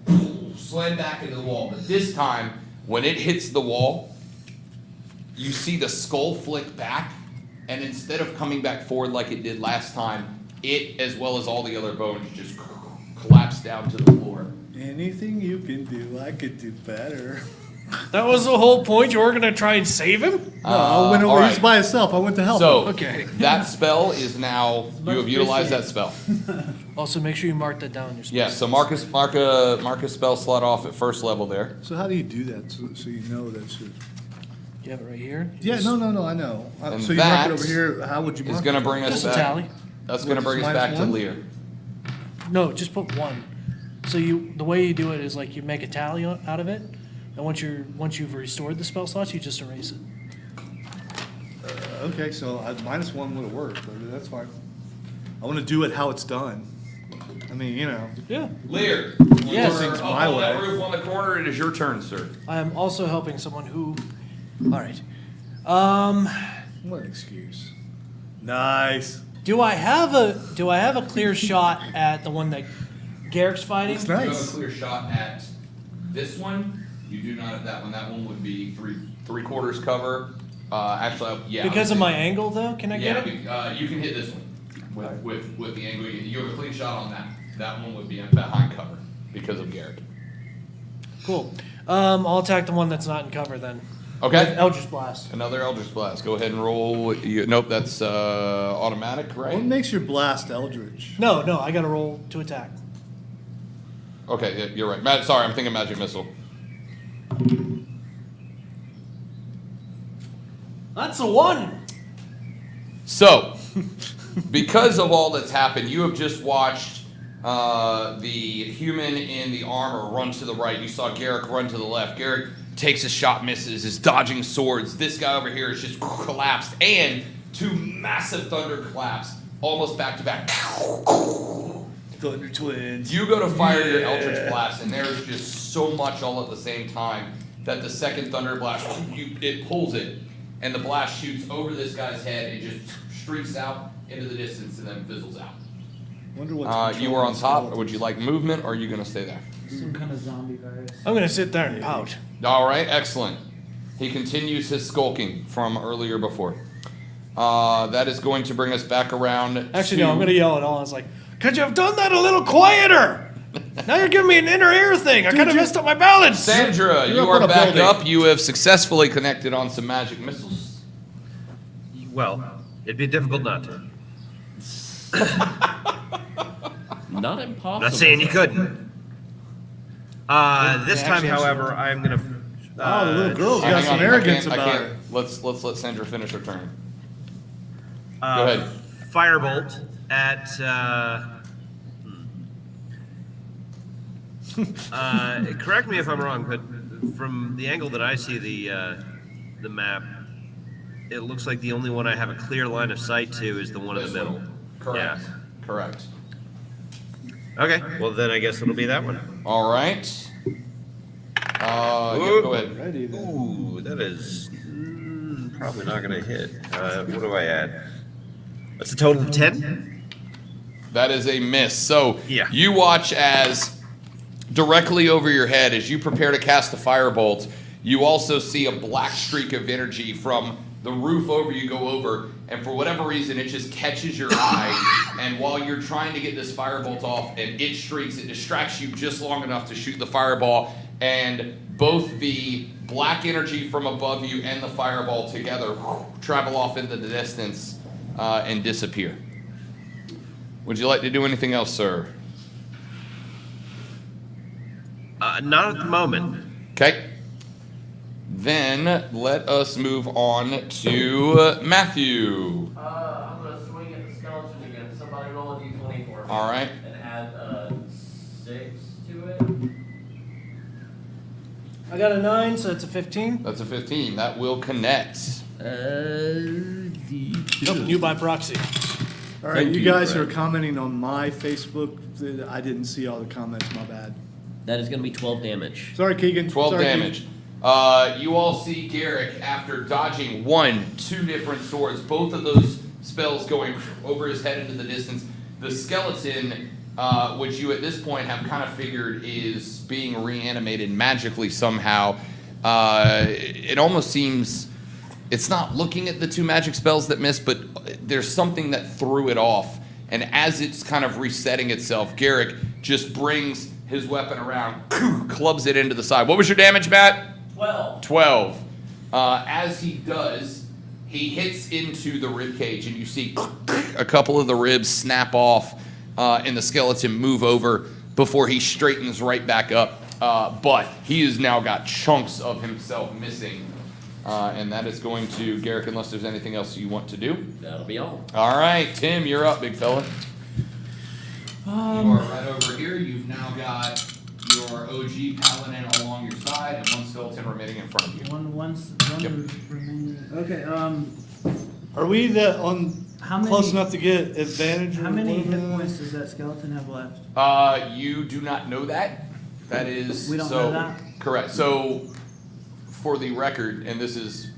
slammed back into the wall. But this time, when it hits the wall, you see the skull flick back, and instead of coming back forward like it did last time, it, as well as all the other bones, just collapse down to the floor. Anything you can do, I could do better. That was the whole point? You were going to try and save him? No, I went all over. right. He's by himself. I went to help So, him. Okay. that spell is now, you have utilized that appreciated. spell. Also, make sure you mark that down in your spell. Yeah, so mark a spell slot off at first level there. So how do you do that so you know that shit? You have it right here. You Yeah, just- no, I know. And So you mark it that over here. How would you mark Is going to it? bring us Just a back. tally. That's going to What, bring just us back to -1? Lear. No, just put 1. So the way you do it is like you make a tally out of it, and once you've restored the spell slots, you just erase it. Okay, so -1 would have worked, but that's fine. I want to do it how it's done. I mean, you know. Yeah. Lear, Yes. you are Things up my on that way. roof on the corner. It is your turn, sir. I am also helping someone who. All right. What an excuse. Nice. Do I have a clear shot at the one that Garrick's fighting? Looks You have a nice. clear shot at this one. You do not at that one. That one would be three-quarters cover. Actually, yeah. Because of my angle, though, can I get it? You can hit this one with the angle. You have a clean shot on that. That one would be behind cover because of Garrick. Cool. I'll attack the one that's not in cover then. Okay. With Eldritch Blast. Another Eldritch Blast. Go ahead and roll. Nope, that's automatic, right? What makes your blast eldritch? No, I got to roll to attack. Okay, yeah, you're right. Sorry, I'm thinking Magic Missile. That's a 1. So, because of all that's happened, you have just watched the human in the armor run to the right. You saw Garrick run to the left. Garrick takes a shot, misses, is dodging swords. This guy over here is just collapsed. And 2 massive thunderclaps, almost back to back. Thunder Twins. You go to fire your Eldritch Blast, and there's just so much all at the same time that the second Thunder Blast, it pulls it, and the blast shoots over this guy's head and just streaks out into the distance and then fizzles out. Wonder what's You are on controlling top, or would you like movement, or are you going to stay there? Some kind of zombie virus. I'm going to sit there and pout. All right, excellent. He continues his skulking from earlier before. That is going to bring us back around. Actually, no, I'm going to yell at all. It's like, could you have done that a little quieter? Now you're giving me an inner ear thing. I kind of messed up my balance. Sandra, You're you up are on a back building. up. You have successfully connected on some magic missiles. Well, it'd be difficult not to. Not impossible. Not saying you couldn't. This time, however, I'm gonna. Oh, the little girl's got Hang some on, arrogance I about can't. her. Let's let Sandra finish her turn. Go ahead. Firebolt at. Correct me if I'm wrong, but from the angle that I see the map, it looks like the only one I have a clear line of sight to is the one in the This middle. one. Correct. Correct. Okay, well then I guess it'll be that one. All right. Yeah, go ahead. Ready then. Ooh, that is probably not gonna hit. What do I add? That's a total of 10. That is a miss. So Yeah. you watch as directly over your head as you prepare to cast the firebolt, you also see a black streak of energy from the roof over you go over and for whatever reason, it just catches your eye. And while you're trying to get this firebolt off, and it streaks, it distracts you just long enough to shoot the fireball, and both the black energy from above you and the fireball together travel off into the distance and disappear. Would you like to do anything else, sir? Not at the moment. Okay. Then let us move on to Matthew. I'm gonna swing at the skeleton again. Somebody roll a d20 for me. All right. And add 6 to it. I got a 9, so it's a 15. That's a 15. That will connect. Helping you by proxy. All right, Thank you you, guys Brett. are commenting on my Facebook. I didn't see all the comments, my bad. That is gonna be 12 damage. Sorry, Keegan. 12 Sorry, damage. Keegan. You all see Garrick after dodging 2 different swords, both of those spells going over his head into the distance. The skeleton, which you at this point have kind of figured is being reanimated magically somehow, it almost seems it's not looking at the 2 magic spells that missed, but there's something that threw it off. And as it's kind of resetting itself, Garrick just brings his weapon around, clubs it into the side. What was your damage, Matt? 12. 12. As he does, he hits into the rib cage, and you see a couple of the ribs snap off, and the skeleton move over before he straightens right back up. But he has now got chunks of himself missing, and that is going to Garrick, unless there's anything else you want to do. That'll be all. All right, Tim, you're up, big fella. You are right over here. You've now got your OG paladin along your side and 1 skeleton remaining in front of you. One Yep. remaining. Okay. Are we on How many- close enough to get advantage? How or many whatever? hit points does that skeleton have left? You do not know that. That is We don't so know that? correct. So, for the record, and this is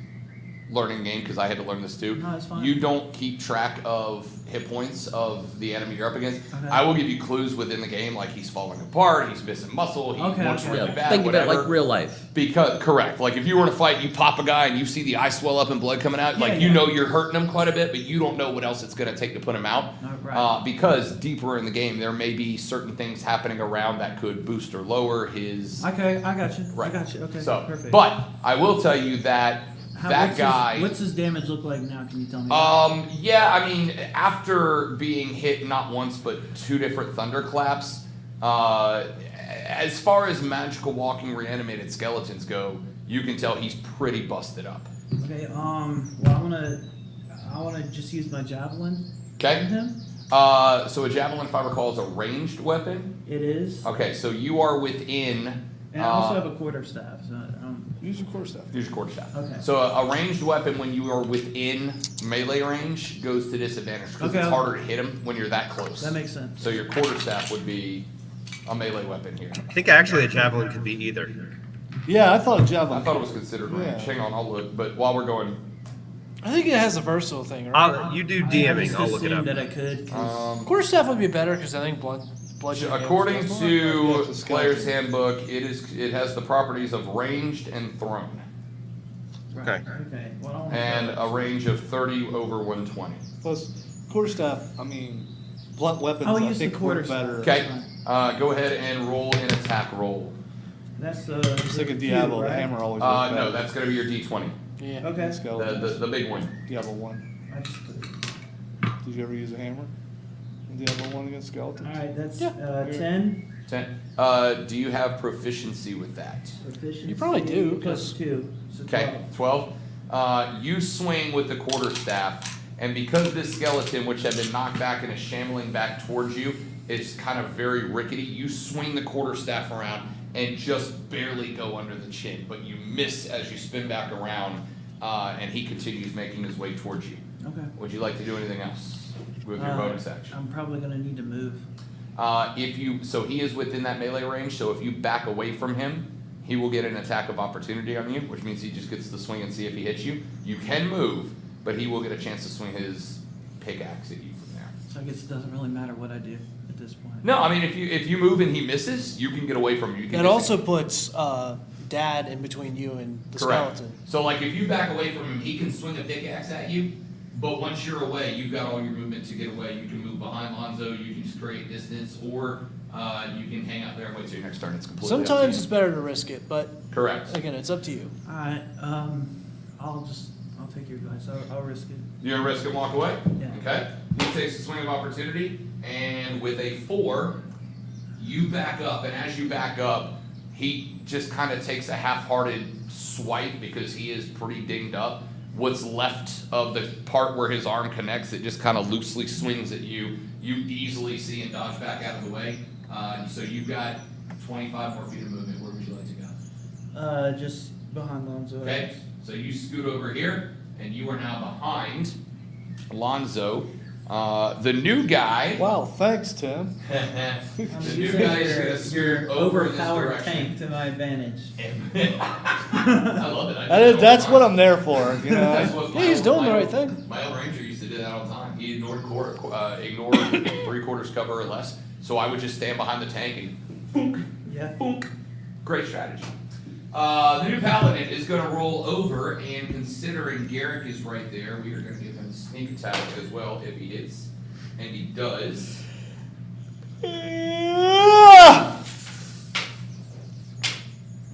learning game because I had to learn this too. No, it's fine. You don't keep track of hit points of the enemy you're up against. Okay. I will give you clues within the game, like he's falling apart, he's missing muscle, he Okay, looks okay. really Yeah, bad, think whatever. of it like real life. Because correct, like if you were in a fight, you pop a guy and you see the eye swell up and blood coming out, like you yeah. know you're hurting him quite a bit, but you don't know what else it's going to take to put him out. Oh, right. Because deeper in the game, there may be certain things happening around that could boost or lower his. Okay, I got you. Right. I got you. Okay, So, perfect. but I will tell you that that what's guy. what's his damage look like now? Can you tell me? Yeah, I mean, after being hit not once but 2 different thunderclaps, as far as magical walking reanimated skeletons go, you can tell he's pretty busted up. Okay. Well, I wanna just use my javelin. Okay. On him. So a javelin, if I recall, is a ranged weapon. It is. Okay, so you are within. And I also have a quarterstaff. So Use your core stuff. Use your quarterstaff. Okay. So a ranged weapon, when you are within melee range, goes to disadvantage because Okay. it's harder to hit him when you're that close. that makes sense. So your quarterstaff would be a melee weapon here. I think actually a javelin could be either. Yeah, I thought javelin. I thought it was considered range. Yeah. Hang on, I'll look. But while we're going, I think it has a versatile thing, right? You do I DMing. just I'll look it assumed up. that I could. 'Cause Quarterstaff would be better because I think bludgeoning. according damage does to Yeah, it's a Player's skeleton. Handbook, it has the properties of ranged and thrown, right, Okay. Okay. Well, I don't and a range of 30 over 120. Plus, quarterstaff. I mean, blunt weapons. I'll I use the think work quarterstaff. better. Okay, go ahead and roll an attack roll. That's the. Just like a Diablo, the right? hammer always. works No, better. that's going to be your D20, Yeah. Okay. Skeletons. the big one. Diablo 1. I just put it. Did you ever use a hammer? In Diablo 1 against skeletons? All right. That's Yeah. 10. 10. Do you have proficiency with that? Proficiency. You probably do, Plus 'cause- 2. So Okay, 12. You swing with the quarterstaff, and because this skeleton, which had been knocked back and is shambling back towards you, is kind of very rickety, you swing the quarterstaff around and just barely go under the chin, but you miss as you spin back around, and he continues making his way towards you. Okay. Would you like to do anything else with your bonus action? I'm probably gonna need to move. So he is within that melee range, so if you back away from him, he will get an attack of opportunity on you, which means he just gets to swing and see if he hits you. You can move, but he will get a chance to swing his pickaxe at you from there. So I guess it doesn't really matter what I do at this point. No, I mean if you move and he misses, you can get away from him. You can That also puts Dad in between you and the correct. skeleton. So like if you back away from him, he can swing a pickaxe at you, But once you're away, you've got all your movement to get away. You can move behind Lonzo, you can just create distance, or you can hang out there and wait till your next turn. It's completely up to Sometimes you. it's better to risk it, but Correct. again, it's up to you. Alright, I'll take your advice. I'll risk it. You're gonna risk it and walk away? Yeah. Okay. He takes a swing of opportunity, and with a 4, you back up, and as you back up, he just kind of takes a half-hearted swipe because he is pretty dinged up. What's left of the part where his arm connects, it just kind of loosely swings at you. You easily see and dodge back out of the way. So you've got 25 more feet of movement. Where would you like to go? Just behind Lonzo. Okay, so you scoot over here, and you are now behind Lonzo. The new guy. Wow, thanks, Tim. The new guy is going to scoot over this overpowered direction. tank to my advantage. I love it. That's what I'm there for, you know. That's what Yeah, he's doing the right thing. My old ranger used to do that all the time. He ignored 3/4 cover or less. So I would just stand behind the tank and boonk, Yeah. boonk. Great strategy. The new paladin is going to roll over, and considering Garrick is right there, we are going to give him a sneak attack as well if he hits, and he does.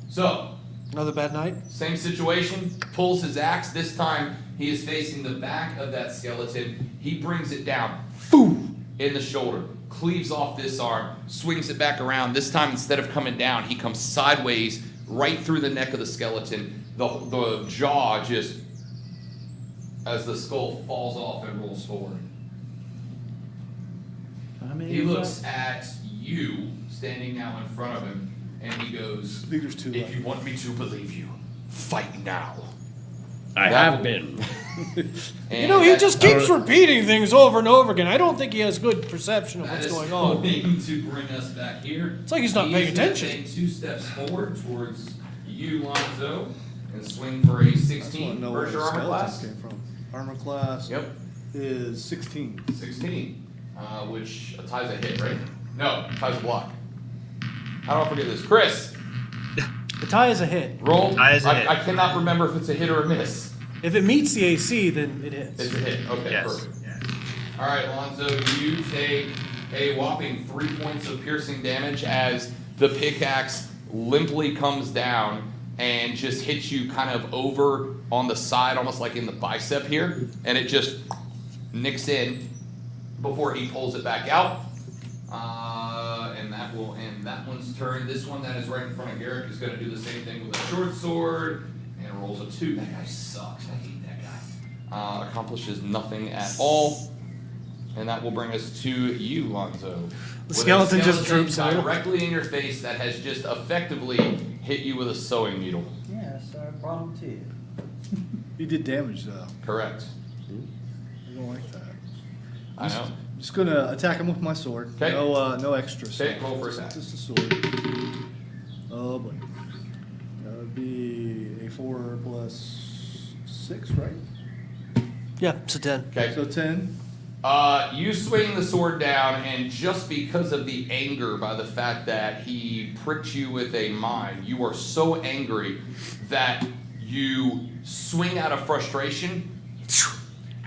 So, Another bad night? same situation, pulls his axe. This time he is facing the back of that skeleton. He brings it down, boom, in the shoulder, cleaves off this arm, swings it back around. This time, instead of coming down, he comes sideways right through the neck of the skeleton. The jaw just, as the skull falls off and rolls forward. How many He is looks that? at you standing now in front of him, and he goes, Leader's too "If left. you want me to believe you, fight now." I That have will- been. You know, he just keeps repeating things over and over again. I don't think he has good perception of That what's is going on. going to bring us back here. It's like he's not paying gonna attention. Take 2 steps forward towards you, Lonzo, and swing for a I just want 16. to know where Where's the your armor skeletons class? came from. Armor class Yep, is 16. 16, which ties a hit, right? No, ties a block. How do I forget this? Chris, The tie is a hit. roll. Tie is a hit. I cannot remember if it's a hit or a miss. If it meets the AC, then it hits. It's a hit. Okay, Yes. perfect. All right, Lonzo, you take a whopping 3 points of piercing damage as the pickaxe limply comes down and just hits you kind of over on the side, almost like in the bicep here, and it just nicks in before he pulls it back out. And that will end that one's turn. This one that is right in front of Garrick is going to do the same thing with a short sword, and rolls a 2. That guy sucks. I hate that guy. Accomplishes nothing at all. And that will bring us to you, Lonzo. With a skeleton just skeleton droops a little. directly in your face that has just effectively hit you with a sewing needle. Yeah, so I brought him to you. You did damage though. Correct. I don't like that. I know. I'm just gonna attack him with my sword. 'Kay. No extra Okay, stuff. roll for attack. Just a sword. Oh boy. That would be a 4 plus 6, right? Yeah, it's a 10. Okay. So 10. You swing the sword down, and just because of the anger by the fact that he pricked you with a mine, you are so angry that you swing out of frustration,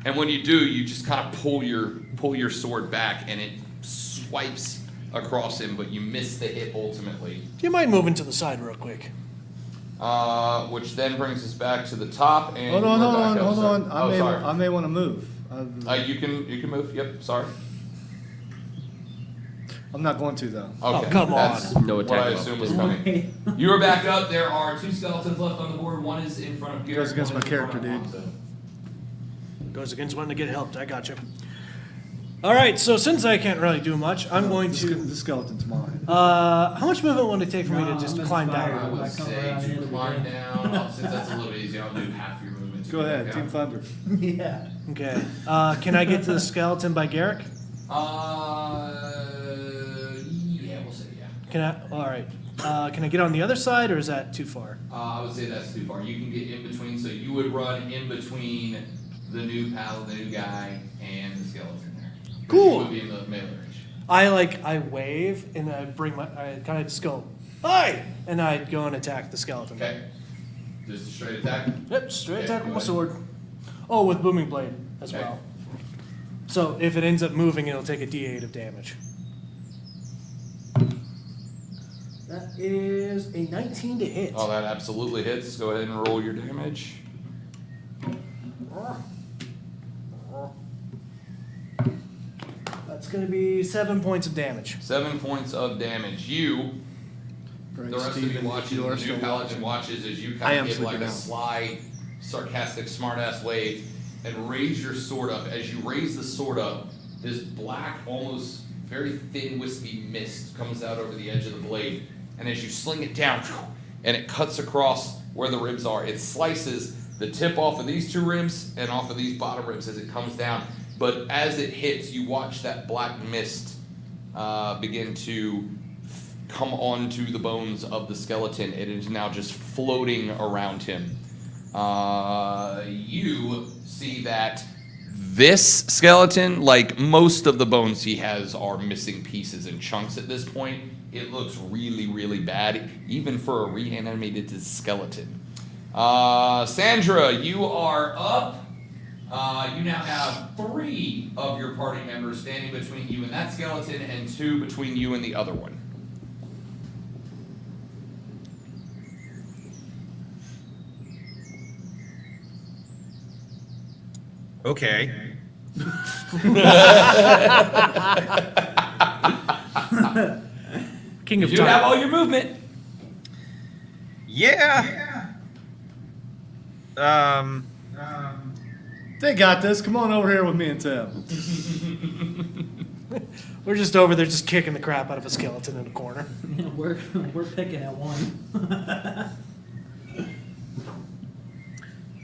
and when you do, you just kind of pull your sword back, and it swipes across him, but you miss the hit ultimately. You might move into the side real quick. Which then brings us back to the top, and Hold on, we're hold back on, up, hold sorry. on. Oh, sorry. I may want to move. You can move. Yep. Sorry. I'm not going to though. Okay. Oh, come That's on. No what attack I of assume was opportunity. coming. You are back up. There are 2 skeletons left on the board. One is in front of Garrett. Goes against one my is in front character, of dude. Lonzo. Goes against one to get helped. I got you. All right, so since I can't really do much, I'm going to. The skeleton's mine. How much movement would it take for me to No, just I'm climb inspired. I down? would I come say around to here climb again. down. Since that's a little bit easier, I'll do half your movement. to Go get ahead, back Team out. Thunder. Yeah. Okay. Can I get to the skeleton by Garrick? Yeah, we'll say yeah. Can I? All right. Can I get on the other side, or is that too far? I would say that's too far. You can get in between, so you would run in between the new pal, the new guy, and the skeleton there. Cool. You would be in the melee range. I wave and I kind of just go, hi, and I'd go and attack the skeleton. Okay. Just a straight attack. Yep, straight Okay, attack go with my ahead. sword. Oh, with booming blade. as Okay. well. So if it ends up moving, it'll take a D8 of damage. That is a 19 to hit. Oh, that absolutely hits. Go ahead and roll your damage. That's going to be 7 points of damage. 7 points of damage. You, Right, the rest Steven, of you if watching, you are the still new paladin watching. watches as you I kind am of give like sleeping a now. sly, sarcastic, smartass wave and raise your sword up. As you raise the sword up, this black, almost very thin, wispy mist comes out over the edge of the blade. And as you sling it down, and it cuts across where the ribs are, it slices the tip off of these two ribs and off of these bottom ribs as it comes down. But as it hits, you watch that black mist begin to come onto the bones of the skeleton. It is now just floating around him. You see that this skeleton, like most of the bones he has, are missing pieces and chunks at this point. It looks really, really bad, even for a reanimated skeleton. Sandra, you are up. You now have 3 of your party members standing between you and that skeleton, and 2 between you and the other one. Okay. King of You Time. have all your movement. Yeah. They got this. Come on over here with me and Tim. We're just over there just kicking the crap out of a skeleton in a corner. we're picking at one.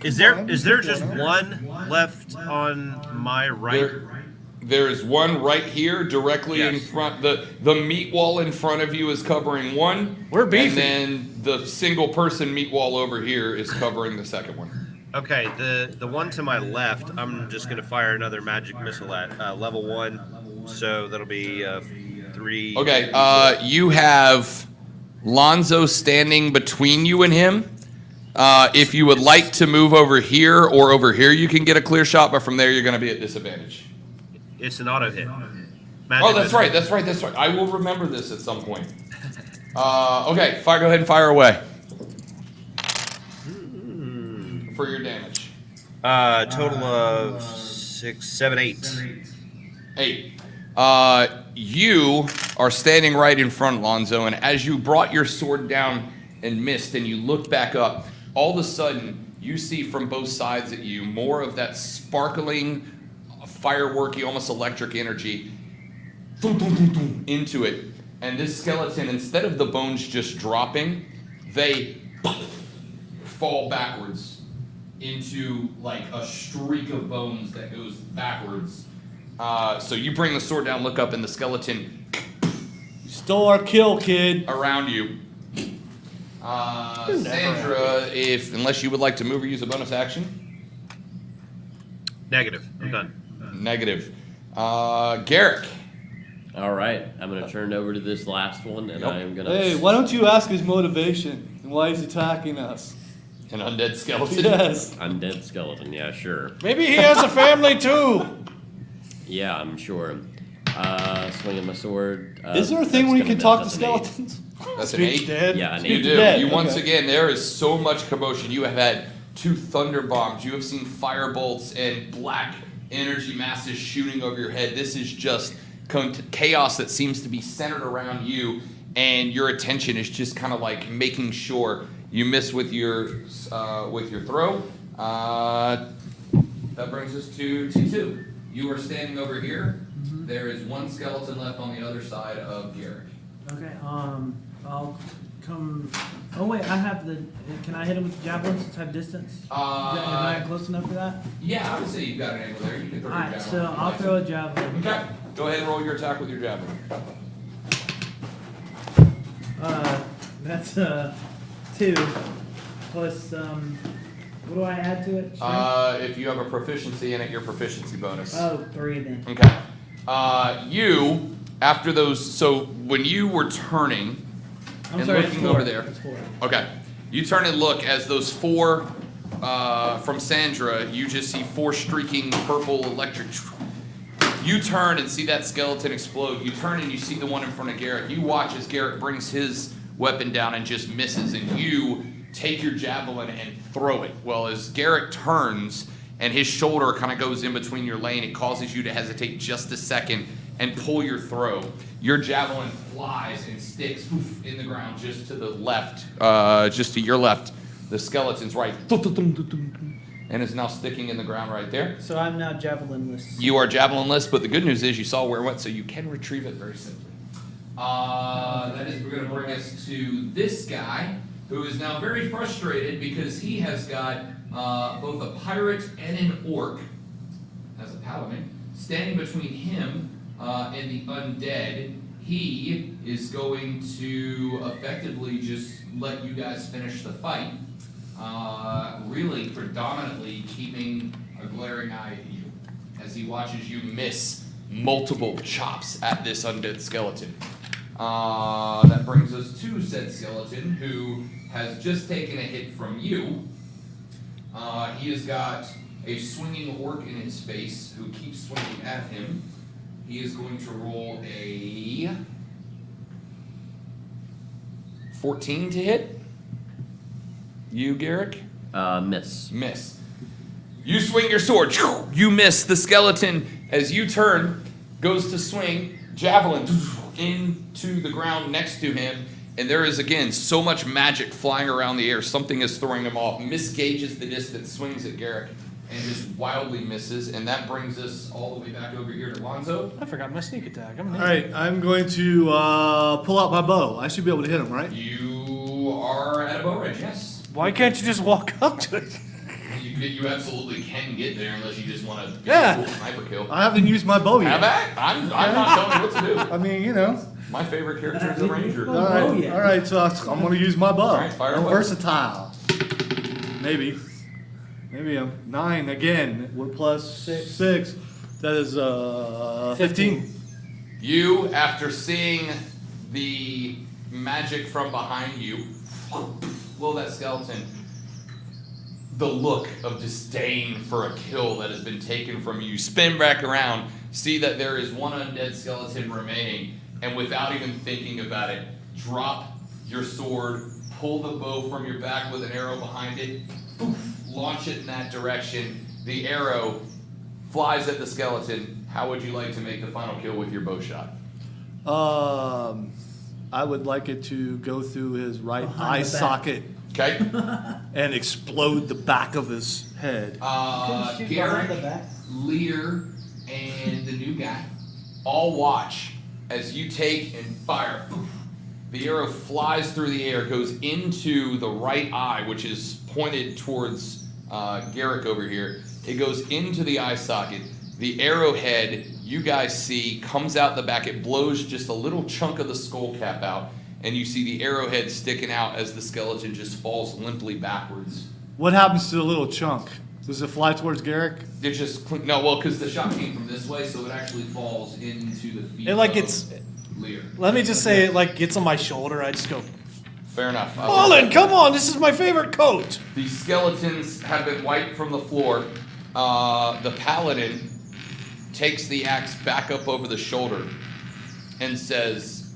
Is there just one left on my right? There is one right here, directly in Yes. front. The meat wall in front of you is covering one. We're beefy. And then the single person meat wall over here is covering the second one. Okay, the one to my left, I'm just gonna fire another magic missile at level 1, so that'll be 3. Okay, you have Lonzo standing between you and him. If you would like to move over here or over here, you can get a clear shot, but from there you're going to be at disadvantage. It's an auto hit. Oh, that's right. I will remember this at some point. Okay, go ahead and fire away. For your damage. Total of 6, 7, 8. 8. You are standing right in front, Lonzo, and as you brought your sword down and missed and you look back up, all of a sudden you see from both sides at you more of that sparkling, fireworky, almost electric energy into it. And this skeleton, instead of the bones just dropping, they fall backwards into like a streak of bones that goes backwards. So you bring the sword down, look up, and the skeleton Stole our kill, kid. around you. Sandra, unless you would like to move or use a bonus action. Negative. I'm done. Negative. Garrick. All right, I'm gonna turn over to this last one, and I am gonna. Hey, why don't you ask his motivation and why he's attacking us? An undead skeleton. Yes. Undead skeleton, yeah, sure. Maybe he has a family too. Yeah, I'm sure. Swinging my sword. Is there a thing where you can talk to skeletons? That's an Speech 8. dead. Yeah, an You 8. do. dead, You once okay. again, there is so much commotion. You have had 2 thunder bombs. You have seen fire bolts and black energy masses shooting over your head. This is just chaos that seems to be centered around you, and your attention is just kind of like making sure you miss with your throw. That brings us to T2. You are standing over here. There is one skeleton left on the other side of Garrick. Okay, I'll come. Oh wait, I have the. Can I hit him with the javelin since I have distance? Am I close enough for that? Yeah, I would say you've got an angle there. You can throw your Alright, javelin. so I'll throw a javelin. Okay. Go ahead and roll your attack with your javelin. That's 2 plus what do I add to it? If you have a proficiency in it, your proficiency bonus. Oh, 3 then. Okay. You, after those, so when you were turning I'm and sorry, looking it's 4. over there. It's 4. Okay. You turn and look as those 4 from Sandra, you just see 4 streaking purple electric. You turn and see that skeleton explode. You turn and you see the one in front of Garrick. You watch as Garrick brings his weapon down and just misses, and you take your javelin and throw it. Well, as Garrick turns and his shoulder kind of goes in between your lane, it causes you to hesitate just a second and pull your throw. Your javelin flies and sticks in the ground just to the left, just to your left. The skeleton's right, and is now sticking in the ground right there. So I'm now javelinless. You are javelinless, but the good news is you saw where it went, so you can retrieve it very simply. That is going to bring us to this guy, who is now very frustrated because he has got both a pirate and an orc, as a paladin, standing between him and the undead. He is going to effectively just let you guys finish the fight, really predominantly keeping a glaring eye at you as he watches you miss multiple chops at this undead skeleton. That brings us to said skeleton, who has just taken a hit from you. He has got a swinging orc in his face who keeps swinging at him. He is going to roll a 14 to hit. You, Garrick? Miss. Miss. You swing your sword. You miss. The skeleton, as you turn, goes to swing, javelin into the ground next to him, and there is again so much magic flying around the air. Something is throwing him off. Misgauges the distance, swings at Garrick, and just wildly misses. And that brings us all the way back over here to Lonzo. I forgot my sneak attack. I'm an All right, I'm going to pull out my bow. I should be able to hit him, right? You are at a bow range, yes. Why can't you just walk up to it? You absolutely can get there unless you just want to get Yeah. a cool sniper kill. I haven't used my bow Have yet. at? I'm not telling you what to do. I mean, you know. My favorite character is a ranger. All right, yeah. all right. So I'm going to use my bow. All right, fire I'm away. versatile. Maybe I'm 9 again. We're plus 6. That is 15. You, after seeing the magic from behind you, blow that skeleton, the look of disdain for a kill that has been taken from you, spin back around, see that there is one undead skeleton remaining, and without even thinking about it, drop your sword, pull the bow from your back with an arrow behind it, launch it in that direction. The arrow flies at the skeleton. How would you like to make the final kill with your bow shot? I would like it to go through his right Behind eye the back. socket Okay? and explode the back of his head. Can you shoot behind the Garrick, back? Lear, and the new guy all watch as you take and fire. The arrow flies through the air, goes into the right eye, which is pointed towards Garrick over here. It goes into the eye socket. The arrowhead, you guys see, comes out the back. It blows just a little chunk of the skull cap out, and you see the arrowhead sticking out as the skeleton just falls limply backwards. What happens to the little chunk? Does it fly towards Garrick? It just because the shot came from this way, so it actually falls into the feet. It like of gets. Lear. Let me just say, it like gets on my shoulder. I just go, Fair enough. Olin, come on! This is my favorite coat. The skeletons have been wiped from the floor. The paladin takes the axe back up over the shoulder and says,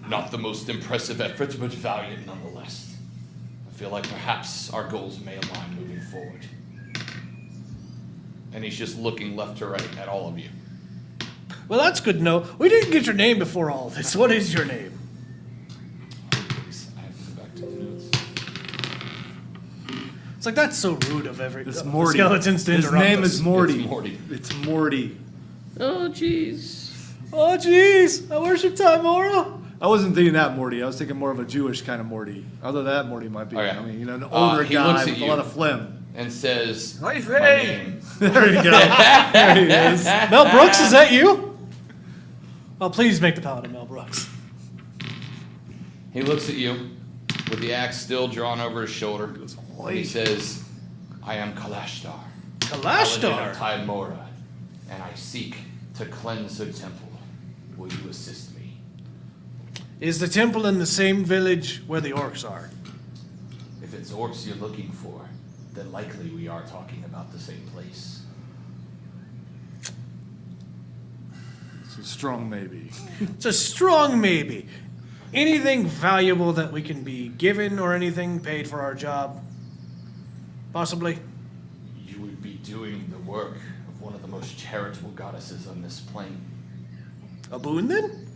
"Not the most impressive effort, but valiant nonetheless. I feel like perhaps our goals may align moving forward." And he's just looking left to right at all of you. Well, that's good to know. We didn't get your name before all this. What is your name? Please, I have to go back to the notes. It's like that's so rude of It's the Morty. skeletons to His interrupt name us. is Morty. It's Morty. It's Morty. Oh, jeez. Oh, jeez. I worship Timora. I wasn't thinking that Morty. I was thinking more of a Jewish kind of Morty. Although that Morty might be. Okay. I mean, an older he guy looks at with you. a lot of phlegm. And says, Hi, "My Faye." name." There you go. There he is. Mel Brooks, is that you? Oh, please make the paladin Mel Brooks. He looks at you with the axe still drawn over his shoulder. And he says, "I am Kalashtar, paladin of Kalashtar. Tidemora, and I seek to cleanse her temple. Will you assist me?" Is the temple in the same village where the orcs are? If it's orcs you're looking for, then likely we are talking about the same place. It's a strong maybe. It's a strong maybe. Anything valuable that we can be given or anything paid for our job? Possibly? You would be doing the work of one of the most charitable goddesses on this plane. A boon then?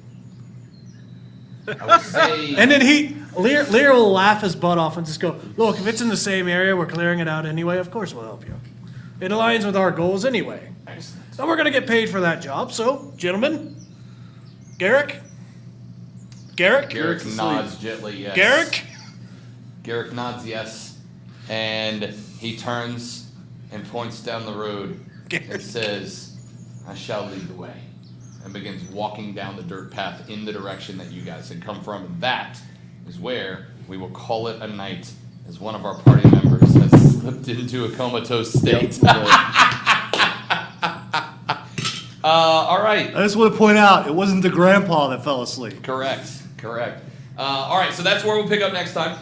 I would say... And then Lear will laugh his butt off and just go, look, if it's in the same area, we're clearing it out anyway, of course we'll help you. It aligns with our goals anyway. Excellent. So we're going to get paid for that job. So, gentlemen, Garrick? Garrick nods gently, yes. Garrick nods yes, and he turns and points down the road and says, I shall lead the way, and begins walking down the dirt path in the direction that you guys had come from. And that is where we will call it a night, as one of our party members has slipped into a comatose state. All right. I just want to point out, it wasn't the grandpa that fell asleep. Correct. All right, so that's where we'll pick up next time.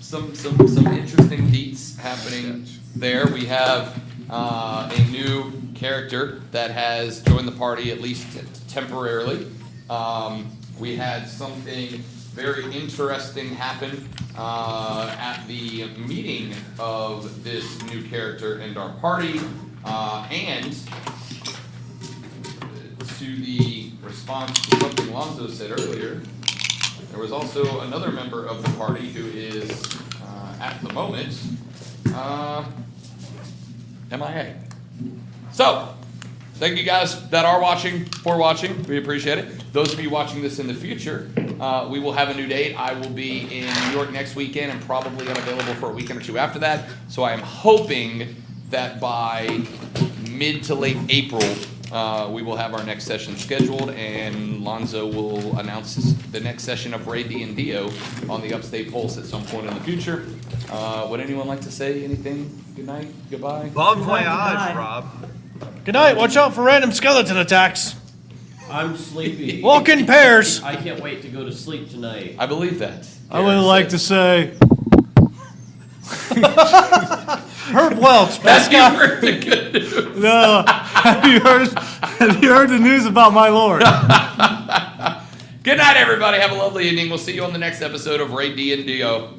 Some interesting feats happening there. We have a new character that has joined the party, at least temporarily. We had something very interesting happen at the meeting of this new character and our party, and to the response to something Lonzo said earlier, there was also another member of the party who is, at the moment, MIA. So, thank you guys that are watching for watching. We appreciate it. Those of you watching this in the future, we will have a new date. I will be in New York next weekend and probably unavailable for a weekend or two after that. So I am hoping that by mid to late April, we will have our next session scheduled, and Lonzo will announce the next session of raD&Dio on the Upstate Pulse at some point in the future. Would anyone like to say anything? Good night, goodbye. Bon voyage, Goodbye. Rob. Good night. Watch out for random skeleton attacks. I'm sleepy. Walk in pairs. I can't wait to go to sleep tonight. I believe that. I would like to say, Herb Welch, best You guy. heard the good news. no, have you heard the news about my lord? Good night, everybody. Have a lovely evening. We'll see you on the next episode of raD&Dio.